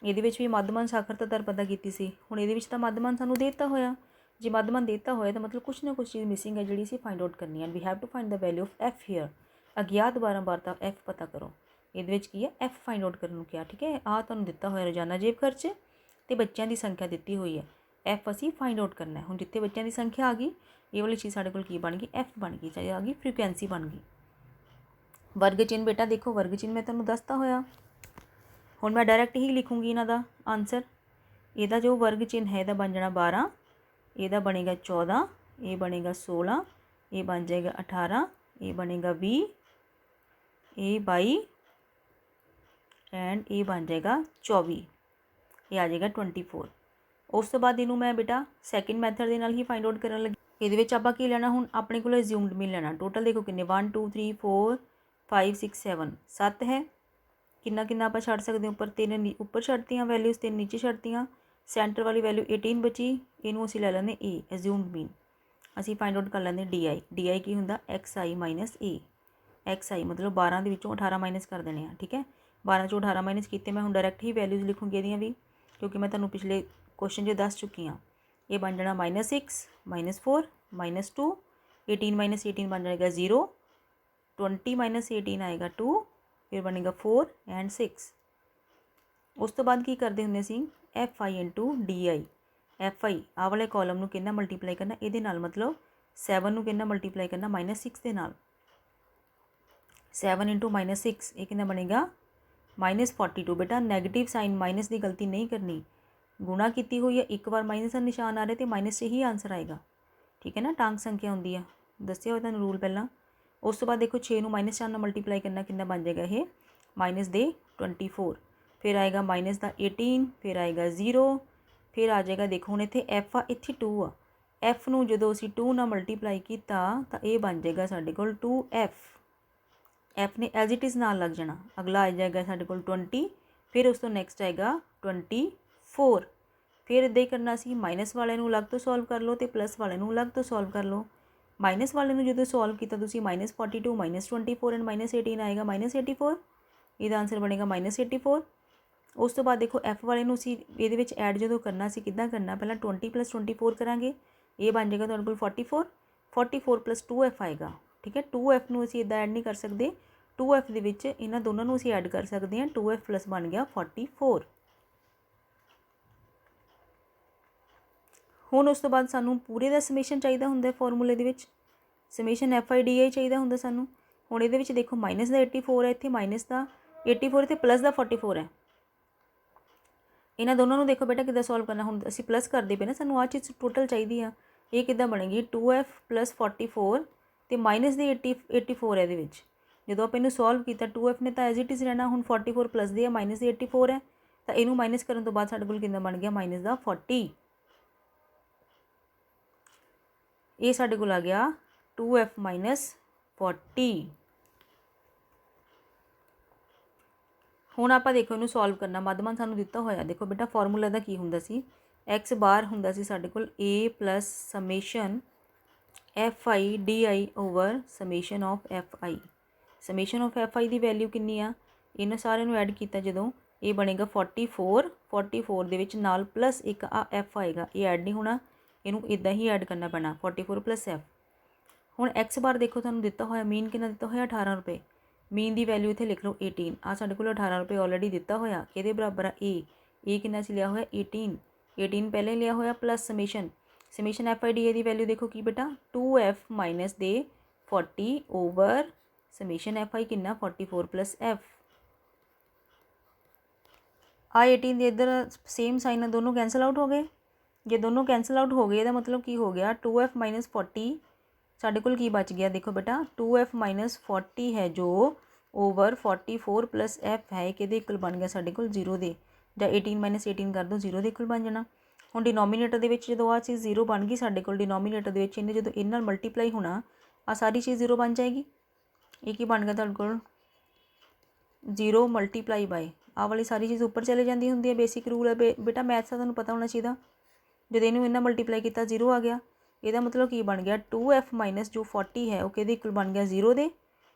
ਇਹਦੇ ਵਿੱਚ ਵੀ ਮੱਧਮਾਨ ਸਾਖਰਤਾ ਦਰ ਪਤਾ ਕੀਤੀ ਸੀ। ਹੁਣ ਇਹਦੇ ਵਿੱਚ ਤਾਂ ਮੱਧਮਾਨ ਸਾਨੂੰ ਦੇ ਦਿੱਤਾ ਹੋਇਆ। ਜੇ ਮੱਧਮਾਨ ਦੇ ਦਿੱਤਾ ਹੋਇਆ ਤਾਂ ਮਤਲਬ ਕੁਛ ਨਾ ਕੁਛ ਚੀਜ਼ ਮਿਸਿੰਗ ਹੈ ਜਿਹੜੀ ਅਸੀਂ ਫਾਈਂਡ ਆਊਟ ਕਰਨੀ ਹੈ। We have to find the value of f here. ਅਗਿਆਤ ਬਾਰੰਬਾਰਤਾ ਐਫ ਪਤਾ ਕਰੋ। ਇਹਦੇ ਵਿੱਚ ਕੀ ਹੈ, ਐਫ ਫਾਈਂਡ ਆਊਟ ਕਰਨ ਨੂੰ ਕਿਹਾ। ਠੀਕ ਹੈ, ਆਹ ਤੁਹਾਨੂੰ ਦਿੱਤਾ ਹੋਇਆ ਰੋਜ਼ਾਨਾ ਜੇਬ ਖਰਚ ਅਤੇ ਬੱਚਿਆਂ ਦੀ ਸੰਖਿਆ ਦਿੱਤੀ ਹੋਈ ਹੈ। ਐਫ ਅਸੀਂ ਫਾਈਂਡ ਆਊਟ ਕਰਨਾ। ਹੁਣ ਜਿੱਥੇ ਬੱਚਿਆਂ ਦੀ ਸੰਖਿਆ ਆ ਗਈ, ਇਹ ਵਾਲੀ ਚੀਜ਼ ਸਾਡੇ ਕੋਲ ਕੀ ਬਣ ਗਈ, ਐਫ ਬਣ ਗਈ, ਚਾਹੇ ਆ ਗਈ ਫ੍ਰੀਕੁਐਂਸੀ ਬਣ ਗਈ। ਵਰਗ ਚਿੰਨ੍ਹ ਬੇਟਾ ਦੇਖੋ, ਵਰਗ ਚਿੰਨ੍ਹ ਮੈਂ ਤੁਹਾਨੂੰ ਦੱਸਤਾ ਹੋਇਆ। ਹੁਣ ਮੈਂ ਡਾਇਰੈਕਟ ਹੀ ਲਿਖੂੰਗੀ ਇਹਨਾਂ ਦਾ ਆਨਸਰ। ਇਹਦਾ ਜੋ ਵਰਗ ਚਿੰਨ੍ਹ ਹੈ ਇਹਦਾ ਬਣ ਜਾਣਾ 12, ਇਹਦਾ ਬਣੇਗਾ 14, ਇਹ ਬਣੇਗਾ 16, ਇਹ ਬਣ ਜਾਏਗਾ 18, ਇਹ ਬਣੇਗਾ 20, ਇਹ 22 ਐਂਡ ਇਹ ਬਣ ਜਾਏਗਾ 24, ਇਹ ਆ ਜਾਏਗਾ 24। ਉਸ ਤੋਂ ਬਾਅਦ ਇਹਨੂੰ ਮੈਂ ਬੇਟਾ ਸੈਕਿੰਡ ਮੈਥਡ ਦੇ ਨਾਲ ਹੀ ਫਾਈਂਡ ਆਊਟ ਕਰਨ ਲੱਗੀ। ਇਹਦੇ ਵਿੱਚ ਆਪਾਂ ਕੀ ਲੈਣਾ, ਹੁਣ ਆਪਣੇ ਕੋਲ ਅਜ਼ਿਊਮਡ ਮੀਨ ਲੈਣਾ। ਟੋਟਲ ਦੇਖੋ ਕਿੰਨੇ 1 2 3 4 5 6 7 7 ਹੈ। ਕਿੰਨਾ ਕਿੰਨਾ ਆਪਾਂ ਛੱਡ ਸਕਦੇ ਹਾਂ ਉੱਪਰ, 3 ਉੱਪਰ ਛੱਡਤੀਆਂ ਵੈਲਿਊਜ਼, 3 ਨੀਚੇ ਛੱਡਤੀਆਂ। ਸੈਂਟਰ ਵਾਲੀ ਵੈਲਿਊ 18 ਬਚੀ, ਇਹਨੂੰ ਅਸੀਂ ਲੈ ਲੈਂਦੇ ਏ ਅਜ਼ਿਊਮਡ ਮੀਨ। ਅਸੀਂ ਫਾਈਂਡ ਆਊਟ ਕਰ ਲੈਂਦੇ ਡੀ ਆਈ। ਡੀ ਆਈ ਕੀ ਹੁੰਦਾ, x i minus a. X i ਮਤਲਬ 12 ਦੇ ਵਿੱਚੋਂ 18 ਮਾਈਨਸ ਕਰ ਦੇਣੇ ਆ। ਠੀਕ ਹੈ, 12 ਚੋਂ 18 ਮਾਈਨਸ ਕੀਤੇ। ਮੈਂ ਹੁਣ ਡਾਇਰੈਕਟ ਹੀ ਵੈਲਿਊਜ਼ ਲਿਖੂੰਗੀ ਇਹਦੀਆਂ ਵੀ, ਕਿਉਂਕਿ ਮੈਂ ਤੁਹਾਨੂੰ ਪਿਛਲੇ ਕੁਐਸਚਨ 'ਚ ਦੱਸ ਚੁੱਕੀ ਹਾਂ। ਇਹ ਬਣ ਜਾਣਾ -6 -4 -2, 18 ਮਾਈਨਸ 18 ਬਣ ਜਾਏਗਾ 0, 20 ਮਾਈਨਸ 18 ਆਏਗਾ 2, ਫਿਰ ਬਣੇਗਾ 4 ਐਂਡ 6। ਉਸ ਤੋਂ ਬਾਅਦ ਕੀ ਕਰਦੇ ਹੁੰਦੇ ਅਸੀਂ, F I into D I. F I ਆਹ ਵਾਲੇ ਕਾਲਮ ਨੂੰ ਕਿੰਨਾ ਮਲਟੀਪਲਾਈ ਕਰਨਾ, ਇਹਦੇ ਨਾਲ, ਮਤਲਬ 7 ਨੂੰ ਕਿੰਨਾ ਮਲਟੀਪਲਾਈ ਕਰਨਾ, -6 ਦੇ ਨਾਲ। 7 ਇੰਟੂ -6 ਇਹ ਕਿੰਨਾ ਬਣੇਗਾ -42। ਬੇਟਾ ਨੈਗੇਟਿਵ ਸਾਈਨ ਮਾਈਨਸ ਦੀ ਗਲਤੀ ਨਹੀਂ ਕਰਨੀ। ਗੁਣਾ ਕੀਤੀ ਹੋਈ ਹੈ, ਇੱਕ ਵਾਰ ਮਾਈਨਸ ਦਾ ਨਿਸ਼ਾਨ ਆ ਰਿਹਾ ਅਤੇ ਮਾਈਨਸ 'ਚ ਹੀ ਆਂਸਰ ਆਏਗਾ। ਠੀਕ ਹੈ ਨਾ, ਟਾਂਗ ਸੰਖਿਆ ਹੁੰਦੀ ਆ, ਦੱਸਿਆ ਹੋਇਆ ਤੁਹਾਨੂੰ ਰੂਲ ਪਹਿਲਾਂ। ਉਸ ਤੋਂ ਬਾਅਦ ਦੇਖੋ 6 ਨੂੰ -4 ਨਾਲ ਮਲਟੀਪਲਾਈ ਕਰਨਾ, ਕਿੰਨਾ ਬਣ ਜਾਏਗਾ ਇਹ ਮਾਈਨਸ ਦੇ 24। ਫਿਰ ਆਏਗਾ ਮਾਈਨਸ ਦਾ 18, ਫਿਰ ਆਏਗਾ 0, ਫਿਰ ਆ ਜਾਏਗਾ। ਦੇਖੋ ਹੁਣ ਇੱਥੇ ਐਫ ਆ, ਇੱਥੇ 2 ਆ। ਐਫ ਨੂੰ ਜਦੋਂ ਅਸੀਂ 2 ਨਾਲ ਮਲਟੀਪਲਾਈ ਕੀਤਾ ਤਾਂ ਇਹ ਬਣ ਜਾਏਗਾ ਸਾਡੇ ਕੋਲ 2f। ਐਫ ਨੇ ਐਜ਼ ਇਟ ਇਜ਼ ਨਾਲ ਲੱਗ ਜਾਣਾ। ਅਗਲਾ ਆ ਜਾਏਗਾ ਸਾਡੇ ਕੋਲ 20, ਫਿਰ ਉਸ ਤੋਂ ਨੈਕਸਟ ਆਏਗਾ 24। ਫਿਰ ਇੱਦਾਂ ਹੀ ਕਰਨਾ ਸੀ, ਮਾਈਨਸ ਵਾਲੇ ਨੂੰ ਅਲੱਗ ਤੋਂ ਸੋਲਵ ਕਰ ਲਓ ਅਤੇ ਪਲੱਸ ਵਾਲੇ ਨੂੰ ਅਲੱਗ ਤੋਂ ਸੋਲਵ ਕਰ ਲਓ। ਮਾਈਨਸ ਵਾਲੇ ਨੂੰ ਜਦੋਂ ਸੋਲਵ ਕੀਤਾ ਤੁਸੀਂ -42 -24 ਐਂਡ -18 ਆਏਗਾ -84। ਇਹਦਾ ਆਂਸਰ ਬਣੇਗਾ -84। ਉਸ ਤੋਂ ਬਾਅਦ ਦੇਖੋ ਐਫ ਵਾਲੇ ਨੂੰ ਅਸੀਂ ਇਹਦੇ ਵਿੱਚ ਐਡ ਜਦੋਂ ਕਰਨਾ ਸੀ ਕਿੱਦਾਂ ਕਰਨਾ, ਪਹਿਲਾਂ 20 + 24 ਕਰਾਂਗੇ, ਇਹ ਬਣ ਜਾਏਗਾ ਤੁਹਾਡੇ ਕੋਲ 44। 44 + 2f ਆਏਗਾ। ਠੀਕ ਹੈ, 2f ਨੂੰ ਅਸੀਂ ਇੱਦਾਂ ਐਡ ਨਹੀਂ ਕਰ ਸਕਦੇ। 2f ਦੇ ਵਿੱਚ ਇਹਨਾਂ ਦੋਨਾਂ ਨੂੰ ਅਸੀਂ ਐਡ ਕਰ ਸਕਦੇ ਹਾਂ। 2f ਪਲੱਸ ਬਣ ਗਿਆ 44। ਹੁਣ ਉਸ ਤੋਂ ਬਾਅਦ ਸਾਨੂੰ ਪੂਰੇ ਦਾ ਸਮੇਸ਼ਨ ਚਾਹੀਦਾ ਹੁੰਦਾ ਫਾਰਮੂਲੇ ਦੇ ਵਿੱਚ। ਸਮੇਸ਼ਨ ਐਫ ਆਈ ਡੀ ਆਈ ਚਾਹੀਦਾ ਹੁੰਦਾ ਸਾਨੂੰ। ਹੁਣ ਇਹਦੇ ਵਿੱਚ ਦੇਖੋ ਮਾਈਨਸ ਦਾ 84 ਹੈ, ਇੱਥੇ ਮਾਈਨਸ ਦਾ 84 ਅਤੇ ਪਲੱਸ ਦਾ 44 ਹੈ। ਇਹਨਾਂ ਦੋਨਾਂ ਨੂੰ ਦੇਖੋ ਬੇਟਾ ਕਿੱਦਾਂ ਸੋਲਵ ਕਰਨਾ। ਹੁਣ ਅਸੀਂ ਪਲੱਸ ਕਰਦੇ ਪਏ ਨਾ, ਸਾਨੂੰ ਆਹ ਚੀਜ਼ ਟੋਟਲ ਚਾਹੀਦੀ ਆ। ਇਹ ਕਿੱਦਾਂ ਬਣੇਗੀ 2f + 44 ਅਤੇ ਮਾਈਨਸ ਦੀ 84 ਹੈ ਇਹਦੇ ਵਿੱਚ। ਜਦੋਂ ਆਪਾਂ ਇਹਨੂੰ ਸੋਲਵ ਕੀਤਾ 2f ਨੇ ਤਾਂ ਐਜ਼ ਇਟ ਇਜ਼ ਰਹਿਣਾ। ਹੁਣ 44 ਪਲੱਸ ਦੀ ਹੈ, ਮਾਈਨਸ ਦੀ 84 ਹੈ, ਤਾਂ ਇਹਨੂੰ ਮਾਈਨਸ ਕਰਨ ਤੋਂ ਬਾਅਦ ਸਾਡੇ ਕੋਲ ਕਿੰਨਾ ਬਣ ਗਿਆ ਮਾਈਨਸ ਦਾ 40। ਇਹ ਸਾਡੇ ਕੋਲ ਆ ਗਿਆ 2f - 40। ਹੁਣ ਆਪਾਂ ਦੇਖੋ ਇਹਨੂੰ ਸੋਲਵ ਕਰਨਾ। ਮੱਧਮਾਨ ਸਾਨੂੰ ਦਿੱਤਾ ਹੋਇਆ। ਦੇਖੋ ਬੇਟਾ ਫਾਰਮੂਲਾ ਦਾ ਕੀ ਹੁੰਦਾ ਸੀ, ਐਕਸ ਬਾਰ ਹੁੰਦਾ ਸੀ ਸਾਡੇ ਕੋਲ a + summation F i d I over summation of f I. Summation of f I the value ਕਿੰਨੀ ਆ, ਇਹਨਾਂ ਸਾਰਿਆਂ ਨੂੰ ਐਡ ਕੀਤਾ ਜਦੋਂ ਇਹ ਬਣੇਗਾ 44। 44 ਦੇ ਵਿੱਚ ਨਾਲ ਪਲੱਸ ਇੱਕ ਆ ਐਫ ਆਏਗਾ, ਇਹ ਐਡ ਨਹੀਂ ਹੋਣਾ, ਇਹਨੂੰ ਇੱਦਾਂ ਹੀ ਐਡ ਕਰਨਾ ਪੈਣਾ 44 + f। ਹੁਣ ਐਕਸ ਬਾਰ ਦੇਖੋ ਤੁਹਾਨੂੰ ਦਿੱਤਾ ਹੋਇਆ, ਮੀਨ ਕਿੰਨਾ ਦਿੱਤਾ ਹੋਇਆ 18 ਰੁਪਏ। ਮੀਨ ਦੀ ਵੈਲਿਊ ਇੱਥੇ ਲਿਖ ਲਓ 18। ਆ ਸਾਡੇ ਕੋਲ 18 ਰੁਪਏ ਆਲਰੇਡੀ ਦਿੱਤਾ ਹੋਇਆ, ਕਿਹਦੇ ਬਰਾਬਰ ਆ ਇਹ ਕਿੰਨਾ ਸੀ ਲਿਆ ਹੋਇਆ 18। 18 ਪਹਿਲੇ ਲਿਆ ਹੋਇਆ plus summation F i D A the value ਦੇਖੋ ਕੀ ਬੇਟਾ 2f ਮਾਈਨਸ ਦੇ 40 ਓਵਰ ਸਮੇਸ਼ਨ ਐਫ ਆਈ ਕਿੰਨਾ 44 + f। ਆ 18 ਦੇ ਇੱਧਰ ਸੇਮ ਸਾਈਨ ਦੋਨੋਂ ਕੈਂਸਲ ਆਊਟ ਹੋ ਗਏ। ਜੇ ਦੋਨੋਂ ਕੈਂਸਲ ਆਊਟ ਹੋ ਗਏ ਇਹਦਾ ਮਤਲਬ ਕੀ ਹੋ ਗਿਆ 2f - 40 साढ़े कोल की बच गया, देखो बेटा 2f माइनस 40 है जो ओवर 44 प्लस f है, कि इक्वल बन गया साढ़े कोल 0 दे, ਜਾਂ 18 माइनस 18 कर दो 0 ਦੇ ਇਕੁਅਲ बन जाना। ਹੁਣ डिनोमीनेटर ਦੇ ਵਿੱਚ ਜਦੋਂ ਆ ਚੀਜ਼ 0 ਬਣ ਗਈ ਸਾਡੇ ਕੋਲ, डिनोमीनेटर ਦੇ ਵਿੱਚ ਇਹਨੇ ਜਦੋਂ ਇਹਦੇ ਨਾਲ ਮਲਟੀਪਲਾਈ ਹੋਣਾ ਆ ਸਾਰੀ ਚੀਜ਼ 0 ਬਣ ਜਾਏਗੀ। ਇਹ ਕੀ ਬਣ ਗਿਆ ਤੁਹਾਡੇ ਕੋਲ 0 ਮਲਟੀਪਲਾਈ ਬਾਏ ਆ ਵਾਲੀ ਸਾਰੀ ਚੀਜ਼ ਉੱਪਰ ਚਲੇ ਜਾਂਦੀ ਹੁੰਦੀ ਹੈ। ਬੇਸਿਕ ਰੂਲ ਹੈ ਬੇਟਾ ਮੈਥਸ ਦਾ, ਤੁਹਾਨੂੰ ਪਤਾ ਹੋਣਾ ਚਾਹੀਦਾ। ਜਦੋਂ ਇਹਨੂੰ ਇਹਨਾਂ ਮਲਟੀਪਲਾਈ ਕੀਤਾ 0 ਆ ਗਿਆ, ਇਹਦਾ ਮਤਲਬ ਕੀ ਬਣ ਗਿਆ 2f ਮਾਈਨਸ ਜੋ 40 ਹੈ ਉਹ ਕਿਹਦੇ ਇਕੁਅਲ ਬਣ ਗਿਆ 0 ਦੇ,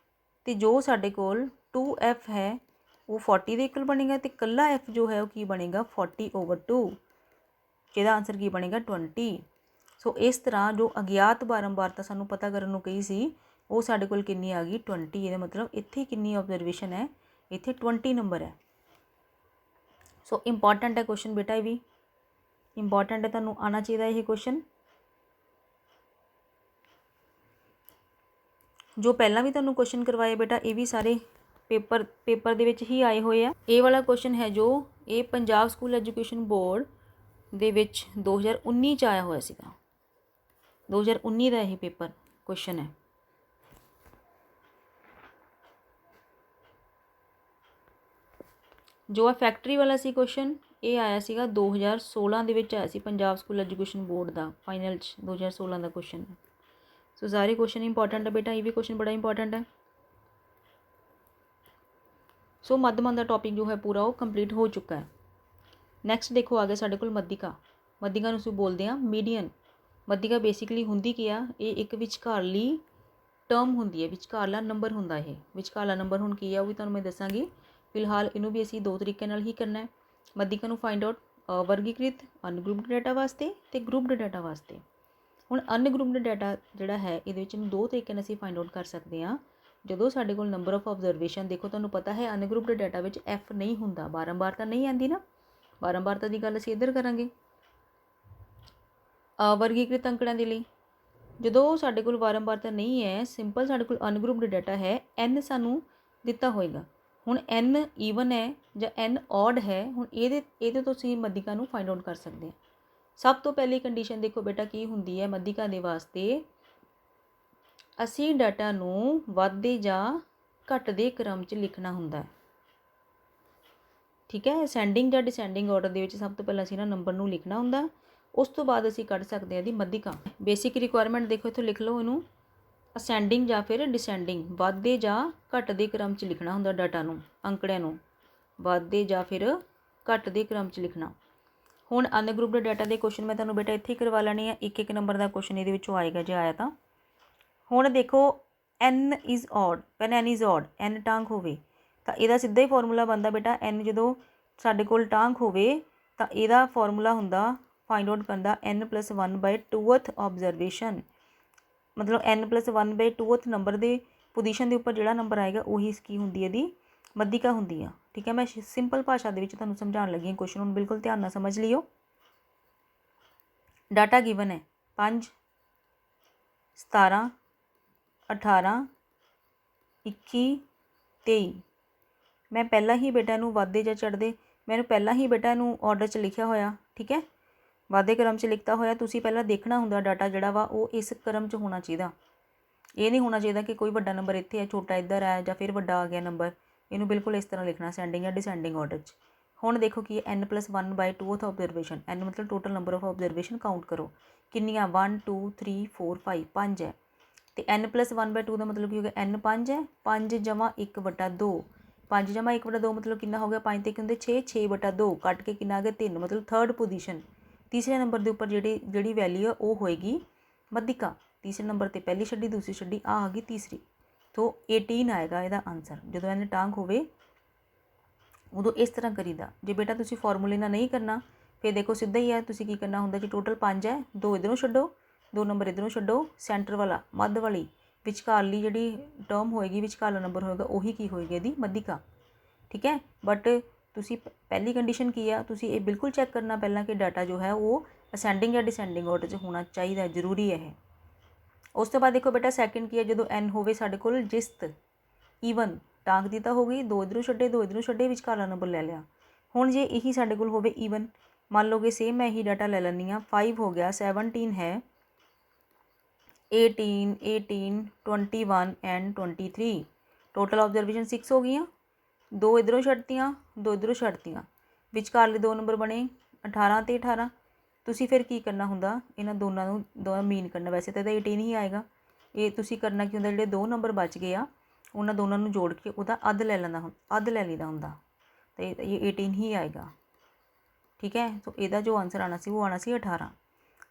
ਤੇ ਜੋ ਸਾਡੇ ਕੋਲ 2f ਹੈ वो 40 ਦੇ ਇਕੁਅਲ ਬਣੇਗਾ, ਤੇ ਕੱਲਾ f ਜੋ ਹੈ ਉਹ ਕੀ ਬਣੇਗਾ 40/2, ਜਿਹਦਾ ਆਨਸਰ ਕੀ ਬਣੇਗਾ 20। ਸੋ ਇਸ ਤਰ੍ਹਾਂ ਜੋ ਅਗਿਆਤ ਬਾਰੰਬਾਰਤਾ ਸਾਨੂੰ ਪਤਾ ਕਰਨ ਨੂੰ ਕਹੀ ਸੀ ਉਹ ਸਾਡੇ ਕੋਲ ਕਿੰਨੀ ਆ ਗਈ 20। ਇਹਦਾ ਮਤਲਬ ਇੱਥੇ ਕਿੰਨੀ ਆਬਜ਼ਰਵੇਸ਼ਨ ਹੈ, ਇੱਥੇ 20 ਨੰਬਰ ਹੈ। ਸੋ ਇੰਪੋਰਟੈਂਟ ਹੈ ਕੁਐਸਚਨ ਬੇਟਾ, ਇਹ ਵੀ ਇੰਪੋਰਟੈਂਟ ਹੈ, ਤੁਹਾਨੂੰ ਆਉਣਾ ਚਾਹੀਦਾ ਇਹ ਕੁਐਸਚਨ। ਜੋ ਪਹਿਲਾਂ ਵੀ ਤੁਹਾਨੂੰ ਕੁਐਸਚਨ ਕਰਵਾਏ ਬੇਟਾ ਇਹ ਵੀ ਸਾਰੇ ਪੇਪਰ ਦੇ ਵਿੱਚ ਹੀ ਆਏ ਹੋਏ ਆ। ਇਹ ਵਾਲਾ ਕੁਐਸਚਨ ਹੈ ਜੋ ਇਹ ਪੰਜਾਬ ਸਕੂਲ ਐਜੂਕੇਸ਼ਨ ਬੋਰਡ ਦੇ ਵਿੱਚ 2019 ਚ ਆਇਆ ਹੋਇਆ ਸੀਗਾ, 2019 ਦਾ ਇਹ ਪੇਪਰ ਕੁਐਸਚਨ ਹੈ। ਜੋ ਆ ਫੈਕਟਰੀ ਵਾਲਾ ਸੀ ਕੁਐਸਚਨ ਇਹ ਆਇਆ ਸੀਗਾ 2016 ਦੇ ਵਿੱਚ ਆਇਆ ਸੀ, ਪੰਜਾਬ ਸਕੂਲ ਐਜੂਕੇਸ਼ਨ ਬੋਰਡ ਦਾ ਫਾਈਨਲ 'ਚ 2016 ਦਾ ਕੁਐਸਚਨ ਹੈ। ਸੋ ਸਾਰੇ ਕੁਐਸਚਨ ਇੰਪੋਰਟੈਂਟ ਹੈ ਬੇਟਾ, ਇਹ ਵੀ ਕੁਐਸਚਨ ਬੜਾ ਇੰਪੋਰਟੈਂਟ ਹੈ। ਸੋ ਮੱਧਮਾਨ ਦਾ ਟੌਪਿਕ ਜੋ ਹੈ ਪੂਰਾ ਉਹ ਕੰਪਲੀਟ ਹੋ ਚੁੱਕਾ ਹੈ। ਨੈਕਸਟ ਦੇਖੋ ਆ ਗਿਆ ਸਾਡੇ ਕੋਲ ਮੱਧਿਕਾ। ਮੱਧਿਕਾ ਨੂੰ ਅਸੀਂ ਬੋਲਦੇ ਹਾਂ ਮੀਡੀਅਨ। ਮੱਧਿਕਾ ਬੇਸਿਕਲੀ ਹੁੰਦੀ ਕੀ ਆ, ਇਹ ਇੱਕ ਵਿਚਕਾਰਲੀ ਟਰਮ ਹੁੰਦੀ ਹੈ, ਵਿਚਕਾਰਲਾ ਨੰਬਰ ਹੁੰਦਾ। ਇਹ ਵਿਚਕਾਰਲਾ ਨੰਬਰ ਹੁਣ ਕੀ ਆ ਉਹ ਵੀ ਤੁਹਾਨੂੰ ਮੈਂ ਦੱਸਾਂਗੀ। ਫਿਲਹਾਲ ਇਹਨੂੰ ਵੀ ਅਸੀਂ ਦੋ ਤਰੀਕੇ ਨਾਲ ਹੀ ਕਰਨਾ ਹੈ। ਮੱਧਿਕਾ ਨੂੰ ਫਾਈਂਡ ਆਊਟ ਵਰਗੀਕ੍ਰਿਤ ਅਨਗਰੁੱਪਡ ਡਾਟਾ ਵਾਸਤੇ ਅਤੇ ਗਰੁੱਪਡ ਡਾਟਾ ਵਾਸਤੇ। ਹੁਣ ਅਨਗਰੁੱਪਡ ਡਾਟਾ ਜਿਹੜਾ ਹੈ ਇਹਦੇ ਵਿੱਚ ਇਹਨੂੰ ਦੋ ਤਰੀਕੇ ਨਾਲ ਅਸੀਂ ਫਾਈਂਡ ਆਊਟ ਕਰ ਸਕਦੇ ਹਾਂ। ਜਦੋਂ ਸਾਡੇ ਕੋਲ ਨੰਬਰ ਆਫ ਆਬਜ਼ਰਵੇਸ਼ਨ, ਦੇਖੋ ਤੁਹਾਨੂੰ ਪਤਾ ਹੈ ਅਨਗਰੁੱਪਡ ਡਾਟਾ ਵਿੱਚ ਐਫ ਨਹੀਂ ਹੁੰਦਾ, ਬਾਰੰਬਾਰਤਾ ਨਹੀਂ ਆਉਂਦੀ ਨਾ, ਬਾਰੰਬਾਰਤਾ ਦੀ ਗੱਲ ਅਸੀਂ ਇੱਧਰ ਕਰਾਂਗੇ। ਵਰਗੀਕ੍ਰਿਤ ਅੰਕੜਿਆਂ ਦੇ ਲਈ ਜਦੋਂ ਸਾਡੇ ਕੋਲ ਬਾਰੰਬਾਰਤਾ ਨਹੀਂ ਹੈ, ਸਿੰਪਲ ਸਾਡੇ ਕੋਲ ਅਨਗਰੁੱਪਡ ਡਾਟਾ ਹੈ, ਐਨ ਸਾਨੂੰ ਦਿੱਤਾ ਹੋਏਗਾ। ਹੁਣ ਐਨ ਈਵਨ ਹੈ ਜਾਂ ਐਨ ਔਡ ਹੈ, ਹੁਣ ਇਹਦੇ ਤੋਂ ਅਸੀਂ ਮੱਧਿਕਾ ਨੂੰ ਫਾਈਂਡ ਆਊਟ ਕਰ ਸਕਦੇ ਹਾਂ। ਸਭ ਤੋਂ ਪਹਿਲੀ ਕੰਡੀਸ਼ਨ ਦੇਖੋ ਬੇਟਾ ਕੀ ਹੁੰਦੀ ਹੈ ਮੱਧਿਕਾ ਦੇ ਵਾਸਤੇ, ਅਸੀਂ ਡਾਟਾ ਨੂੰ ਵੱਧਦੇ ਜਾਂ ਘਟਦੇ ਕ੍ਰਮ 'ਚ ਲਿਖਣਾ ਹੁੰਦਾ ਹੈ। ਠੀਕ ਹੈ, ਅਸੈਂਡਿੰਗ ਜਾਂ ਡਿਸੈਂਡਿੰਗ ਆਰਡਰ ਦੇ ਵਿੱਚ ਸਭ ਤੋਂ ਪਹਿਲਾਂ ਅਸੀਂ ਨਾ ਨੰਬਰ ਨੂੰ ਲਿਖਣਾ ਹੁੰਦਾ, ਉਸ ਤੋਂ ਬਾਅਦ ਅਸੀਂ ਕੱਢ ਸਕਦੇ ਹਾਂ ਦੀ ਮੱਧਿਕਾ। ਬੇਸਿਕ ਰਿਕੁਆਇਰਮੈਂਟ ਦੇਖੋ ਇੱਥੋਂ ਲਿਖ ਲਓ ਇਹਨੂੰ, ਅਸੈਂਡਿੰਗ ਜਾਂ ਫਿਰ ਡਿਸੈਂਡਿੰਗ, ਵੱਧਦੇ ਜਾਂ ਘਟਦੇ ਕ੍ਰਮ 'ਚ ਲਿਖਣਾ ਹੁੰਦਾ ਡਾਟਾ ਨੂੰ, ਅੰਕੜਿਆਂ ਨੂੰ ਵੱਧਦੇ ਜਾਂ ਫਿਰ ਘਟਦੇ ਕ੍ਰਮ 'ਚ ਲਿਖਣਾ। ਹੁਣ ਅਨਗਰੁੱਪਡ ਡਾਟਾ ਦੇ ਕੁਐਸਚਨ ਮੈਂ ਤੁਹਾਨੂੰ ਬੇਟਾ ਇੱਥੇ ਹੀ ਕਰਵਾ ਲੈਣੇ ਆ, ਇੱਕ ਨੰਬਰ ਦਾ ਕੁਐਸਚਨ ਇਹਦੇ ਵਿੱਚੋਂ ਆਏਗਾ ਜੇ ਆਇਆ ਤਾਂ। ਹੁਣ ਦੇਖੋ n ਇਜ਼ ਔਡ, ਪਹਿਲਾਂ n is odd, n Tank ਹੋਵੇ ਤਾਂ ਇਹਦਾ ਸਿੱਧਾ ਹੀ ਫਾਰਮੂਲਾ ਬਣਦਾ ਬੇਟਾ, n ਜਦੋਂ ਸਾਡੇ ਕੋਲ ਟਾਂਕ ਹੋਵੇ ਤਾਂ ਇਹਦਾ ਫਾਰਮੂਲਾ ਹੁੰਦਾ ਫਾਈਂਡ ਆਊਟ ਕਰਨ ਦਾ n+1/2th ਆਬਜ਼ਰਵੇਸ਼ਨ। ਮਤਲਬ n+1/2th ਨੰਬਰ ਦੇ ਪੋਜੀਸ਼ਨ ਦੇ ਉੱਪਰ ਜਿਹੜਾ ਨੰਬਰ ਆਏਗਾ ਉਹੀ ਕੀ ਹੁੰਦੀ ਹੈ ਇਹਦੀ ਮੱਧਿਕਾ ਹੁੰਦੀ ਆ। ਠੀਕ ਹੈ, ਮੈਂ ਸਿੰਪਲ ਭਾਸ਼ਾ ਦੇ ਵਿੱਚ ਤੁਹਾਨੂੰ ਸਮਝਾਉਣ ਲੱਗੀ ਹਾਂ ਕੁਐਸਚਨ, ਹੁਣ ਬਿਲਕੁਲ ਧਿਆਨ ਨਾਲ ਸਮਝ ਲਿਓ। ਡਾਟਾ ਗਿਵਨ ਹੈ 5, 17, 18, 21, 23। ਮੈਂ ਪਹਿਲਾਂ ਹੀ ਬੇਟਾ ਨੂੰ ਵਾਧੇ ਜਾਂ ਚੜ੍ਹਦੇ, ਮੈਨੂੰ ਪਹਿਲਾਂ ਹੀ ਬੇਟਾ ਨੂੰ ਆਰਡਰ 'ਚ ਲਿਖਿਆ ਹੋਇਆ। ਠੀਕ ਹੈ, ਵਾਧੇ ਕ੍ਰਮ 'ਚ ਲਿਖਤਾ ਹੋਇਆ। ਤੁਸੀਂ ਪਹਿਲਾਂ ਦੇਖਣਾ ਹੁੰਦਾ ਡਾਟਾ ਜਿਹੜਾ ਵਾ ਉਹ ਇਸ ਕ੍ਰਮ 'ਚ ਹੋਣਾ ਚਾਹੀਦਾ। ਇਹ ਨਹੀਂ ਹੋਣਾ ਚਾਹੀਦਾ ਕਿ ਕੋਈ ਵੱਡਾ ਨੰਬਰ ਇੱਥੇ ਹੈ, ਛੋਟਾ ਇੱਧਰ ਹੈ ਜਾਂ ਫਿਰ ਵੱਡਾ ਆ ਗਿਆ ਨੰਬਰ। ਇਹਨੂੰ ਬਿਲਕੁਲ ਇਸ ਤਰ੍ਹਾਂ ਲਿਖਣਾ ਅਸੈਂਡਿੰਗ ਜਾਂ ਡਿਸੈਂਡਿੰਗ ਆਰਡਰ 'ਚ। ਹੁਣ ਦੇਖੋ ਕੀ n+1/2th ਆਬਜ਼ਰਵੇਸ਼ਨ, n ਮਤਲਬ total number of observation count ਕਰੋ ਕਿੰਨੀਆਂ 1 2 3 4 5 5 ਹੈ, ਅਤੇ n+1/2 ਦਾ ਮਤਲਬ ਕੀ ਹੋ ਗਿਆ n 5 ਹੈ, 5 ਜਮਾ 1/2, 5 ਜਮਾ 1/2 ਮਤਲਬ ਕਿੰਨਾ ਹੋ ਗਿਆ, 5 ਤੇ ਹੁੰਦੇ 6, 6/2 ਕੱਟ ਕੇ ਕਿੰਨਾ ਆ ਗਿਆ 3, ਮਤਲਬ ਥਰਡ ਪੋਜੀਸ਼ਨ, ਤੀਸਰੇ ਨੰਬਰ ਦੇ ਉੱਪਰ ਜਿਹੜੀ ਵੈਲਿਊ ਆ ਉਹ ਹੋਏਗੀ ਮੱਧਿਕਾ। ਤੀਸਰੇ ਨੰਬਰ 'ਤੇ ਪਹਿਲੀ ਛੱਡੀ, ਦੂਸਰੀ ਛੱਡੀ, ਆ ਗਈ ਤੀਸਰੀ, ਤੋਂ 18 ਆਏਗਾ ਇਹਦਾ ਆਨਸਰ। ਜਦੋਂ ਇਹਨੇ ਟਾਂਕ ਹੋਵੇ ਉਦੋਂ ਇਸ ਤਰ੍ਹਾਂ ਕਰੀਦਾ। ਜੇ ਬੇਟਾ ਤੁਸੀਂ ਫਾਰਮੂਲੇ ਨਾਲ ਨਹੀਂ ਕਰਨਾ ਫਿਰ ਦੇਖੋ ਸਿੱਧਾ ਹੀ ਹੈ, ਤੁਸੀਂ ਕੀ ਕਰਨਾ ਹੁੰਦਾ ਜੀ, ਟੋਟਲ 5 ਹੈ, 2 ਇੱਧਰੋਂ ਛੱਡੋ, 2 ਨੰਬਰ ਇੱਧਰੋਂ ਛੱਡੋ, ਸੈਂਟਰ ਵਾਲਾ ਮੱਧ ਵਾਲੀ ਵਿਚਕਾਰਲੀ ਜਿਹੜੀ ਟਰਮ ਹੋਏਗੀ, ਵਿਚਕਾਰਲਾ ਨੰਬਰ ਹੋਏਗਾ ਉਹੀ ਕੀ ਹੋਏਗੀ ਇਹਦੀ ਮੱਧਿਕਾ। ਠੀਕ ਹੈ, ਬਟ ਤੁਸੀਂ ਪਹਿਲੀ ਕੰਡੀਸ਼ਨ ਕੀ ਆ, ਤੁਸੀਂ ਇਹ ਬਿਲਕੁਲ ਚੈੱਕ ਕਰਨਾ ਪਹਿਲਾਂ ਕਿ ਡਾਟਾ ਜੋ ਹੈ ਉਹ ਅਸੈਂਡਿੰਗ ਜਾਂ ਡਿਸੈਂਡਿੰਗ ਆਰਡਰ 'ਚ ਹੋਣਾ ਚਾਹੀਦਾ, ਜ਼ਰੂਰੀ ਹੈ ਇਹ। ਉਸ ਤੋਂ ਬਾਅਦ ਦੇਖੋ ਬੇਟਾ ਸੈਕਿੰਡ ਕੀ ਹੈ, ਜਦੋਂ n ਹੋਵੇ ਸਾਡੇ ਕੋਲ ਜਿਸਤ ਈਵਨ, ਟਾਂਕ ਦੀ ਤਾਂ ਹੋ ਗਈ, 2 ਇੱਧਰੋਂ ਛੱਡੇ 2 ਇੱਧਰੋਂ ਛੱਡੇ, ਵਿਚਕਾਰਲਾ ਨੰਬਰ ਲੈ ਲਿਆ। ਹੁਣ ਜੇ ਇਹੀ ਸਾਡੇ ਕੋਲ ਹੋਵੇ ਈਵਨ, ਮੰਨ ਲਓ ਕਿ ਸੇਮ ਮੈਂ ਇਹੀ ਡਾਟਾ ਲੈ ਲੈਂਦੀ ਹਾਂ, 5 ਹੋ ਗਿਆ, 17 ਹੈ, 18, 18, 21 एंड 23। टोटल ऑबजरवेशन 6 हो गई। दो इधरों छड्डतियाँ, दो इधरों छड्डतियाँ, विचकारले दो नंबर बने 18 ਤੇ 18। ਤੁਸੀਂ ਫਿਰ ਕੀ ਕਰਨਾ ਹੁੰਦਾ, ਇਹਨਾਂ ਦੋਨਾਂ ਨੂੰ ਦੋਵਾਂ ਮੀਨ ਕਰਨਾ। ਵੈਸੇ ਤਾਂ ਇਹਦਾ 18 ਹੀ ਆਏਗਾ। ਇਹ ਤੁਸੀਂ ਕਰਨਾ ਕੀ ਹੁੰਦਾ, ਜਿਹੜੇ ਦੋ ਨੰਬਰ ਬਚ ਗਏ ਆ ਉਹਨਾਂ ਦੋਨਾਂ ਨੂੰ ਜੋੜ ਕੇ ਉਹਦਾ ਅੱਧ ਲੈ ਲੈਣਾ, ਅੱਧ ਲੈ ਲਈਦਾ ਹੁੰਦਾ, ਅਤੇ ਇਹ 18 ਹੀ ਆਏਗਾ। ਠੀਕ ਹੈ। ਸੋ ਇਹਦਾ ਜੋ ਆਨਸਰ ਆਉਣਾ ਸੀ ਉਹ ਆਉਣਾ ਸੀ 18।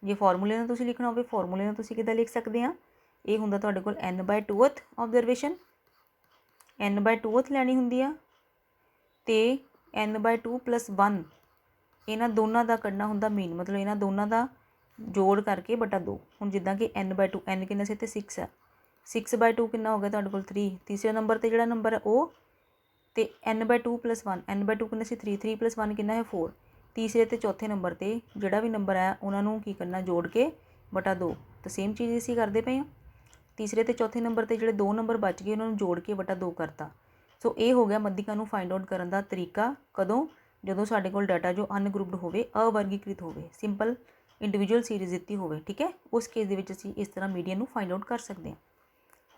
ਜੇ ਫਾਰਮੂਲੇ ਨਾਲ ਤੁਸੀਂ ਲਿਖਣਾ ਹੋਵੇ, ਫਾਰਮੂਲੇ ਨਾਲ ਤੁਸੀਂ ਕਿੱਦਾਂ ਲਿਖ ਸਕਦੇ ਆ, ਇਹ ਹੁੰਦਾ ਤੁਹਾਡੇ ਕੋਲ n/2th ਆਬਜ਼ਰਵੇਸ਼ਨ, n/2th ਲੈਣੀ ਹੁੰਦੀ ਆ, ਅਤੇ n/2 + 1 ਇਹਨਾਂ ਦੋਨਾਂ ਦਾ ਕੱਢਣਾ ਹੁੰਦਾ ਮੀਨ, ਮਤਲਬ ਇਹਨਾਂ ਦੋਨਾਂ ਦਾ ਜੋੜ ਕਰਕੇ ਬਟਾ 2। ਹੁਣ ਜਿੱਦਾਂ ਕਿ n/2, n ਕਿੰਨਾ ਸੀ, ਅਤੇ 6 ਹੈ, 6/2 ਕਿੰਨਾ ਹੋ ਗਿਆ ਤੁਹਾਡੇ ਕੋਲ 3। ਤੀਸਰੇ ਨੰਬਰ 'ਤੇ ਜਿਹੜਾ ਨੰਬਰ ਹੈ ਉਹ, ਅਤੇ n/2 + 1, n/2 ਕਿੰਨਾ ਸੀ 3, 3 + 1 ਕਿੰਨਾ ਹੈ 4। ਤੀਸਰੇ ਅਤੇ ਚੌਥੇ ਨੰਬਰ 'ਤੇ ਜਿਹੜਾ ਵੀ ਨੰਬਰ ਹੈ ਉਹਨਾਂ ਨੂੰ ਕੀ ਕਰਨਾ, ਜੋੜ ਕੇ ਬਟਾ 2। ਤਾਂ ਸੇਮ ਚੀਜ਼ ਅਸੀਂ ਕਰਦੇ ਪਏ ਹਾਂ। ਤੀਸਰੇ ਅਤੇ ਚੌਥੇ ਨੰਬਰ 'ਤੇ ਜਿਹੜੇ ਦੋ ਨੰਬਰ ਬਚ ਗਏ ਉਹਨਾਂ ਨੂੰ ਜੋੜ ਕੇ ਬਟਾ 2 ਕਰਤਾ। ਸੋ ਇਹ ਹੋ ਗਿਆ ਮੱਧਿਕਾ ਨੂੰ ਫਾਈਂਡ ਆਊਟ ਕਰਨ ਦਾ ਤਰੀਕਾ। ਕਦੋਂ? ਜਦੋਂ ਸਾਡੇ ਕੋਲ ਡਾਟਾ ਜੋ ਅਨਗਰੁੱਪਡ ਹੋਵੇ, ਅਵਰਗੀਕ੍ਰਿਤ ਹੋਵੇ, ਸਿੰਪਲ ਇੰਡੀਵਿਜੂਅਲ ਸੀਰੀਜ਼ ਦਿੱਤੀ ਹੋਵੇ। ਠੀਕ ਹੈ। ਉਸ ਕੇਸ ਦੇ ਵਿੱਚ ਅਸੀਂ ਇਸ ਤਰ੍ਹਾਂ ਮੀਡੀਅਨ ਨੂੰ ਫਾਈਂਡ ਆਊਟ ਕਰ ਸਕਦੇ ਹਾਂ।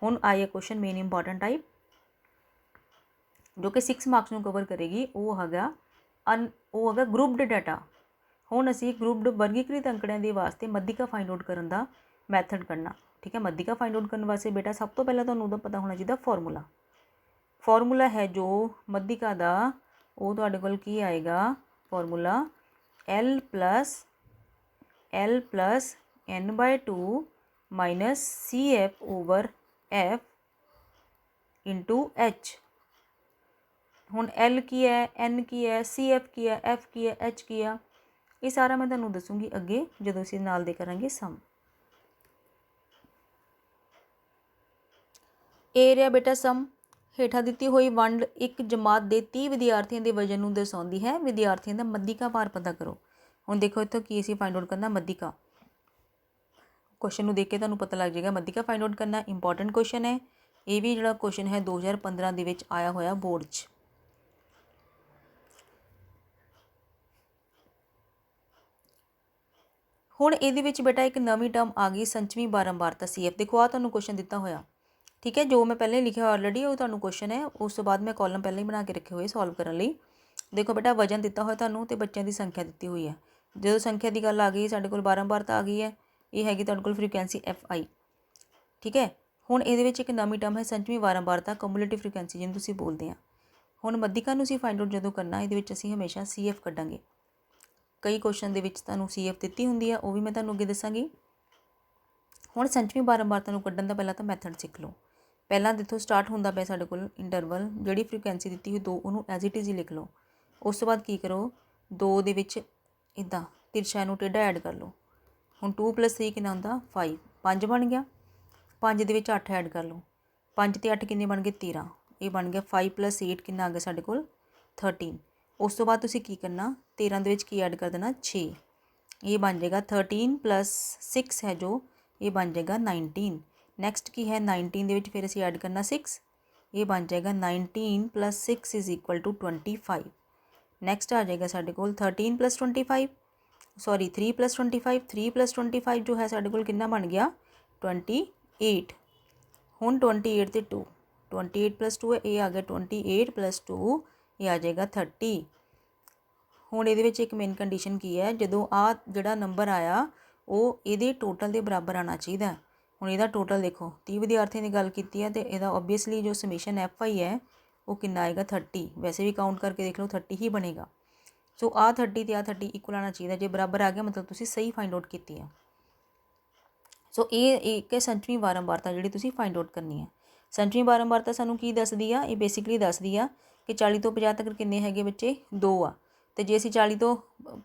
ਹੁਣ ਆਇਆ ਕੁਐਸਚਨ ਮੇਨ ਇੰਪੋਰਟੈਂਟ ਟਾਈਪ, ਜੋ ਕਿ 6 ਮਾਰਕਸ ਨੂੰ ਕਵਰ ਕਰੇਗੀ। ਉਹ ਹੈਗਾ ਗਰੁੱਪਡ ਡਾਟਾ। ਹੁਣ ਅਸੀਂ ਗਰੁੱਪਡ ਵਰਗੀਕ੍ਰਿਤ ਅੰਕੜਿਆਂ ਦੇ ਵਾਸਤੇ ਮੱਧਿਕਾ ਫਾਈਂਡ ਆਊਟ ਕਰਨ ਦਾ ਮੈਥਡ ਕਰਨਾ। ਠੀਕ ਹੈ। ਮੱਧਿਕਾ ਫਾਈਂਡ ਆਊਟ ਕਰਨ ਵਾਸਤੇ ਬੇਟਾ ਸਭ ਤੋਂ ਪਹਿਲਾਂ ਤੁਹਾਨੂੰ ਉਹਦਾ ਪਤਾ ਹੋਣਾ ਚਾਹੀਦਾ ਫਾਰਮੂਲਾ। ਫਾਰਮੂਲਾ ਹੈ ਜੋ ਮੱਧਿਕਾ ਦਾ, ਉਹ ਤੁਹਾਡੇ ਕੋਲ ਕੀ ਆਏਗਾ, formula L + n/2 - CF/F × H। ਹੁਣ L ਕੀ ਹੈ, N ਕੀ ਹੈ, CF ਕੀ ਹੈ, F ਕੀ ਹੈ, H ਕੀ ਆ, ਇਹ ਸਾਰਾ ਮੈਂ ਤੁਹਾਨੂੰ ਦੱਸੂੰਗੀ ਅੱਗੇ ਜਦੋਂ ਅਸੀਂ ਨਾਲ ਦੇ ਕਰਾਂਗੇ ਸਮ। ਇਹ ਰਿਹਾ ਬੇਟਾ ਸਮ। ਹੇਠਾਂ ਦਿੱਤੀ ਹੋਈ ਵੰਡ ਇੱਕ ਜਮਾਤ ਦੇ 30 ਵਿਦਿਆਰਥੀਆਂ ਦੇ ਵਜਨ ਨੂੰ ਦਰਸਾਉਂਦੀ ਹੈ। ਵਿਦਿਆਰਥੀਆਂ ਦਾ ਮੱਧਿਕਾ ਭਾਰ ਪਤਾ ਕਰੋ। ਹੁਣ ਦੇਖੋ ਇੱਥੋਂ ਕੀ ਅਸੀਂ ਫਾਈਂਡ ਆਊਟ ਕਰਨਾ, ਮੱਧਿਕਾ। ਕੁਐਸਚਨ ਨੂੰ ਦੇਖ ਕੇ ਤੁਹਾਨੂੰ ਪਤਾ ਲੱਗ ਜਾਏਗਾ ਮੱਧਿਕਾ ਫਾਈਂਡ ਆਊਟ ਕਰਨਾ। ਇੰਪੋਰਟੈਂਟ ਕੁਐਸਚਨ ਹੈ ਇਹ ਵੀ। ਜਿਹੜਾ ਕੁਐਸਚਨ ਹੈ 2015 ਦੇ ਵਿੱਚ ਆਇਆ ਹੋਇਆ ਬੋਰਡ 'ਚ। ਹੁਣ ਇਹਦੇ ਵਿੱਚ ਬੇਟਾ ਇੱਕ ਨਵੀਂ ਟਰਮ ਆ ਗਈ, ਸੰਚਵੀਂ ਬਾਰੰਬਾਰਤਾ CF। ਦੇਖੋ ਆ ਤੁਹਾਨੂੰ ਕੁਐਸਚਨ ਦਿੱਤਾ ਹੋਇਆ। ਠੀਕ ਹੈ। ਜੋ ਮੈਂ ਪਹਿਲੇ ਲਿਖਿਆ ਆਲਰੇਡੀ ਉਹ ਤੁਹਾਨੂੰ ਕੁਐਸਚਨ ਹੈ, ਉਸ ਤੋਂ ਬਾਅਦ ਮੈਂ ਕਾਲਮ ਪਹਿਲਾਂ ਹੀ ਬਣਾ ਕੇ ਰੱਖੇ ਹੋਏ ਸੋਲਵ ਕਰਨ ਲਈ। ਦੇਖੋ ਬੇਟਾ ਵਜਨ ਦਿੱਤਾ ਹੋਇਆ ਤੁਹਾਨੂੰ, ਅਤੇ ਬੱਚਿਆਂ ਦੀ ਸੰਖਿਆ ਦਿੱਤੀ ਹੋਈ ਹੈ। ਜਦੋਂ ਸੰਖਿਆ ਦੀ ਗੱਲ ਆ ਗਈ ਸਾਡੇ ਕੋਲ ਬਾਰੰਬਾਰਤਾ ਆ ਗਈ ਹੈ। ਇਹ ਹੈਗੀ ਤੁਹਾਡੇ ਕੋਲ ਫ੍ਰੀਕੁਐਂਸੀ FI। ਠੀਕ ਹੈ। ਹੁਣ ਇਹਦੇ ਵਿੱਚ ਇੱਕ ਨਵੀਂ ਟਰਮ ਹੈ ਸੰਚਵੀਂ ਬਾਰੰਬਾਰਤਾ, ਕਮਿਊਲੇਟਿਵ ਫ੍ਰੀਕੁਐਂਸੀ ਜਿਹਨੂੰ ਤੁਸੀਂ ਬੋਲਦੇ ਆ। ਹੁਣ ਮੱਧਿਕਾ ਨੂੰ ਅਸੀਂ ਫਾਈਂਡ ਆਊਟ ਜਦੋਂ ਕਰਨਾ, ਇਹਦੇ ਵਿੱਚ ਅਸੀਂ ਹਮੇਸ਼ਾ CF ਕੱਢਾਂਗੇ। ਕਈ ਕੁਐਸਚਨ ਦੇ ਵਿੱਚ ਤੁਹਾਨੂੰ CF ਦਿੱਤੀ ਹੁੰਦੀ ਆ, ਉਹ ਵੀ ਮੈਂ ਤੁਹਾਨੂੰ ਅੱਗੇ ਦੱਸਾਂਗੀ। ਹੁਣ ਸੰਚਵੀਂ ਬਾਰੰਬਾਰਤਾ ਨੂੰ ਕੱਢਣ ਦਾ ਪਹਿਲਾਂ ਤਾਂ ਮੈਥਡ ਸਿੱਖ ਲਓ। ਪਹਿਲਾਂ ਜਿੱਥੋਂ ਸਟਾਰਟ ਹੁੰਦਾ ਪਿਆ ਸਾਡੇ ਕੋਲ ਇੰਟਰਵਲ, ਜਿਹੜੀ ਫ੍ਰੀਕੁਐਂਸੀ ਦਿੱਤੀ ਹੋਈ 2 ਉਹਨੂੰ ਐਜ਼ ਇਟ ਇਜ਼ ਹੀ ਲਿਖ ਲਓ। ਉਸ ਤੋਂ ਬਾਅਦ ਕੀ ਕਰੋ, 2 ਦੇ ਵਿੱਚ ਇੱਦਾਂ ਤਿਰਛਾ ਨੂੰ ਟੇਢਾ ਐਡ ਕਰ ਲਓ। ਹੁਣ 2 + 3 ਕਿੰਨਾ ਹੁੰਦਾ 5, 5 ਬਣ ਗਿਆ। 5 ਦੇ ਵਿੱਚ 8 ਐਡ ਕਰ ਲਓ। 5 ਅਤੇ 8 ਕਿੰਨੇ ਬਣ ਗਏ 13। ਇਹ ਬਣ ਗਿਆ 5 + 8 ਕਿੰਨਾ ਆ ਗਿਆ ਸਾਡੇ ਕੋਲ 13। ਉਸ ਤੋਂ ਬਾਅਦ ਤੁਸੀਂ ਕੀ ਕਰਨਾ, 13 ਦੇ ਵਿੱਚ ਕੀ ਐਡ ਕਰ ਦੇਣਾ 6। ਇਹ ਬਣ ਜਾਏਗਾ 13 + 6 ਹੈ ਜੋ, ਇਹ ਬਣ ਜਾਏਗਾ 19। ਨੈਕਸਟ ਕੀ ਹੈ 19 ਦੇ ਵਿੱਚ ਫਿਰ ਅਸੀਂ ਐਡ ਕਰਨਾ 6। ਇਹ ਬਣ ਜਾਏਗਾ 19 + 6 = 25। ਨੈਕਸਟ ਆ ਜਾਏਗਾ ਸਾਡੇ ਕੋਲ 13 + 25, ਸੌਰੀ 3 + 25, 3 + 25 ਜੋ ਹੈ ਸਾਡੇ ਕੋਲ ਕਿੰਨਾ ਬਣ ਗਿਆ 28। ਹੁਣ 28 ਅਤੇ 2, 28 + 2 ਹੈ, ਇਹ ਆ ਗਿਆ 28 + 2, ਇਹ ਆ ਜਾਏਗਾ 30। ਹੁਣ ਇਹਦੇ ਵਿੱਚ ਇੱਕ ਮੇਨ ਕੰਡੀਸ਼ਨ ਕੀ ਹੈ, ਜਦੋਂ ਆ ਜਿਹੜਾ ਨੰਬਰ ਆਇਆ ਉਹ ਇਹਦੇ ਟੋਟਲ ਦੇ ਬਰਾਬਰ ਆਉਣਾ ਚਾਹੀਦਾ। ਹੁਣ ਇਹਦਾ ਟੋਟਲ ਦੇਖੋ 30 ਵਿਦਿਆਰਥੀਆਂ ਦੀ ਗੱਲ ਕੀਤੀ ਹੈ, ਅਤੇ ਇਹਦਾ ਓਬਵੀਅਸਲੀ ਜੋ ਸਮੇਸ਼ਨ FI ਹੈ ਉਹ ਕਿੰਨਾ ਆਏਗਾ 30। ਵੈਸੇ ਵੀ ਕਾਊਂਟ ਕਰਕੇ ਦੇਖ ਲਓ 30 ਹੀ ਬਣੇਗਾ। ਸੋ ਆ 30 ਅਤੇ ਆ 30 ਇਕੁਅਲ ਆਉਣਾ ਚਾਹੀਦਾ। ਜੇ ਬਰਾਬਰ ਆ ਗਿਆ ਮਤਲਬ ਤੁਸੀਂ ਸਹੀ ਫਾਈਂਡ ਆਊਟ ਕੀਤੀ ਹੈ। ਸੋ ਇਹ ਇੱਕ ਹੈ ਸੰਚਵੀਂ ਬਾਰੰਬਾਰਤਾ ਜਿਹੜੀ ਤੁਸੀਂ ਫਾਈਂਡ ਆਊਟ ਕਰਨੀ ਹੈ। ਸੰਚਵੀਂ ਬਾਰੰਬਾਰਤਾ ਸਾਨੂੰ ਕੀ ਦੱਸਦੀ ਆ, ਇਹ ਬੇਸਿਕਲੀ ਦੱਸਦੀ ਆ ਕਿ 40 ਤੋਂ 50 ਤੱਕ ਕਿੰਨੇ ਹੈਗੇ ਬੱਚੇ 2 ਆ। ਅਤੇ ਜੇ ਅਸੀਂ 40 ਤੋਂ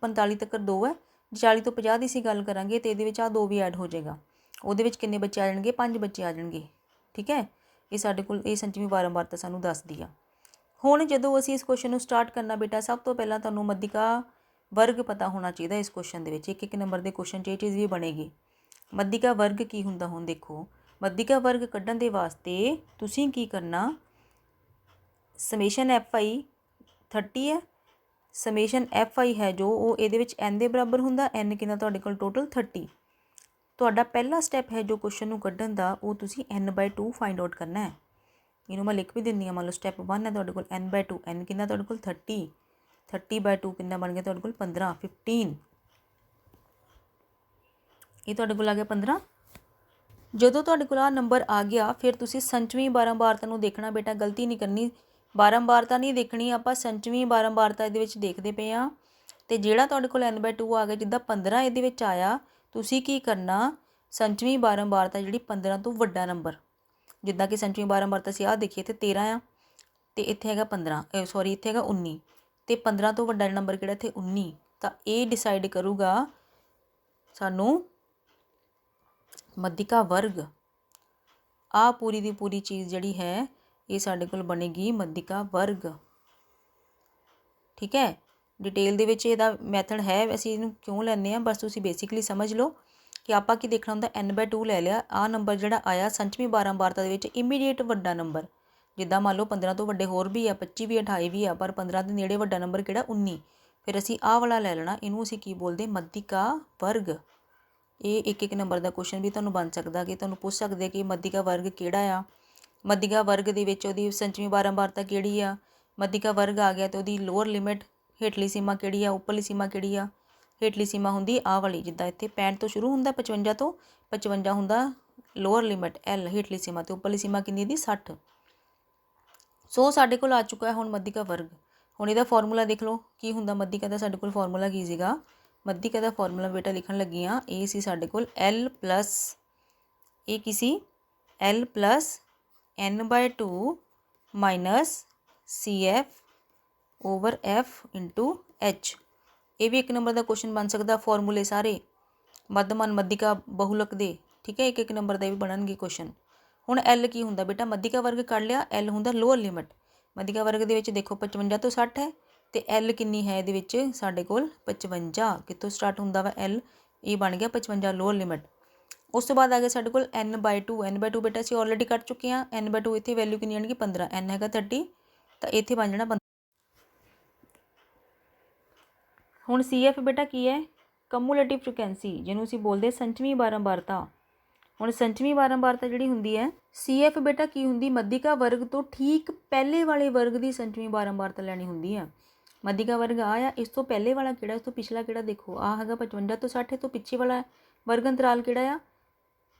45 ਤੱਕ 2 ਹੈ, ਜੇ 40 ਤੋਂ 50 ਦੀ ਅਸੀਂ ਗੱਲ ਕਰਾਂਗੇ ਤਾਂ ਇਹਦੇ ਵਿੱਚ ਆ 2 ਵੀ ਐਡ ਹੋ ਜਾਏਗਾ। ਉਹਦੇ ਵਿੱਚ ਕਿੰਨੇ ਬੱਚੇ ਆ ਜਾਣਗੇ 5 ਬੱਚੇ ਆ ਜਾਣਗੇ। ਠੀਕ ਹੈ। ਇਹ ਸਾਡੇ ਕੋਲ ਇਹ ਸੰਚਵੀਂ ਬਾਰੰਬਾਰਤਾ ਸਾਨੂੰ ਦੱਸਦੀ ਆ। ਹੁਣ ਜਦੋਂ ਅਸੀਂ ਇਸ ਕੁਐਸਚਨ ਨੂੰ ਸਟਾਰਟ ਕਰਨਾ ਬੇਟਾ, ਸਭ ਤੋਂ ਪਹਿਲਾਂ ਤੁਹਾਨੂੰ ਮੱਧਿਕਾ ਵਰਗ ਪਤਾ ਹੋਣਾ ਚਾਹੀਦਾ। ਇਸ ਕੁਐਸਚਨ ਦੇ ਵਿੱਚ ਇੱਕ ਨੰਬਰ ਦੇ ਕੁਐਸਚਨ 'ਚ ਇਹ ਚੀਜ਼ ਵੀ ਬਣੇਗੀ। ਮੱਧਿਕਾ ਵਰਗ ਕੀ ਹੁੰਦਾ, ਹੁਣ ਦੇਖੋ ਮੱਧਿਕਾ ਵਰਗ ਕੱਢਣ ਦੇ ਵਾਸਤੇ ਤੁਸੀਂ ਕੀ ਕਰਨਾ, ਸਮੇਸ਼ਨ FI 30 ਹੈ। ਸਮੇਸ਼ਨ FI ਹੈ ਜੋ ਉਹ ਇਹਦੇ ਵਿੱਚ n ਦੇ ਬਰਾਬਰ ਹੁੰਦਾ। n ਕਿੰਨਾ ਤੁਹਾਡੇ ਕੋਲ ਟੋਟਲ 30। ਤੁਹਾਡਾ ਪਹਿਲਾ ਸਟੈਪ ਹੈ ਜੋ ਕੁਐਸਚਨ ਨੂੰ ਕੱਢਣ ਦਾ, ਉਹ ਤੁਸੀਂ n/2 ਫਾਈਂਡ ਆਊਟ ਕਰਨਾ ਹੈ। ਇਹਨੂੰ ਮੈਂ ਲਿਖ ਵੀ ਦਿੰਦੀ ਹਾਂ। ਮੰਨ ਲਓ ਸਟੈਪ 1 ਹੈ ਤੁਹਾਡੇ ਕੋਲ n/2, n ਕਿੰਨਾ ਤੁਹਾਡੇ ਕੋਲ 30, 30/2 ਕਿੰਨਾ ਬਣ ਗਿਆ ਤੁਹਾਡੇ ਕੋਲ 15, 15 ਇਹ ਤੁਹਾਡੇ ਕੋਲ ਆ ਗਿਆ 15। ਜਦੋਂ ਤੁਹਾਡੇ ਕੋਲ ਆ ਨੰਬਰ ਆ ਗਿਆ, ਫਿਰ ਤੁਸੀਂ ਸੰਚਵੀਂ ਬਾਰੰਬਾਰਤਾ ਨੂੰ ਦੇਖਣਾ ਬੇਟਾ, ਗਲਤੀ ਨਹੀਂ ਕਰਨੀ। ਬਾਰੰਬਾਰਤਾ ਨਹੀਂ ਦੇਖਣੀ ਆਪਾਂ, ਸੰਚਵੀਂ ਬਾਰੰਬਾਰਤਾ ਇਹਦੇ ਵਿੱਚ ਦੇਖਦੇ ਪਏ ਹਾਂ। ਅਤੇ ਜਿਹੜਾ ਤੁਹਾਡੇ ਕੋਲ n/2 ਆ ਗਿਆ, ਜਿੱਦਾਂ 15 ਇਹਦੇ ਵਿੱਚ ਆਇਆ, ਤੁਸੀਂ ਕੀ ਕਰਨਾ, ਸੰਚਵੀਂ ਬਾਰੰਬਾਰਤਾ ਜਿਹੜੀ 15 ਤੋਂ ਵੱਡਾ ਨੰਬਰ, ਜਿੱਦਾਂ ਕਿ ਸੰਚਵੀਂ ਬਾਰੰਬਾਰਤਾ ਅਸੀਂ ਆਹ ਦੇਖੀਏ ਇੱਥੇ 13 ਆ ਅਤੇ ਇੱਥੇ ਹੈਗਾ 15, ਸੌਰੀ ਇੱਥੇ ਹੈਗਾ 19, ਅਤੇ 15 ਤੋਂ ਵੱਡਾ ਨੰਬਰ ਕਿਹੜਾ ਇੱਥੇ 19, ਤਾਂ ਇਹ ਡਿਸਾਈਡ ਕਰੂਗਾ ਸਾਨੂੰ ਮੱਧਿਕਾ ਵਰਗ। ਆਹ ਪੂਰੀ ਦੀ ਪੂਰੀ ਚੀਜ਼ ਜਿਹੜੀ ਹੈ ਇਹ ਸਾਡੇ ਕੋਲ ਬਣੇਗੀ ਮੱਧਿਕਾ ਵਰਗ। ਠੀਕ ਹੈ, ਡਿਟੇਲ ਦੇ ਵਿੱਚ ਇਹਦਾ ਮੈਥਡ ਹੈ, ਅਸੀਂ ਇਹਨੂੰ ਕਿਉਂ ਲੈਂਦੇ ਹਾਂ, ਬਸ ਤੁਸੀਂ ਬੇਸਿਕਲੀ ਸਮਝ ਲਓ ਕਿ ਆਪਾਂ ਕੀ ਦੇਖਣਾ ਹੁੰਦਾ। n/2 ਲੈ ਲਿਆ, ਆਹ ਨੰਬਰ ਜਿਹੜਾ ਆਇਆ ਸੰਚਵੀਂ ਬਾਰੰਬਾਰਤਾ ਦੇ ਵਿੱਚ ਇਮੀਡੀਏਟ ਵੱਡਾ ਨੰਬਰ, ਜਿੱਦਾਂ ਮੰਨ ਲਓ 15 ਤੋਂ ਵੱਡੇ ਹੋਰ ਵੀ ਆ, 25 ਵੀ, 28 ਵੀ ਆ, ਪਰ 15 ਦੇ ਨੇੜੇ ਵੱਡਾ ਨੰਬਰ ਕਿਹੜਾ 19, ਫਿਰ ਅਸੀਂ ਆਹ ਵਾਲਾ ਲੈ ਲੈਣਾ। ਇਹਨੂੰ ਅਸੀਂ ਕੀ ਬੋਲਦੇ, ਮੱਧਿਕਾ ਵਰਗ। ਇਹ ਇੱਕ ਨੰਬਰ ਦਾ ਕੁਐਸਚਨ ਵੀ ਤੁਹਾਨੂੰ ਬਣ ਸਕਦਾ, ਕਿ ਤੁਹਾਨੂੰ ਪੁੱਛ ਸਕਦੇ ਕਿ ਮੱਧਿਕਾ ਵਰਗ ਕਿਹੜਾ ਆ, ਮੱਧਿਕਾ ਵਰਗ ਦੇ ਵਿੱਚ ਉਹਦੀ ਸੰਚਵੀਂ ਬਾਰੰਬਾਰਤਾ ਕਿਹੜੀ ਆ, ਮੱਧਿਕਾ ਵਰਗ ਆ ਗਿਆ ਅਤੇ ਉਹਦੀ ਲੋਅਰ ਲਿਮਿਟ, ਹੇਠਲੀ ਸੀਮਾ ਕਿਹੜੀ ਆ, ਉੱਪਰਲੀ ਸੀਮਾ ਕਿਹੜੀ ਆ। ਹੇਠਲੀ ਸੀਮਾ ਹੁੰਦੀ ਆਹ ਵਾਲੀ, ਜਿੱਦਾਂ ਇੱਥੇ 65 ਤੋਂ ਸ਼ੁਰੂ ਹੁੰਦਾ, 55 ਤੋਂ 55 ਹੁੰਦਾ ਲੋਅਰ ਲਿਮਿਟ L ਹੇਠਲੀ ਸੀਮਾ, ਅਤੇ ਉੱਪਰਲੀ ਸੀਮਾ ਕਿੰਨੀ ਦੀ 60। ਸੋ ਸਾਡੇ ਕੋਲ ਆ ਚੁੱਕਾ ਹੈ ਹੁਣ ਮੱਧਿਕਾ ਵਰਗ। ਹੁਣ ਇਹਦਾ ਫਾਰਮੂਲਾ ਦੇਖ ਲਓ ਕੀ ਹੁੰਦਾ ਮੱਧਿਕਾ ਦਾ। ਸਾਡੇ ਕੋਲ ਫਾਰਮੂਲਾ ਕੀ ਸੀਗਾ, ਮੱਧਿਕਾ ਦਾ ਫਾਰਮੂਲਾ ਬੇਟਾ ਲਿਖਣ ਲੱਗੀ ਹਾਂ, ਇਹ ਸੀ ਸਾਡੇ ਕੋਲ L ਪਲੱਸ, ਇਹ ਕੀ ਸੀ L plus n/2 minus CF over F into H। ਇਹ ਵੀ ਇੱਕ ਨੰਬਰ ਦਾ ਕੁਐਸਚਨ ਬਣ ਸਕਦਾ। ਫਾਰਮੂਲੇ ਸਾਰੇ ਮੱਧਮਾਨ ਮੱਧਿਕਾ ਬਹੁਲਕ ਦੇ, ਠੀਕ ਹੈ, ਇੱਕ ਨੰਬਰ ਦਾ ਵੀ ਬਣਨਗੇ ਕੁਐਸਚਨ। ਹੁਣ L ਕੀ ਹੁੰਦਾ ਬੇਟਾ, ਮੱਧਿਕਾ ਵਰਗ ਕੱਢ ਲਿਆ, L ਹੁੰਦਾ ਲੋਅਰ ਲਿਮਿਟ। ਮੱਧਿਕਾ ਵਰਗ ਦੇ ਵਿੱਚ ਦੇਖੋ 55 ਤੋਂ 60 ਹੈ, ਅਤੇ L ਕਿੰਨੀ ਹੈ ਇਹਦੇ ਵਿੱਚ ਸਾਡੇ ਕੋਲ 55। ਕਿੱਥੋਂ ਸਟਾਰਟ ਹੁੰਦਾ ਵਾ L, ਇਹ ਬਣ ਗਿਆ 55 ਲੋਅਰ ਲਿਮਿਟ। ਉਸ ਤੋਂ ਬਾਅਦ ਆ ਗਿਆ ਸਾਡੇ ਕੋਲ n/2, n/2 ਬੇਟਾ ਅਸੀਂ ਆਲਰੇਡੀ ਕੱਢ ਚੁੱਕੇ ਹਾਂ। n/2 ਇੱਥੇ ਵੈਲਿਊ ਕਿੰਨੀ ਆਣਗੀ 15, n ਹੈਗਾ 30, ਤਾਂ ਇੱਥੇ ਬਣ ਜਾਣਾ 15। ਹੁਣ CF ਬੇਟਾ ਕੀ ਹੈ, ਕਮੂਲੇਟਿਵ ਫ੍ਰੀਕੁਐਂਸੀ, ਜਿਹਨੂੰ ਅਸੀਂ ਬੋਲਦੇ ਸੰਚਵੀਂ ਬਾਰੰਬਾਰਤਾ। ਹੁਣ ਸੰਚਵੀਂ ਬਾਰੰਬਾਰਤਾ ਜਿਹੜੀ ਹੁੰਦੀ ਹੈ CF ਬੇਟਾ ਕੀ ਹੁੰਦੀ, ਮੱਧਿਕਾ ਵਰਗ ਤੋਂ ਠੀਕ ਪਹਿਲੇ ਵਾਲੇ ਵਰਗ ਦੀ ਸੰਚਵੀਂ ਬਾਰੰਬਾਰਤਾ ਲੈਣੀ ਹੁੰਦੀ ਹੈ। ਮੱਧਿਕਾ ਵਰਗ ਆ, ਇਸ ਤੋਂ ਪਹਿਲੇ ਵਾਲਾ ਕਿਹੜਾ, ਇਸ ਤੋਂ ਪਿਛਲਾ ਕਿਹੜਾ, ਦੇਖੋ ਆਹ ਹੈਗਾ 55 ਤੋਂ 60, ਤੋਂ ਪਿੱਛੇ ਵਾਲਾ ਵਰਗ ਅੰਤਰਾਲ ਕਿਹੜਾ ਆ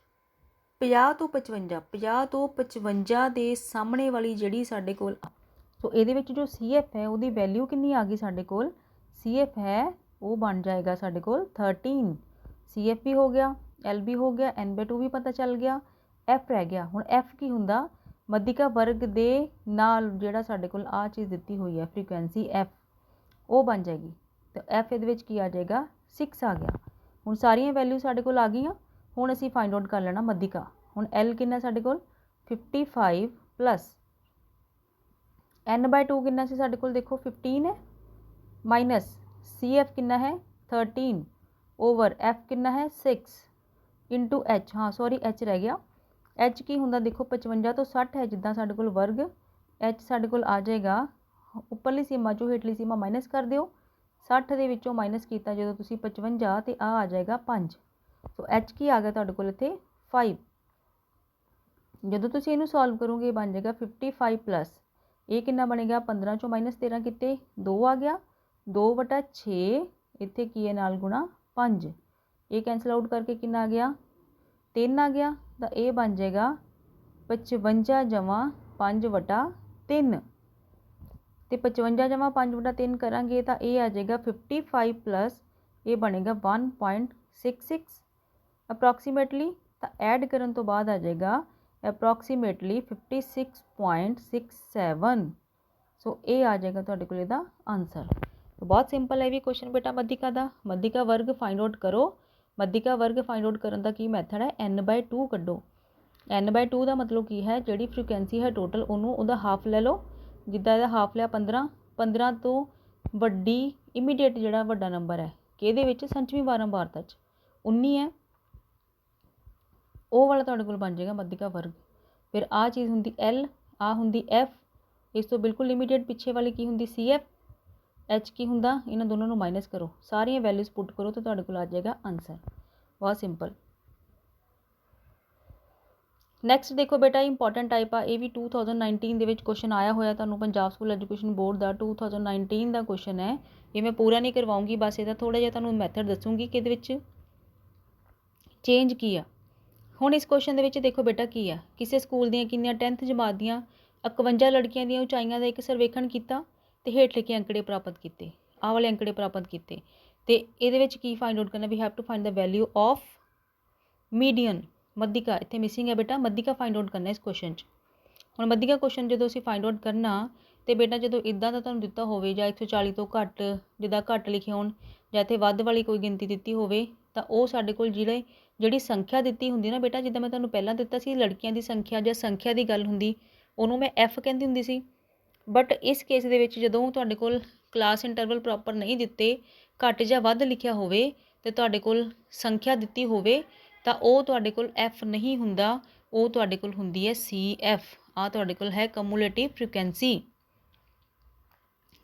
50 ਤੋਂ 55, 50 ਤੋਂ 55 ਦੇ ਸਾਹਮਣੇ ਵਾਲੀ ਜਿਹੜੀ ਸਾਡੇ ਕੋਲ। ਸੋ ਇਹਦੇ ਵਿੱਚ ਜੋ CF ਹੈ ਉਹਦੀ ਵੈਲਿਊ ਕਿੰਨੀ ਆ ਗਈ ਸਾਡੇ ਕੋਲ, CF ਹੈ ਉਹ ਬਣ ਜਾਏਗਾ ਸਾਡੇ ਕੋਲ 13। CF ਵੀ ਹੋ ਗਿਆ, L ਵੀ ਹੋ ਗਿਆ, n/2 ਵੀ ਪਤਾ ਚੱਲ ਗਿਆ, F ਰਹਿ ਗਿਆ। ਹੁਣ F ਕੀ ਹੁੰਦਾ, ਮੱਧਿਕਾ ਵਰਗ ਦੇ ਨਾਲ ਜਿਹੜਾ ਸਾਡੇ ਕੋਲ ਆਹ ਚੀਜ਼ ਦਿੱਤੀ ਹੋਈ ਹੈ ਫ੍ਰੀਕੁਐਂਸੀ F, ਉਹ ਬਣ ਜਾਏਗੀ। ਤਾਂ F ਇਹਦੇ ਵਿੱਚ ਕੀ ਆ ਜਾਏਗਾ 6 ਆ ਗਿਆ। ਹੁਣ ਸਾਰੀਆਂ ਵੈਲਿਊ ਸਾਡੇ ਕੋਲ ਆ ਗਈਆਂ। ਹੁਣ ਅਸੀਂ ਫਾਈਂਡ ਆਊਟ ਕਰ ਲੈਣਾ ਮੱਧਿਕਾ। ਹੁਣ L ਕਿੰਨਾ ਸਾਡੇ ਕੋਲ 55 ਪਲੱਸ n/2 ਕਿੰਨਾ ਸੀ ਸਾਡੇ ਕੋਲ, ਦੇਖੋ 15 ਹੈ, ਮਾਈਨਸ CF ਕਿੰਨਾ ਹੈ 13 ਓਵਰ F ਕਿੰਨਾ ਹੈ 6 ਇੰਟੂ H, ਹਾਂ ਸੌਰੀ H ਰਹਿ ਗਿਆ। H ਕੀ ਹੁੰਦਾ ਦੇਖੋ 55 ਤੋਂ 60 ਹੈ ਜਿੱਦਾਂ ਸਾਡੇ ਕੋਲ ਵਰਗ, H ਸਾਡੇ ਕੋਲ ਆ ਜਾਏਗਾ ਉੱਪਰਲੀ ਸੀਮਾ ਚੋਂ ਹੇਠਲੀ ਸੀਮਾ ਮਾਈਨਸ ਕਰ ਦਿਓ, 60 ਦੇ ਵਿੱਚੋਂ ਮਾਈਨਸ ਕੀਤਾ ਜਦੋਂ ਤੁਸੀਂ 55 ਤੇ ਆ ਜਾਏਗਾ 5। ਸੋ H ਕੀ ਆ ਗਿਆ ਤੁਹਾਡੇ ਕੋਲ ਇੱਥੇ 5। ਜਦੋਂ ਤੁਸੀਂ ਇਹਨੂੰ ਸੋਲਵ ਕਰੋਗੇ ਬਣ ਜਾਏਗਾ 55 ਪਲੱਸ, ਇਹ ਕਿੰਨਾ ਬਣੇਗਾ 15 ਚੋਂ ਮਾਈਨਸ 13 ਕਿਤੇ 2 ਆ ਗਿਆ, 2/6 ਇੱਥੇ ਕੀ ਹੈ ਨਾਲ ਗੁਣਾ 5, ਇਹ ਕੈਂਸਲ ਆਊਟ ਕਰਕੇ ਕਿੰਨਾ ਆ ਗਿਆ 3 ਆ ਗਿਆ। ਤਾਂ ਇਹ ਬਣ ਜਾਏਗਾ 55 ਜਮਾ 5/3, ਤੇ 55 ਜਮਾ 5/3 ਕਰਾਂਗੇ ਤਾਂ ਇਹ ਆ ਜਾਏਗਾ 55 ਪਲੱਸ, ਇਹ ਬਣੇਗਾ 1.66 ਅਪਰੋਕਸੀਮੇਟਲੀ। ਤਾਂ ਐਡ ਕਰਨ ਤੋਂ ਬਾਅਦ ਆ ਜਾਏਗਾ ਅਪਰੋਕਸੀਮੇਟਲੀ 56.67। ਸੋ ਇਹ ਆ ਜਾਏਗਾ ਤੁਹਾਡੇ ਕੋਲ ਇਹਦਾ ਆਨਸਰ। ਬਹੁਤ ਸਿੰਪਲ ਹੈ ਵੀ ਕੁਐਸਚਨ ਬੇਟਾ ਮੱਧਿਕਾ ਦਾ। ਮੱਧਿਕਾ ਵਰਗ ਫਾਈਂਡ ਆਊਟ ਕਰੋ। ਮੱਧਿਕਾ ਵਰਗ ਫਾਈਂਡ ਆਊਟ ਕਰਨ ਦਾ ਕੀ ਮੈਥਡ ਹੈ, n/2 ਕੱਢੋ। n/2 ਦਾ ਮਤਲਬ ਕੀ ਹੈ, ਜਿਹੜੀ ਫ੍ਰੀਕੁਐਂਸੀ ਹੈ ਟੋਟਲ ਉਹਨੂੰ ਉਹਦਾ ਹਾਫ ਲੈ ਲਓ। ਜਿੱਦਾਂ ਇਹਦਾ ਹਾਫ ਲਿਆ 15, 15 ਤੋਂ ਵੱਡੀ ਇਮੀਡੀਏਟ ਜਿਹੜਾ ਵੱਡਾ ਨੰਬਰ ਹੈ ਕਿਹਦੇ ਵਿੱਚ, ਸੰਚਵੀਂ ਬਾਰੰਬਾਰਤਾ 'ਚ 19 ਹੈ, ਉਹ ਵਾਲਾ ਤੁਹਾਡੇ ਕੋਲ ਬਣ ਜਾਏਗਾ ਮੱਧਿਕਾ ਵਰਗ। ਫਿਰ ਆਹ ਚੀਜ਼ ਹੁੰਦੀ L, ਆਹ ਹੁੰਦੀ F, ਇਸ ਤੋਂ ਬਿਲਕੁਲ ਇਮੀਡੀਏਟ ਪਿੱਛੇ ਵਾਲੀ ਕੀ ਹੁੰਦੀ CF, H ਕੀ ਹੁੰਦਾ, ਇਹਨਾਂ ਦੋਨੋਂ ਨੂੰ ਮਾਈਨਸ ਕਰੋ, ਸਾਰੀਆਂ ਵੈਲਿਊਜ਼ ਪੁੱਟ ਕਰੋ ਤਾਂ ਤੁਹਾਡੇ ਕੋਲ ਆ ਜਾਏਗਾ ਆਨਸਰ। ਬਹੁਤ ਸਿੰਪਲ। ਨੈਕਸਟ ਦੇਖੋ ਬੇਟਾ ਇੰਪੋਰਟੈਂਟ ਟਾਈਪ ਆ, ਇਹ ਵੀ 2019 ਦੇ ਵਿੱਚ ਕੁਐਸਚਨ ਆਇਆ ਹੋਇਆ ਤੁਹਾਨੂੰ ਪੰਜਾਬ ਸਕੂਲ ਐਜੂਕੇਸ਼ਨ ਬੋਰਡ ਦਾ 2019 ਦਾ ਕੁਐਸਚਨ ਹੈ। ਇਹ ਮੈਂ ਪੂਰਾ ਨਹੀਂ ਕਰਵਾਉਂਗੀ, ਬਸ ਇਹਦਾ ਥੋੜ੍ਹਾ ਜਿਹਾ ਤੁਹਾਨੂੰ ਮੈਥਡ ਦੱਸੂਗੀ ਕਿ ਇਹਦੇ ਵਿੱਚ ਚੇਂਜ ਕੀ ਆ। ਹੁਣ ਇਸ ਕੁਐਸਚਨ ਦੇ ਵਿੱਚ ਦੇਖੋ ਬੇਟਾ ਕੀ ਆ, ਕਿਸੇ ਸਕੂਲ ਦੀਆਂ ਕਿੰਨੀਆਂ 10th ਜਮਾਤ ਦੀਆਂ 51 ਲੜਕੀਆਂ ਦੀਆਂ ਉਚਾਈਆਂ ਦਾ ਇੱਕ ਸਰਵੇਖਣ ਕੀਤਾ ਤੇ ਹੇਠ ਲਿਖੇ ਅੰਕੜੇ ਪ੍ਰਾਪਤ ਕੀਤੇ, ਆਹ ਵਾਲੇ ਅੰਕੜੇ ਪ੍ਰਾਪਤ ਕੀਤੇ। ਤੇ ਇਹਦੇ ਵਿੱਚ ਕੀ ਫਾਈਂਡ ਆਊਟ ਕਰਨਾ, we have to find the value of median, ਮੱਧਿਕਾ ਇੱਥੇ ਮਿਸਿੰਗ ਹੈ ਬੇਟਾ, ਮੱਧਿਕਾ ਫਾਈਂਡ ਆਊਟ ਕਰਨਾ ਇਸ ਕੁਐਸਚਨ 'ਚ। ਹੁਣ ਮੱਧਿਕਾ ਕੁਐਸਚਨ ਜਦੋਂ ਅਸੀਂ ਫਾਈਂਡ ਆਊਟ ਕਰਨਾ ਤੇ ਬੇਟਾ ਜਦੋਂ ਇੱਦਾਂ ਦਾ ਤੁਹਾਨੂੰ ਦਿੱਤਾ ਹੋਵੇ ਜਾਂ 140 ਤੋਂ ਘੱਟ, ਜਿੱਦਾਂ ਘੱਟ ਲਿਖੇ ਹੋਣ ਜਾਂ ਇੱਥੇ ਵੱਧ ਵਾਲੀ ਕੋਈ ਗਿਣਤੀ ਦਿੱਤੀ ਹੋਵੇ ਤਾਂ ਉਹ ਸਾਡੇ ਕੋਲ ਜਿਹੜੀ ਸੰਖਿਆ ਦਿੱਤੀ ਹੁੰਦੀ ਨਾ ਬੇਟਾ, ਜਿੱਦਾਂ ਮੈਂ ਤੁਹਾਨੂੰ ਪਹਿਲਾਂ ਦਿੱਤਾ ਸੀ ਲੜਕੀਆਂ ਦੀ ਸੰਖਿਆ ਜਾਂ ਸੰਖਿਆ ਦੀ ਗੱਲ ਹੁੰਦੀ, ਉਹਨੂੰ ਮੈਂ ਐਫ ਕਹਿੰਦੀ ਹੁੰਦੀ ਸੀ। ਬਟ ਇਸ ਕੇਸ ਦੇ ਵਿੱਚ ਜਦੋਂ ਤੁਹਾਡੇ ਕੋਲ ਕਲਾਸ ਇੰਟਰਵਲ ਪ੍ਰੋਪਰ ਨਹੀਂ ਦਿੱਤੇ, ਘੱਟ ਜਾਂ ਵੱਧ ਲਿਖਿਆ ਹੋਵੇ ਤੇ ਤੁਹਾਡੇ ਕੋਲ ਸੰਖਿਆ ਦਿੱਤੀ ਹੋਵੇ ਤਾਂ ਉਹ ਤੁਹਾਡੇ ਕੋਲ ਐਫ ਨਹੀਂ ਹੁੰਦਾ, ਉਹ ਤੁਹਾਡੇ ਕੋਲ ਹੁੰਦੀ ਹੈ ਸੀ ਐਫ। ਆ ਤੁਹਾਡੇ ਕੋਲ ਹੈ ਕਮੂਲੇਟਿਵ ਫ੍ਰੀਕੁਐਂਸੀ,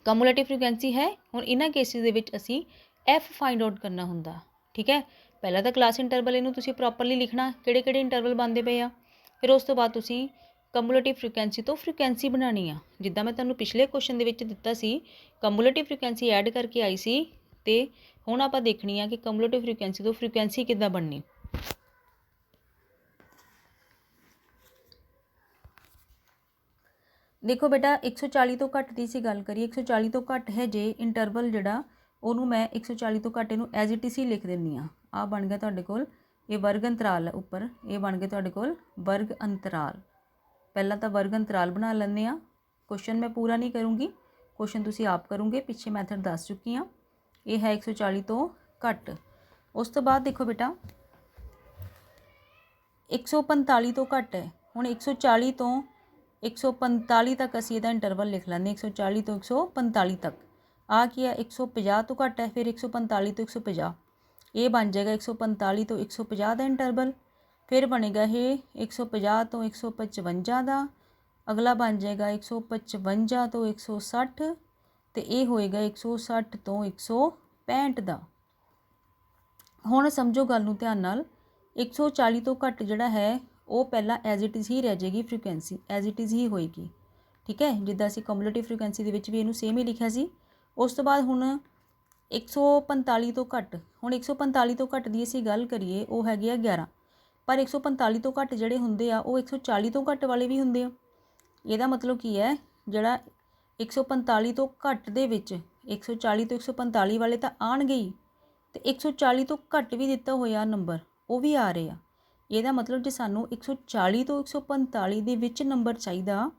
ਕਮੂਲੇਟਿਵ ਫ੍ਰੀਕੁਐਂਸੀ ਹੈ। ਹੁਣ ਇਹਨਾਂ ਕੇਸਿਸ ਦੇ ਵਿੱਚ ਅਸੀਂ ਐਫ ਫਾਈਂਡ ਆਊਟ ਕਰਨਾ ਹੁੰਦਾ, ਠੀਕ ਹੈ। ਪਹਿਲਾਂ ਤਾਂ ਕਲਾਸ ਇੰਟਰਵਲ ਇਹਨੂੰ ਤੁਸੀਂ ਪ੍ਰੋਪਰਲੀ ਲਿਖਣਾ, ਕਿਹੜੇ ਕਿਹੜੇ ਇੰਟਰਵਲ ਬਣਦੇ ਪਏ ਆ, ਫਿਰ ਉਸ ਤੋਂ ਬਾਅਦ ਤੁਸੀਂ ਕਮੂਲੇਟਿਵ ਫ੍ਰੀਕੁਐਂਸੀ ਤੋਂ ਫ੍ਰੀਕੁਐਂਸੀ ਬਣਾਉਣੀ ਆ। ਜਿੱਦਾਂ ਮੈਂ ਤੁਹਾਨੂੰ ਪਿਛਲੇ ਕੁਐਸਚਨ ਦੇ ਵਿੱਚ ਦਿੱਤਾ ਸੀ, ਕਮੂਲੇਟਿਵ ਫ੍ਰੀਕੁਐਂਸੀ ਐਡ ਕਰਕੇ ਆਈ ਸੀ ਤੇ ਹੁਣ ਆਪਾਂ ਦੇਖਣੀ ਆ ਕਿ ਕਮੂਲੇਟਿਵ ਫ੍ਰੀਕੁਐਂਸੀ ਤੋਂ ਫ੍ਰੀਕੁਐਂਸੀ ਕਿੱਦਾਂ ਬਣਨੀ। ਦੇਖੋ ਬੇਟਾ 140 ਤੋਂ ਘੱਟ ਦੀ ਅਸੀਂ ਗੱਲ ਕਰੀਏ, 140 ਤੋਂ ਘੱਟ ਹੈ ਜੇ ਇੰਟਰਵਲ ਜਿਹੜਾ, ਉਹਨੂੰ ਮੈਂ 140 ਤੋਂ ਘੱਟ ਇਹਨੂੰ ਐਜ਼ ਇਟ ਇਜ਼ ਹੀ ਲਿਖ ਦਿੰਦੀ ਆ। ਆਹ ਬਣ ਗਿਆ ਤੁਹਾਡੇ ਕੋਲ, ਇਹ ਵਰਗ ਅੰਤਰਾਲ ਹੈ ਉੱਪਰ, ਇਹ ਬਣ ਗਿਆ ਤੁਹਾਡੇ ਕੋਲ ਵਰਗ ਅੰਤਰਾਲ। ਪਹਿਲਾਂ ਤਾਂ ਵਰਗ ਅੰਤਰਾਲ ਬਣਾ ਲੈਂਦੇ ਆ। ਕੁਐਸਚਨ ਮੈਂ ਪੂਰਾ ਨਹੀਂ ਕਰੂੰਗੀ, ਕੁਐਸਚਨ ਤੁਸੀਂ ਆਪ ਕਰੋਗੇ, ਪਿੱਛੇ ਮੈਥਡ ਦੱਸ ਚੁੱਕੀ ਹਾਂ। ਇਹ ਹੈ 140 ਤੋਂ ਘੱਟ। ਉਸ ਤੋਂ ਬਾਅਦ ਦੇਖੋ ਬੇਟਾ 145 ਤੋਂ ਘੱਟ ਹੈ। ਹੁਣ 140 ਤੋਂ 145 ਤੱਕ ਅਸੀਂ ਇਹਦਾ ਇੰਟਰਵਲ ਲਿਖ ਲੈਂਦੇ, 140 ਤੋਂ 145 ਤੱਕ। ਆ ਕੀ ਹੈ 150 ਤੋਂ ਘੱਟ ਹੈ, ਫਿਰ 145 ਤੋਂ 150, ਇਹ ਬਣ ਜਾਏਗਾ 145 ਤੋਂ 150 ਦਾ ਇੰਟਰਵਲ। ਫਿਰ ਬਣੇਗਾ ਇਹ 150 ਤੋਂ 155 ਦਾ, ਅਗਲਾ ਬਣ ਜਾਏਗਾ 155 ਤੋਂ 160 ਤੇ ਇਹ ਹੋਏਗਾ 160 ਤੋਂ 165 ਦਾ। ਹੁਣ ਸਮਝੋ ਗੱਲ ਨੂੰ ਧਿਆਨ ਨਾਲ, 140 ਤੋਂ ਘੱਟ ਜਿਹੜਾ ਹੈ ਉਹ ਪਹਿਲਾਂ ਐਜ਼ ਇਟ ਇਜ਼ ਹੀ ਰਹਿ ਜਾਏਗੀ, ਫ੍ਰੀਕੁਐਂਸੀ ਐਜ਼ ਇਟ ਇਜ਼ ਹੀ ਹੋਏਗੀ, ਠੀਕ ਹੈ। ਜਿੱਦਾਂ ਅਸੀਂ ਕਮੂਲੇਟਿਵ ਫ੍ਰੀਕੁਐਂਸੀ ਦੇ ਵਿੱਚ ਵੀ ਇਹਨੂੰ ਸੇਮ ਹੀ ਲਿਖਿਆ ਸੀ। ਉਸ ਤੋਂ ਬਾਅਦ ਹੁਣ 145 ਤੋਂ ਘੱਟ, ਹੁਣ 145 ਤੋਂ ਘੱਟ ਦੀ ਅਸੀਂ ਗੱਲ ਕਰੀਏ ਉਹ ਹੈਗੀ ਆ 11, ਪਰ 145 ਤੋਂ ਘੱਟ ਜਿਹੜੇ ਹੁੰਦੇ ਆ ਉਹ 140 ਤੋਂ ਘੱਟ ਵਾਲੇ ਵੀ ਹੁੰਦੇ ਆ। ਇਹਦਾ ਮਤਲਬ ਕੀ ਹੈ, ਜਿਹੜਾ 145 ਤੋਂ ਘੱਟ ਦੇ ਵਿੱਚ 140 ਤੋਂ 145 ਵਾਲੇ ਤਾਂ ਆਉਣਗੇ ਹੀ, ਤੇ 140 ਤੋਂ ਘੱਟ ਵੀ ਦਿੱਤਾ ਹੋਇਆ ਨੰਬਰ ਉਹ ਵੀ ਆ ਰਹੇ ਆ। ਇਹਦਾ ਮਤਲਬ ਜੇ ਸਾਨੂੰ 140 ਤੋਂ 145 ਦੇ ਵਿੱਚ ਨੰਬਰ ਚਾਹੀਦਾ,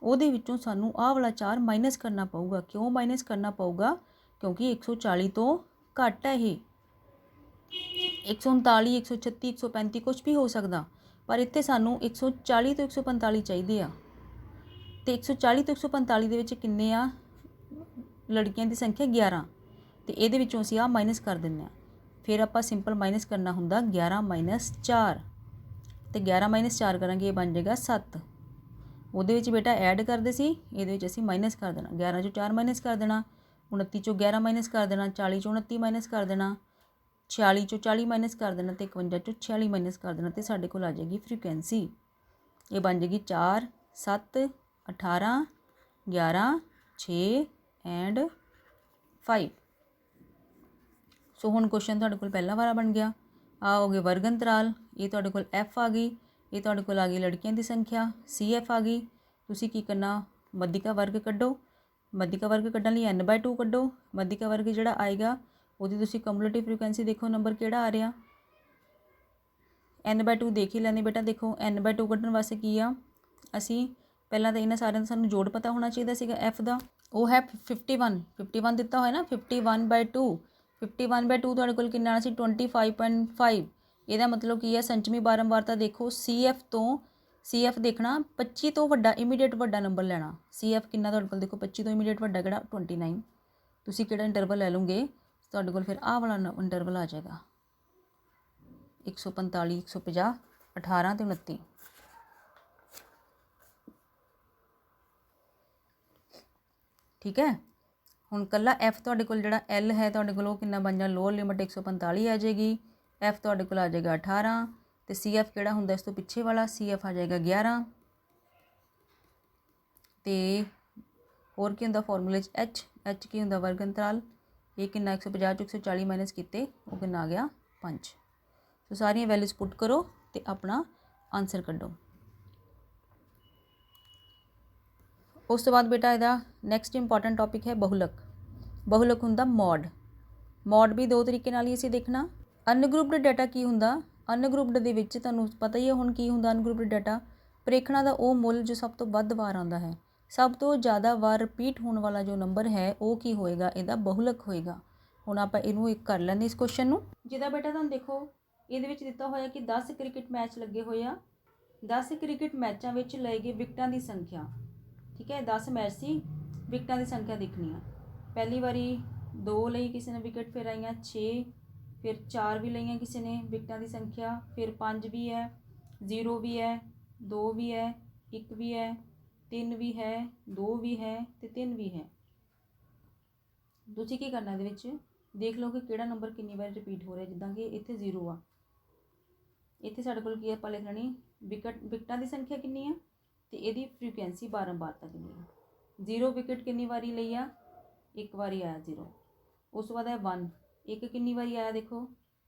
ਉਹਦੇ ਵਿੱਚੋਂ ਸਾਨੂੰ ਆਹ ਵਾਲਾ 4 ਮਾਈਨਸ ਕਰਨਾ ਪਊਗਾ। ਕਿਉਂ ਮਾਈਨਸ ਕਰਨਾ ਪਊਗਾ? ਕਿਉਂਕਿ 140 ਤੋਂ ਘੱਟ ਹੈ ਇਹ, 139, 136, 135 ਕੁਛ ਵੀ ਹੋ ਸਕਦਾ, ਪਰ ਇੱਥੇ ਸਾਨੂੰ 140 ਤੋਂ 145 ਚਾਹੀਦੇ ਆ। ਤੇ 140 ਤੋਂ 145 ਦੇ ਵਿੱਚ ਕਿੰਨੇ ਆ ਲੜਕੀਆਂ ਦੀ ਸੰਖਿਆ? 11, ਤੇ ਇਹਦੇ ਵਿੱਚੋਂ ਅਸੀਂ ਆਹ ਮਾਈਨਸ ਕਰ ਦਿੰਦੇ ਹਾਂ। ਫਿਰ ਆਪਾਂ ਸਿੰਪਲ ਮਾਈਨਸ ਕਰਨਾ ਹੁੰਦਾ 11 ਮਾਈਨਸ 4, ਤੇ 11 ਮਾਈਨਸ 4 ਕਰਾਂਗੇ, ਇਹ ਬਣ ਜਾਏਗਾ 7। ਉਹਦੇ ਵਿੱਚ ਬੇਟਾ ਐਡ ਕਰਦੇ ਸੀ, ਇਹਦੇ ਵਿੱਚ ਅਸੀਂ ਮਾਈਨਸ ਕਰ ਦੇਣਾ। 11 ਚੋਂ 4 ਮਾਈਨਸ ਕਰ ਦੇਣਾ, 29 ਚੋਂ 11 ਮਾਈਨਸ ਕਰ ਦੇਣਾ, 40 ਚੋਂ 29 ਮਾਈਨਸ ਕਰ ਦੇਣਾ, 46 ਚੋਂ 40 ਮਾਈਨਸ ਕਰ ਦੇਣਾ, ਤੇ 51 ਚੋਂ 46 ਮਾਈਨਸ ਕਰ ਦੇਣਾ, ਤੇ ਸਾਡੇ ਕੋਲ ਆ ਜਾਏਗੀ ਫ੍ਰੀਕੁਐਂਸੀ। ਇਹ ਬਣ ਜਾਏਗੀ 4, 7, 18, 11, 6 ਐਂਡ 5। ਸੋ ਹੁਣ ਕੁਐਸਚਨ ਤੁਹਾਡੇ ਕੋਲ ਪਹਿਲਾ ਵਾਲਾ ਬਣ ਗਿਆ। ਆ ਹੋ ਗਏ ਵਰਗ ਅੰਤਰਾਲ, ਇਹ ਤੁਹਾਡੇ ਕੋਲ ਐਫ ਆ ਗਈ, ਇਹ ਤੁਹਾਡੇ ਕੋਲ ਆ ਗਈ ਲੜਕੀਆਂ ਦੀ ਸੰਖਿਆ ਸੀ ਐਫ ਆ ਗਈ। ਤੁਸੀਂ ਕੀ ਕਰਨਾ, ਮੱਧਿਕਾ ਵਰਗ ਕੱਢੋ। ਮੱਧਿਕਾ ਵਰਗ ਕੱਢਣ ਲਈ n/2 ਕੱਢੋ। ਮੱਧਿਕਾ ਵਰਗ ਜਿਹੜਾ ਆਏਗਾ ਉਹਦੀ ਤੁਸੀਂ ਕਮੂਲੇਟਿਵ ਫ੍ਰੀਕੁਐਂਸੀ ਦੇਖੋ, ਨੰਬਰ ਕਿਹੜਾ ਆ ਰਿਹਾ, n/2 ਦੇਖ ਹੀ ਲੈਂਦੇ ਬੇਟਾ। ਦੇਖੋ n/2 ਕੱਢਣ ਵਾਸਤੇ ਕੀ ਆ, ਅਸੀਂ ਪਹਿਲਾਂ ਤਾਂ ਇਹਨਾਂ ਸਾਰਿਆਂ ਦਾ ਸਾਨੂੰ ਜੋੜ ਪਤਾ ਹੋਣਾ ਚਾਹੀਦਾ ਸੀਗਾ ਐਫ ਦਾ, ਉਹ ਹੈ 51 ਦਿੱਤਾ ਹੋਇਆ ਨਾ, 51/2, 51/2 ਤੁਹਾਡੇ ਕੋਲ ਕਿੰਨਾ ਆਣਾ ਸੀ 25.5। ਇਹਦਾ ਮਤਲਬ ਕੀ ਹੈ, ਸੰਚਮੀ ਬਾਰੰਬਾਰਤਾ ਦੇਖੋ, ਸੀ ਐਫ ਦੇਖਣਾ 25 ਤੋਂ ਵੱਡਾ, ਇਮੀਡੀਏਟ ਵੱਡਾ ਨੰਬਰ ਲੈਣਾ। ਸੀ ਐਫ ਕਿੰਨਾ ਤੁਹਾਡੇ ਕੋਲ ਦੇਖੋ 25 ਤੋਂ ਇਮੀਡੀਏਟ ਵੱਡਾ ਕਿਹੜਾ 29। ਤੁਸੀਂ ਕਿਹੜਾ ਇੰਟਰਵਲ ਲੈ ਲਓਗੇ ਤੁਹਾਡੇ ਕੋਲ ਫਿਰ ਆਹ ਵਾਲਾ ਇੰਟਰਵਲ ਆ ਜਾਏਗਾ 145, 150, 18 ਤੇ 29। ਠੀਕ ਹੈ। ਹੁਣ ਕੱਲਾ ਐਫ ਤੁਹਾਡੇ ਕੋਲ ਜਿਹੜਾ ਐਲ ਹੈ ਤੁਹਾਡੇ ਕੋਲ ਉਹ ਕਿੰਨਾ ਬਣ ਜਾ, ਲੋਅਰ ਲਿਮਟ 145 ਆ ਜਾਏਗੀ। ਐਫ ਤੁਹਾਡੇ ਕੋਲ ਆ ਜਾਏਗਾ 18, तो CF ਕਿਹੜਾ ਹੁੰਦਾ ਇਸ ਤੋਂ ਪਿੱਛੇ ਵਾਲਾ, CF ਆ ਜਾਏਗਾ 11। तो होर की हुंदा फॉर्मूले H की हुंदा वर्ग अंतराल, ये कितना 150 चों 140 माइनस किते वो कितना आ गया 5। तो सारियां वैल्यूज़ पुट करो तो अपना आंसर कड्डो। उस तो बाद बेटा इहदा नैक्सट इंपॉर्टेंट टॉपिक है बहुलक। बहुलक हुंदा मॉड। मॉड भी दो तरीके नाल ही असीं देखना। अनग्रुप्ड डाटा की हुंदा, अनग्रुप्ड दे विच तुहानूं पता ही है हुण की हुंदा अनग्रुप्ड डाटा, प्रेखणा दा वो मुੱਲ जो सब तो ਵੱਧ वार आउंदा है, सब तो ज़्यादा वार रिपीट होने वाला जो नंबर है वो की होएगा, इहदा बहुलक होएगा। हुण आपां इहनूं एक कर लैंदे इस क्वेश्चन नूं। जिहदा बेटा तुहानूं देखो इहदे विच दित्ता होया कि 10 क्रिकेट मैच लगे होए आ, 10 क्रिकेट मैचां विच लए गए विकटां दी संख्या, ठीक है 10 मैच सी, विकटां दी संख्या देखनी है। पहली वारी 2 लई किसी ने विकेट, फिर आईयां 6, फिर 4 भी लईयां किसी ने विकटां दी संख्या, फिर 5 भी है, 0 भी है, 2 भी है, 1 भी है, 3 भी है, 2 भी है तो 3 भी है। तुसीं की करना इहदे विच देख लो कि किहड़ा नंबर कितनी बार रिपीट हो रहा है। जिद्दां कि इत्थे 0 आ, इत्थे साडे कोल की आपां लिख लैणी विकटां दी संख्या कितनी है तो इहदी फ्रीकुएंसी बारंबारता कितनी है। 0 विकेट कितनी बारी लई आ, एक बारी आया 0। उस तो बाद है 1, एक कितनी बारी आया देखो,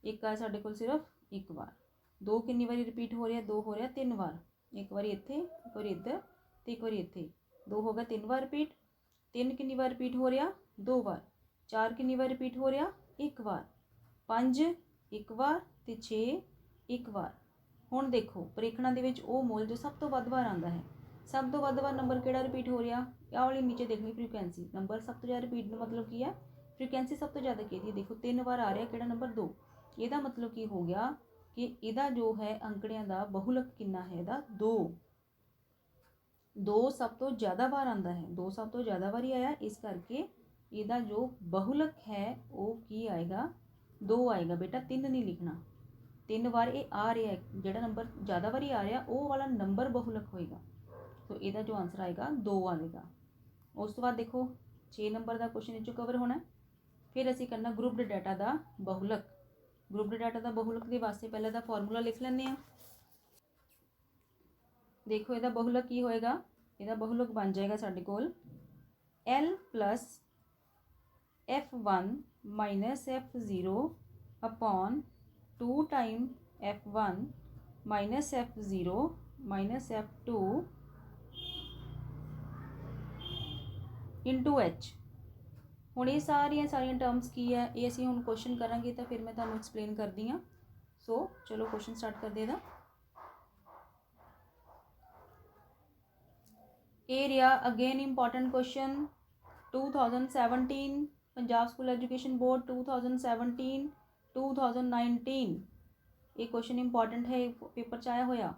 एक आया साडे कोल सिर्फ एक बार। 2 कितनी बारी रिपीट हो रहा है, 2 हो रहा 3 बार, एक बारी इत्थे, एक बारी इधर तो एक बारी इत्थे, 2 हो गया 3 बार रिपीट। 3 कितनी बार रिपीट हो रहा 2 बार। 4 कितनी बार रिपीट हो रहा 1 बार। 5 1 बार तो 6 1 बार। हुण देखो प्रेखणा दे विच वो मुੱਲ जो सब तो ਵੱਧ वार आंदा है, सब तो ਵੱਧ वार नंबर किहड़ा रिपीट हो रहा, आह वाली नीचे देखनी फ्रीकुएंसी, नंबर सब तो ज़्यादा रिपीट का मतलब की है फ्रीकुएंसी सब तो ज़्यादा किहदी है, देखो 3 बार आ रहा किहड़ा नंबर 2। ਇਹਦਾ मतलब की हो गया कि ਇਹਦਾ जो है अंकड़ियां ਦਾ बहुलक कितना है ਇਹਦਾ 2। 2 सब तो ज़्यादा बार आंदा है, 2 सब तो ज़्यादा बार ही आया, इस करके ਇਹਦਾ जो बहुलक है वो की आएगा 2 आएगा बेटा, 3 नहीं लिखना। 3 बार ये आ रहा है, जो नंबर ज़्यादा बार आ रहा वो वाला नंबर बहुलक होएगा, तो ਇਹਦਾ जो आंसर आएगा 2 आएगा। उस तो बाद देखो 6 नंबर का क्वेश्चन इस कवर होना। फिर असीं करना ग्रुप्ड डाटा का बहुलक। ग्रुप्ड डाटा का बहुलक के वास्ते पहले दा फॉर्मूला लिख लैंदे आ। देखो ਇਹਦਾ बहुलक की होएगा, ਇਹਦਾ बहुलक बन जाएगा साडे कोल L plus F1 minus F0 upon 2 time F1 minus F0 minus F2 into H। हुण ये सारियां टर्म्स की है, ये असीं हुण क्वेश्चन करांगे तो फिर मैं तुहानूं एक्सप्लेन करदी हाँ। सो चलो क्वेश्चन स्टार्ट कर देदा। Area again important question 2017 Punjab school education board 2017 2019 ये क्वेश्चन इंपॉर्टेंट है, पेपर च आया होया।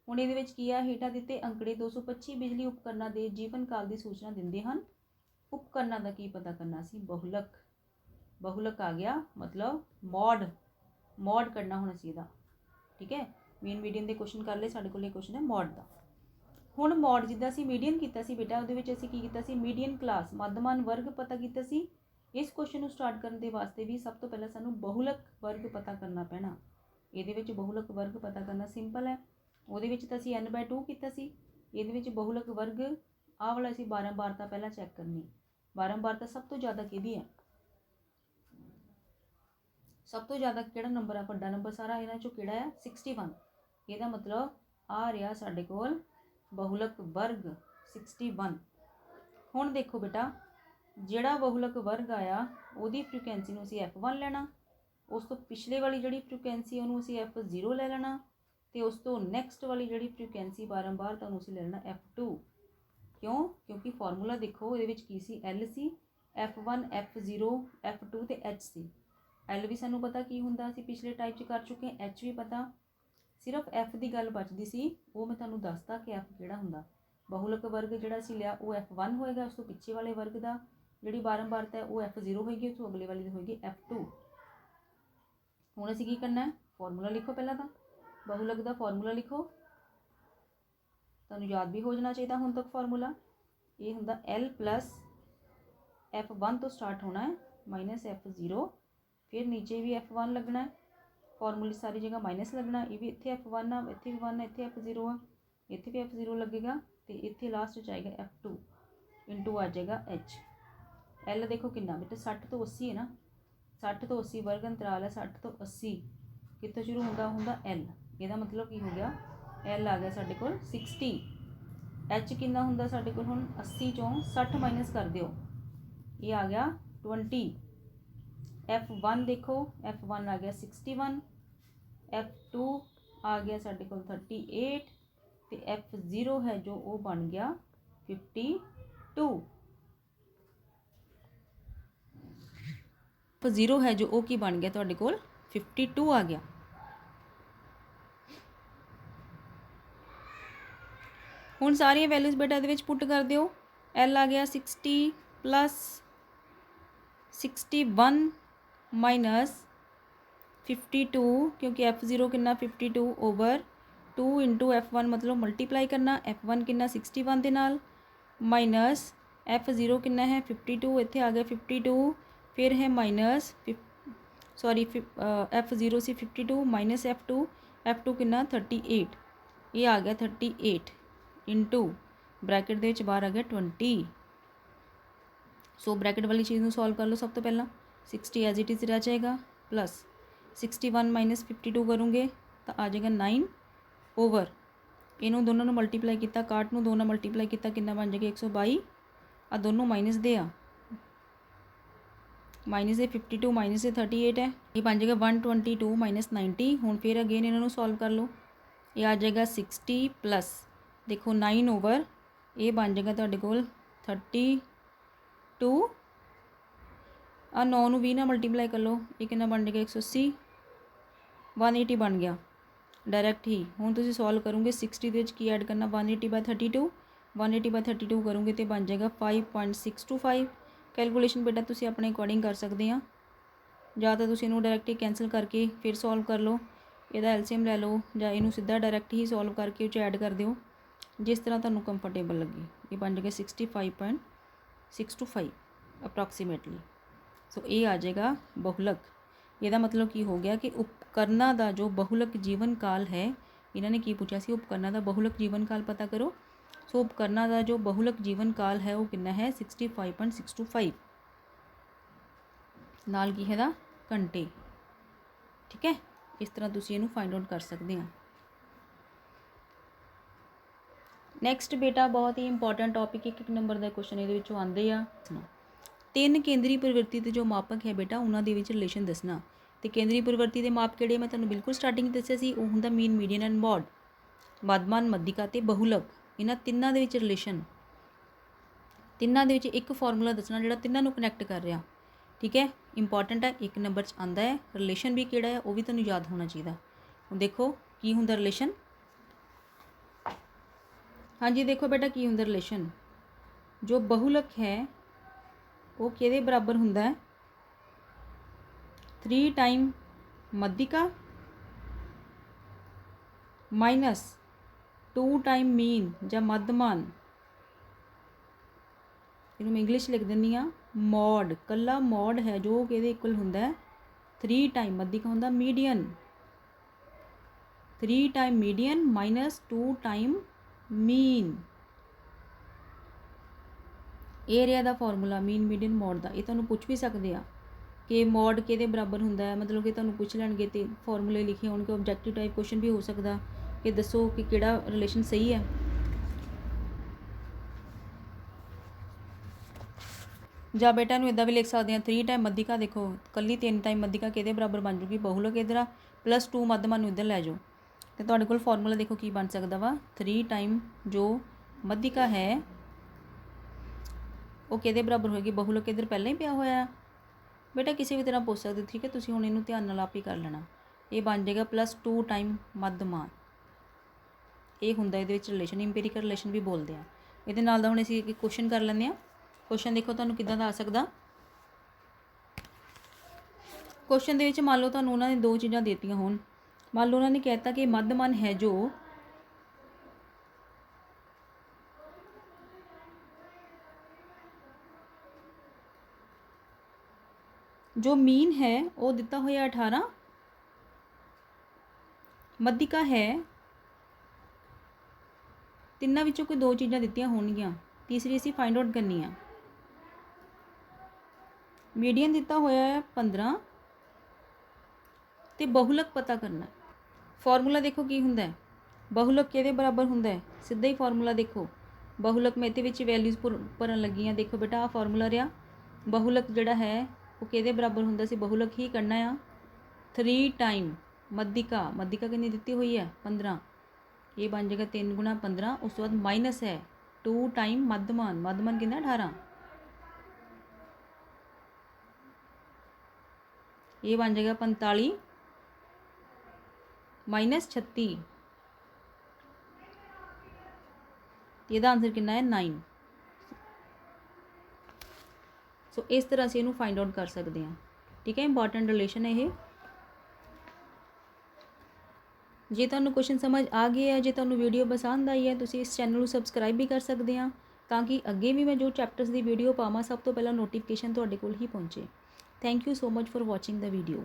हुण इहदे विच की है, हेठां दित्ते अंकड़े 225 बिजली उपकरणों के जीवन काल की सूचना दिंदे हन। उपकरणों का की पता करना सी, बहुलक। बहुलक आ गया मतलब मॉड, मॉड करना हुण असीं इहदा, ठीक है। मेन मीडियम के क्वेश्चन कर ले, साडे कोल क्वेश्चन है मॉड का। हुण मॉड जिद्दां असीं मीडियन कीता सी बेटा, उहदे विच असीं की कीता सी मीडियन क्लास मध्यमान वर्ग पता कीता सी। इस क्वेश्चन नूं स्टार्ट करन दे वास्ते भी सब तो पहले सानूं बहुलक वर्ग पता करना पैना। इहदे विच बहुलक वर्ग पता करना सिंपल है। उहदे विच तां असीं n/2 कीता सी, इहदे विच बहुलक वर्ग आह वाला असीं बारंबारता पहला चैक करनी। बारंबारता सब तो ज़्यादा किहदी है, सब तो ज़्यादा किहड़ा नंबर है, वड्डा नंबर सारा इन्हां चों किहड़ा है 61। इहदा मतलब आ रहा साडे कोल बहुलक वर्ग 61। हुण देखो बेटा जिहड़ा बहुलक वर्ग आया उहदी फ्रीकुएंसी नूं असीं F1 लैना, उस तो पिछले वाली जिहड़ी फ्रीकुएंसी उहनूं असीं F0 ले लेना, तो उस तो नैक्सट वाली जिहड़ी फ्रीकुएंसी बारंबार तो उहनूं असीं ले लेना F2। क्यों? क्योंकि फॉर्मूला देखो इहदे विच की सी L सी, F1 F0 F2 ते H सी। L भी सानूं पता की हुंदा, असीं पिछले टाइप च कर चुके, H भी पता, सिर्फ F की गल बचती सी, वो मैं तुहानूं दसता कि F किहड़ा हुंदा। बहुलक वर्ग जिहड़ा असीं लिया वो F1 होएगा, उस तो पिछे वाले वर्ग का जिहड़ी बारंबारता है वो F0 होएगी, उस तो अगले वाली होएगी F2। हुण असीं की करना है, फॉर्मूला लिखो पहला तो बहुलक का फॉर्मूला लिखो, तुहानूं याद भी हो जाना चाहिए हुण तक फॉर्मूला। ये हुंदा L प्लस F1 तो स्टार्ट होना है माइनस F0, फिर नीचे भी F1 लगना है, ਫਾਰਮੂਲੇ ਸਾਰੀ ਜਗ੍ਹਾ ਮਾਈਨਸ ਲੱਗਣਾ। ਇਹ ਵੀ ਇੱਥੇ F1 ਆ, ਇੱਥੇ ਵੀ 1 ਆ, ਇੱਥੇ F0 ਆ, ਇੱਥੇ ਵੀ F0 ਲੱਗੇਗਾ ਅਤੇ ਇੱਥੇ ਲਾਸਟ 'ਚ ਆਏਗਾ F2 ਇੰਟੂ ਆ ਜਾਏਗਾ H। L ਦੇਖੋ ਕਿੰਨਾ ਬੇਟਾ 60 ਤੋਂ 80 ਹੈ ਨਾ, 60 ਤੋਂ 80 ਵਰਗ ਅੰਤਰਾਲ ਹੈ। 60 ਤੋਂ 80 ਕਿੱਥੋਂ ਸ਼ੁਰੂ ਹੁੰਦਾ L। ਇਹਦਾ ਮਤਲਬ ਕੀ ਹੋ ਗਿਆ, L ਆ ਗਿਆ ਸਾਡੇ ਕੋਲ 60। H ਕਿੰਨਾ ਹੁੰਦਾ ਸਾਡੇ ਕੋਲ ਹੁਣ 80 ਚੋਂ 60 ਮਾਈਨਸ ਕਰ ਦਿਓ, ਇਹ ਆ ਗਿਆ 20। F1 ਦੇਖੋ, F1 ਆ ਗਿਆ 61, F2 ਆ ਗਿਆ ਸਾਡੇ ਕੋਲ 38 ਅਤੇ F0 ਹੈ ਜੋ ਉਹ ਬਣ ਗਿਆ 52। F0 ਹੈ ਜੋ ਉਹ ਕੀ ਬਣ ਗਿਆ ਤੁਹਾਡੇ ਕੋਲ 52 ਆ ਗਿਆ। ਹੁਣ ਸਾਰੀਆਂ ਵੈਲਿਊਜ਼ ਬੇਟਾ ਇਹਦੇ ਵਿੱਚ ਪੁੱਟ ਕਰ ਦਿਓ। L ਆ ਗਿਆ 60 ਪਲੱਸ 61 ਮਾਈਨਸ 52 ਕਿਉਂਕਿ F0 ਕਿੰਨਾ 52 ਓਵਰ 2 ਇੰਟੂ F1 ਮਤਲਬ ਮਲਟੀਪਲਾਈ ਕਰਨਾ। F1 ਕਿੰਨਾ 61 ਦੇ ਨਾਲ ਮਾਈਨਸ F0 ਕਿੰਨਾ ਹੈ 52, ਇੱਥੇ ਆ ਗਿਆ 52, ਫਿਰ ਹੈ ਮਾਈਨਸ F0 ਸੀ 52 ਮਾਈਨਸ F2 ਕਿੰਨਾ 38, ਇਹ ਆ ਗਿਆ 38 ਇੰਟੂ ਬ੍ਰੈਕਟ ਦੇ ਵਿੱਚ ਬਾਹਰ ਆ ਗਿਆ 20। ਸੋ ਬ੍ਰੈਕਟ ਵਾਲੀ ਚੀਜ਼ ਨੂੰ ਸੋਲਵ ਕਰ ਲਓ। ਸਭ ਤੋਂ ਪਹਿਲਾਂ 60 ਐਜ਼ ਇਟ ਇਜ਼ ਰਹਿ ਜਾਏਗਾ ਪਲੱਸ 61 ਮਾਈਨਸ 52 ਕਰੋਗੇ ਤਾਂ ਆ ਜਾਏਗਾ 9 ਓਵਰ ਇਹਨੂੰ ਦੋਨਾਂ ਨੂੰ ਮਲਟੀਪਲਾਈ ਕੀਤਾ, 61 ਨੂੰ 2 ਨਾਲ ਮਲਟੀਪਲਾਈ ਕੀਤਾ ਕਿੰਨਾ ਬਣ ਜਾਏਗਾ 122। ਆ ਦੋਨੋਂ ਮਾਈਨਸ ਦੇ ਆ, ਮਾਈਨਸ ਦੇ 52 ਮਾਈਨਸ ਦੇ 38 ਹੈ, ਇਹ ਬਣ ਜਾਏਗਾ 122 ਮਾਈਨਸ 90। ਹੁਣ ਫਿਰ ਅਗੇਨ ਇਹਨਾਂ ਨੂੰ ਸੋਲਵ ਕਰ ਲਓ, ਇਹ ਆ ਜਾਏਗਾ 60 ਪਲੱਸ ਦੇਖੋ 9 ਓਵਰ ਇਹ ਬਣ ਜਾਏਗਾ ਤੁਹਾਡੇ ਕੋਲ 32। ਆ 9 ਨੂੰ 20 ਨਾਲ ਮਲਟੀਪਲਾਈ ਕਰ ਲਓ, ਇਹ ਕਿੰਨਾ ਬਣ ਜਾਏਗਾ 180, 180 ਬਣ ਗਿਆ ਡਾਇਰੈਕਟ ਹੀ। ਹੁਣ ਤੁਸੀਂ ਸੋਲਵ ਕਰੋਗੇ 60 ਦੇ ਵਿੱਚ ਕੀ ਐਡ ਕਰਨਾ 180/32, 180/32 ਕਰੋਗੇ ਤੇ ਬਣ ਜਾਏਗਾ 5.625। ਕੈਲਕੂਲੇਸ਼ਨ ਬੇਟਾ ਤੁਸੀਂ ਆਪਣੇ ਅਕੋਰਡਿੰਗ ਕਰ ਸਕਦੇ ਆ, ਜਾਂ ਤਾਂ ਤੁਸੀਂ ਇਹਨੂੰ ਡਾਇਰੈਕਟ ਹੀ ਕੈਂਸਲ ਕਰਕੇ ਫਿਰ ਸੋਲਵ ਕਰ ਲਓ, ਇਹਦਾ ਐਲਸੀਐਮ ਲੈ ਲਓ, ਜਾਂ ਇਹਨੂੰ ਸਿੱਧਾ ਡਾਇਰੈਕਟ ਹੀ ਸੋਲਵ ਕਰਕੇ ਉਹ 'ਚ ਐਡ ਕਰ ਦਿਓ, ਜਿਸ ਤਰ੍ਹਾਂ ਤੁਹਾਨੂੰ ਕੰਫਰਟੇਬਲ ਲੱਗੇ। ਇਹ ਬਣ ਜਾਏਗਾ 65.625 ਅਪਰੋਕਸੀਮੇਟਲੀ। ਸੋ ਇਹ ਆ ਜਾਏਗਾ ਬਹੁਲਕ। ਇਹਦਾ ਮਤਲਬ ਕੀ ਹੋ ਗਿਆ ਕਿ ਉਪਕਰਨਾਂ ਦਾ ਜੋ ਬਹੁਲਕ ਜੀਵਨ ਕਾਲ ਹੈ, ਇਹਨਾਂ ਨੇ ਕੀ ਪੁੱਛਿਆ ਸੀ ਉਪਕਰਨਾਂ ਦਾ ਬਹੁਲਕ ਜੀਵਨ ਕਾਲ ਪਤਾ ਕਰੋ। ਸੋ ਉਪਕਰਨਾਂ ਦਾ ਜੋ ਬਹੁਲਕ ਜੀਵਨ ਕਾਲ ਹੈ ਉਹ ਕਿੰਨਾ ਹੈ 65.625 ਨਾਲ ਕੀ ਹੈਗਾ ਘੰਟੇ। ਠੀਕ ਹੈ, ਇਸ ਤਰ੍ਹਾਂ ਤੁਸੀਂ ਇਹਨੂੰ ਫਾਈਂਡ ਆਊਟ ਕਰ ਸਕਦੇ ਆ। ਨੈਕਸਟ ਬੇਟਾ ਬਹੁਤ ਹੀ ਇੰਪੋਰਟੈਂਟ ਟੌਪਿਕ, ਇੱਕ ਨੰਬਰ ਦਾ ਕੁਐਸਚਨ ਇਹਦੇ ਵਿੱਚੋਂ ਆਉਂਦੇ ਆ। 3 ਕੇਂਦਰੀ ਪ੍ਰਵਿਰਤੀ ਦੇ ਜੋ ਮਾਪਕ ਹੈ ਬੇਟਾ ਉਹਨਾਂ ਦੇ ਵਿੱਚ ਰਿਲੇਸ਼ਨ ਦੱਸਣਾ। ਤੇ ਕੇਂਦਰੀ ਪ੍ਰਵਿਰਤੀ ਦੇ ਮਾਪ ਕਿਹੜੇ ਮੈਂ ਤੁਹਾਨੂੰ ਬਿਲਕੁਲ ਸਟਾਰਟਿੰਗ ਦੱਸਿਆ ਸੀ, ਉਹ ਹੁੰਦਾ ਮੀਨ, ਮੀਡੀਅਨ ਐਂਡ ਮੋਡ, ਮੱਧਮਾਨ, ਮੱਧਿਕਾ ਤੇ ਬਹੁਲਕ। ਇਹਨਾਂ ਤਿੰਨਾਂ ਦੇ ਵਿੱਚ ਰਿਲੇਸ਼ਨ, ਤਿੰਨਾਂ ਦੇ ਵਿੱਚ ਇੱਕ ਫਾਰਮੂਲਾ ਦੱਸਣਾ ਜਿਹੜਾ ਤਿੰਨਾਂ ਨੂੰ ਕਨੈਕਟ ਕਰ ਰਿਹਾ। ਠੀਕ ਹੈ, ਇੰਪੋਰਟੈਂਟ ਹੈ, 1 ਨੰਬਰ 'ਚ ਆਉਂਦਾ ਹੈ। ਰਿਲੇਸ਼ਨ ਵੀ ਕਿਹੜਾ ਹੈ ਉਹ ਵੀ ਤੁਹਾਨੂੰ ਯਾਦ ਹੋਣਾ ਚਾਹੀਦਾ। ਹੁਣ ਦੇਖੋ ਕੀ ਹੁੰਦਾ ਰਿਲੇਸ਼ਨ। ਹਾਂਜੀ ਦੇਖੋ ਬੇਟਾ ਕੀ ਹੁੰਦਾ ਰਿਲੇਸ਼ਨ, ਜੋ ਬਹੁਲਕ ਹੈ ਉਹ ਕਿਹਦੇ ਬਰਾਬਰ ਹੁੰਦਾ ਹੈ 3 ਟਾਈਮ ਮੱਧਿਕਾ ਮਾਈਨਸ 2 ਟਾਈਮ ਮੀਨ ਜਾਂ ਮੱਧਮਾਨ। ਇਹਨੂੰ ਮੈਂ ਇੰਗਲਿਸ਼ ਲਿਖ ਦਿੰਦੀ ਹਾਂ ਮੋਡ, ਕੱਲਾ ਮੋਡ ਹੈ ਜੋ ਕਿਹਦੇ ਇਕੁਅਲ ਹੁੰਦਾ ਹੈ 3 ਟਾਈਮ ਮੱਧਿਕਾ ਹੁੰਦਾ median, 3 time median minus 2 time mean. Area ਦਾ ਫਾਰਮੂਲਾ ਮੀਨ, ਮੀਡੀਅਨ, ਮੋਡ ਦਾ, ਇਹ ਤੁਹਾਨੂੰ ਪੁੱਛ ਵੀ ਸਕਦੇ ਆ ਕਿ ਮੋਡ ਕਿਹਦੇ ਬਰਾਬਰ ਹੁੰਦਾ ਹੈ, ਮਤਲਬ ਕਿ ਤੁਹਾਨੂੰ ਪੁੱਛ ਲੈਣਗੇ ਤੇ ਫਾਰਮੂਲੇ ਲਿਖੇ ਹੋਣਗੇ। ਆਬਜੈਕਟਿਵ ਟਾਈਪ ਕੁਐਸਚਨ ਵੀ ਹੋ ਸਕਦਾ ਕਿ ਦੱਸੋ ਕਿ ਕਿਹੜਾ ਰਿਲੇਸ਼ਨ ਸਹੀ ਹੈ। ਜਾਂ ਬੇਟਾ ਨੂੰ ਇੱਦਾਂ ਵੀ ਲਿਖ ਸਕਦੇ ਹਾਂ 3 ਟਾਈਮ ਮੱਧਿਕਾ, ਦੇਖੋ ਕੱਲੀ 3 ਟਾਈਮ ਮੱਧਿਕਾ ਕਿਹਦੇ ਬਰਾਬਰ ਬਣ ਜੂਗੀ ਬਹੁਲਕ ਇੱਧਰ ਆ, ਪਲੱਸ 2 ਮੱਧਮਾਨ ਨੂੰ ਇੱਧਰ ਲੈ ਜਾਓ ਤੇ ਤੁਹਾਡੇ ਕੋਲ ਫਾਰਮੂਲਾ ਦੇਖੋ ਕੀ ਬਣ ਸਕਦਾ ਵਾ 3 ਟਾਈਮ ਜੋ ਮੱਧਿਕਾ ਹੈ ਉਹ ਕਿਹਦੇ ਬਰਾਬਰ ਹੋਏਗੀ ਬਹੁਲਕ ਇੱਧਰ ਪਹਿਲਾਂ ਹੀ ਪਿਆ ਹੋਇਆ ਬੇਟਾ, ਕਿਸੇ ਵੀ ਤਰ੍ਹਾਂ ਪੁੱਛ ਸਕਦੇ। ਠੀਕ ਹੈ, ਤੁਸੀਂ ਹੁਣ ਇਹਨੂੰ ਧਿਆਨ ਨਾਲ ਆਪ ਹੀ ਕਰ ਲੈਣਾ। ਇਹ ਬਣ ਜਾਏਗਾ ਪਲੱਸ 2 ਟਾਈਮ ਮੱਧਮਾਨ। ਇਹ ਹੁੰਦਾ ਇਹਦੇ ਵਿੱਚ ਰਿਲੇਸ਼ਨ, ਇੰਪੀਰੀਕਲ ਰਿਲੇਸ਼ਨ ਵੀ ਬੋਲਦੇ ਆ। ਇਹਦੇ ਨਾਲ ਦਾ ਹੁਣ ਅਸੀਂ ਇੱਕ ਕੁਐਸਚਨ ਕਰ ਲੈਂਦੇ ਹਾਂ। ਕੁਐਸਚਨ ਦੇਖੋ ਤੁਹਾਨੂੰ ਕਿੱਦਾਂ ਦਾ ਆ ਸਕਦਾ। ਕੁਐਸਚਨ ਦੇ ਵਿੱਚ ਮੰਨ ਲਓ ਤੁਹਾਨੂੰ ਉਹਨਾਂ ਨੇ 2 ਚੀਜ਼ਾਂ ਦੇਤੀਆਂ ਹੋਣ। ਮੰਨ ਲਓ ਉਹਨਾਂ ਨੇ ਕਹਿ ਦਿੱਤਾ ਕਿ ਮੱਧਮਾਨ ਹੈ ਜੋ ਮੀਨ ਹੈ ਉਹ ਦਿੱਤਾ ਹੋਇਆ 18 ਮੱਧਿਕਾ ਹੈ, ਤਿੰਨਾਂ ਵਿੱਚੋਂ ਕੋਈ ਦੋ ਚੀਜ਼ਾਂ ਦਿੱਤੀਆਂ ਹੋਣਗੀਆਂ, ਤੀਸਰੀ ਅਸੀਂ ਫਾਈਂਡ ਆਊਟ ਕਰਨੀ ਆ। ਮੀਡੀਅਨ ਦਿੱਤਾ ਹੋਇਆ ਹੈ 15 ਤੇ ਬਹੁਲਕ ਪਤਾ ਕਰਨਾ। ਫਾਰਮੂਲਾ ਦੇਖੋ ਕੀ ਹੁੰਦਾ ਹੈ, ਬਹੁਲਕ ਕਿਹਦੇ ਬਰਾਬਰ ਹੁੰਦਾ ਹੈ, ਸਿੱਧਾ ਹੀ ਫਾਰਮੂਲਾ ਦੇਖੋ। ਬਹੁਲਕ ਮੈਂ ਇਹਦੇ ਵਿੱਚ ਵੈਲਿਊਜ਼ ਭਰਨ ਲੱਗੀ ਹਾਂ। ਦੇਖੋ ਬੇਟਾ, ਆਹ ਫਾਰਮੂਲਾ ਰਿਹਾ। ਬਹੁਲਕ ਜਿਹੜਾ ਹੈ ਉਹ ਕਿਹਦੇ ਬਰਾਬਰ ਹੁੰਦਾ ਸੀ, ਬਹੁਲਕ ਹੀ ਕਰਨਾ ਆ। 3 ਟਾਈਮ ਮੱਧਿਕਾ, ਮੱਧਿਕਾ ਕਿੰਨੀ ਦਿੱਤੀ ਹੋਈ ਹੈ 15, ਇਹ ਬਣ ਜਾਏਗਾ 3 ਗੁਣਾ 15। ਉਸ ਤੋਂ ਬਾਅਦ ਮਾਈਨਸ ਹੈ 2 ਟਾਈਮ ਮੱਧਮਾਨ, ਮੱਧਮਾਨ ਕਿੰਨਾ 18, ਇਹ ਬਣ ਜਾਏਗਾ 45 ਮਾਈਨਸ 36, ਇਹਦਾ ਆਂਸਰ ਕਿੰਨਾ ਹੈ 9। ਸੋ ਇਸ ਤਰ੍ਹਾਂ ਅਸੀਂ ਇਹਨੂੰ ਫਾਈਂਡ ਆਊਟ ਕਰ ਸਕਦੇ ਹਾਂ। ਠੀਕ ਹੈ, ਇੰਪੋਰਟੈਂਟ ਰਿਲੇਸ਼ਨ ਹੈ ਇਹ। ਜੇ ਤੁਹਾਨੂੰ ਕੁਐਸਚਨ ਸਮਝ ਆ ਗਿਆ ਹੈ, ਜੇ ਤੁਹਾਨੂੰ ਵੀਡੀਓ ਪਸੰਦ ਆਈ ਹੈ, ਤੁਸੀਂ ਇਸ ਚੈਨਲ ਨੂੰ ਸਬਸਕ੍ਰਾਈਬ ਵੀ ਕਰ ਸਕਦੇ ਹਾਂ, ਤਾਂ ਕਿ ਅੱਗੇ ਵੀ ਮੈਂ ਜੋ ਚੈਪਟਰਸ ਦੀ ਵੀਡੀਓ ਪਾਵਾਂ ਸਭ ਤੋਂ ਪਹਿਲਾਂ ਨੋਟੀਫਿਕੇਸ਼ਨ ਤੁਹਾਡੇ ਕੋਲ ਹੀ ਪਹੁੰਚੇ। Thank you so much for watching the video.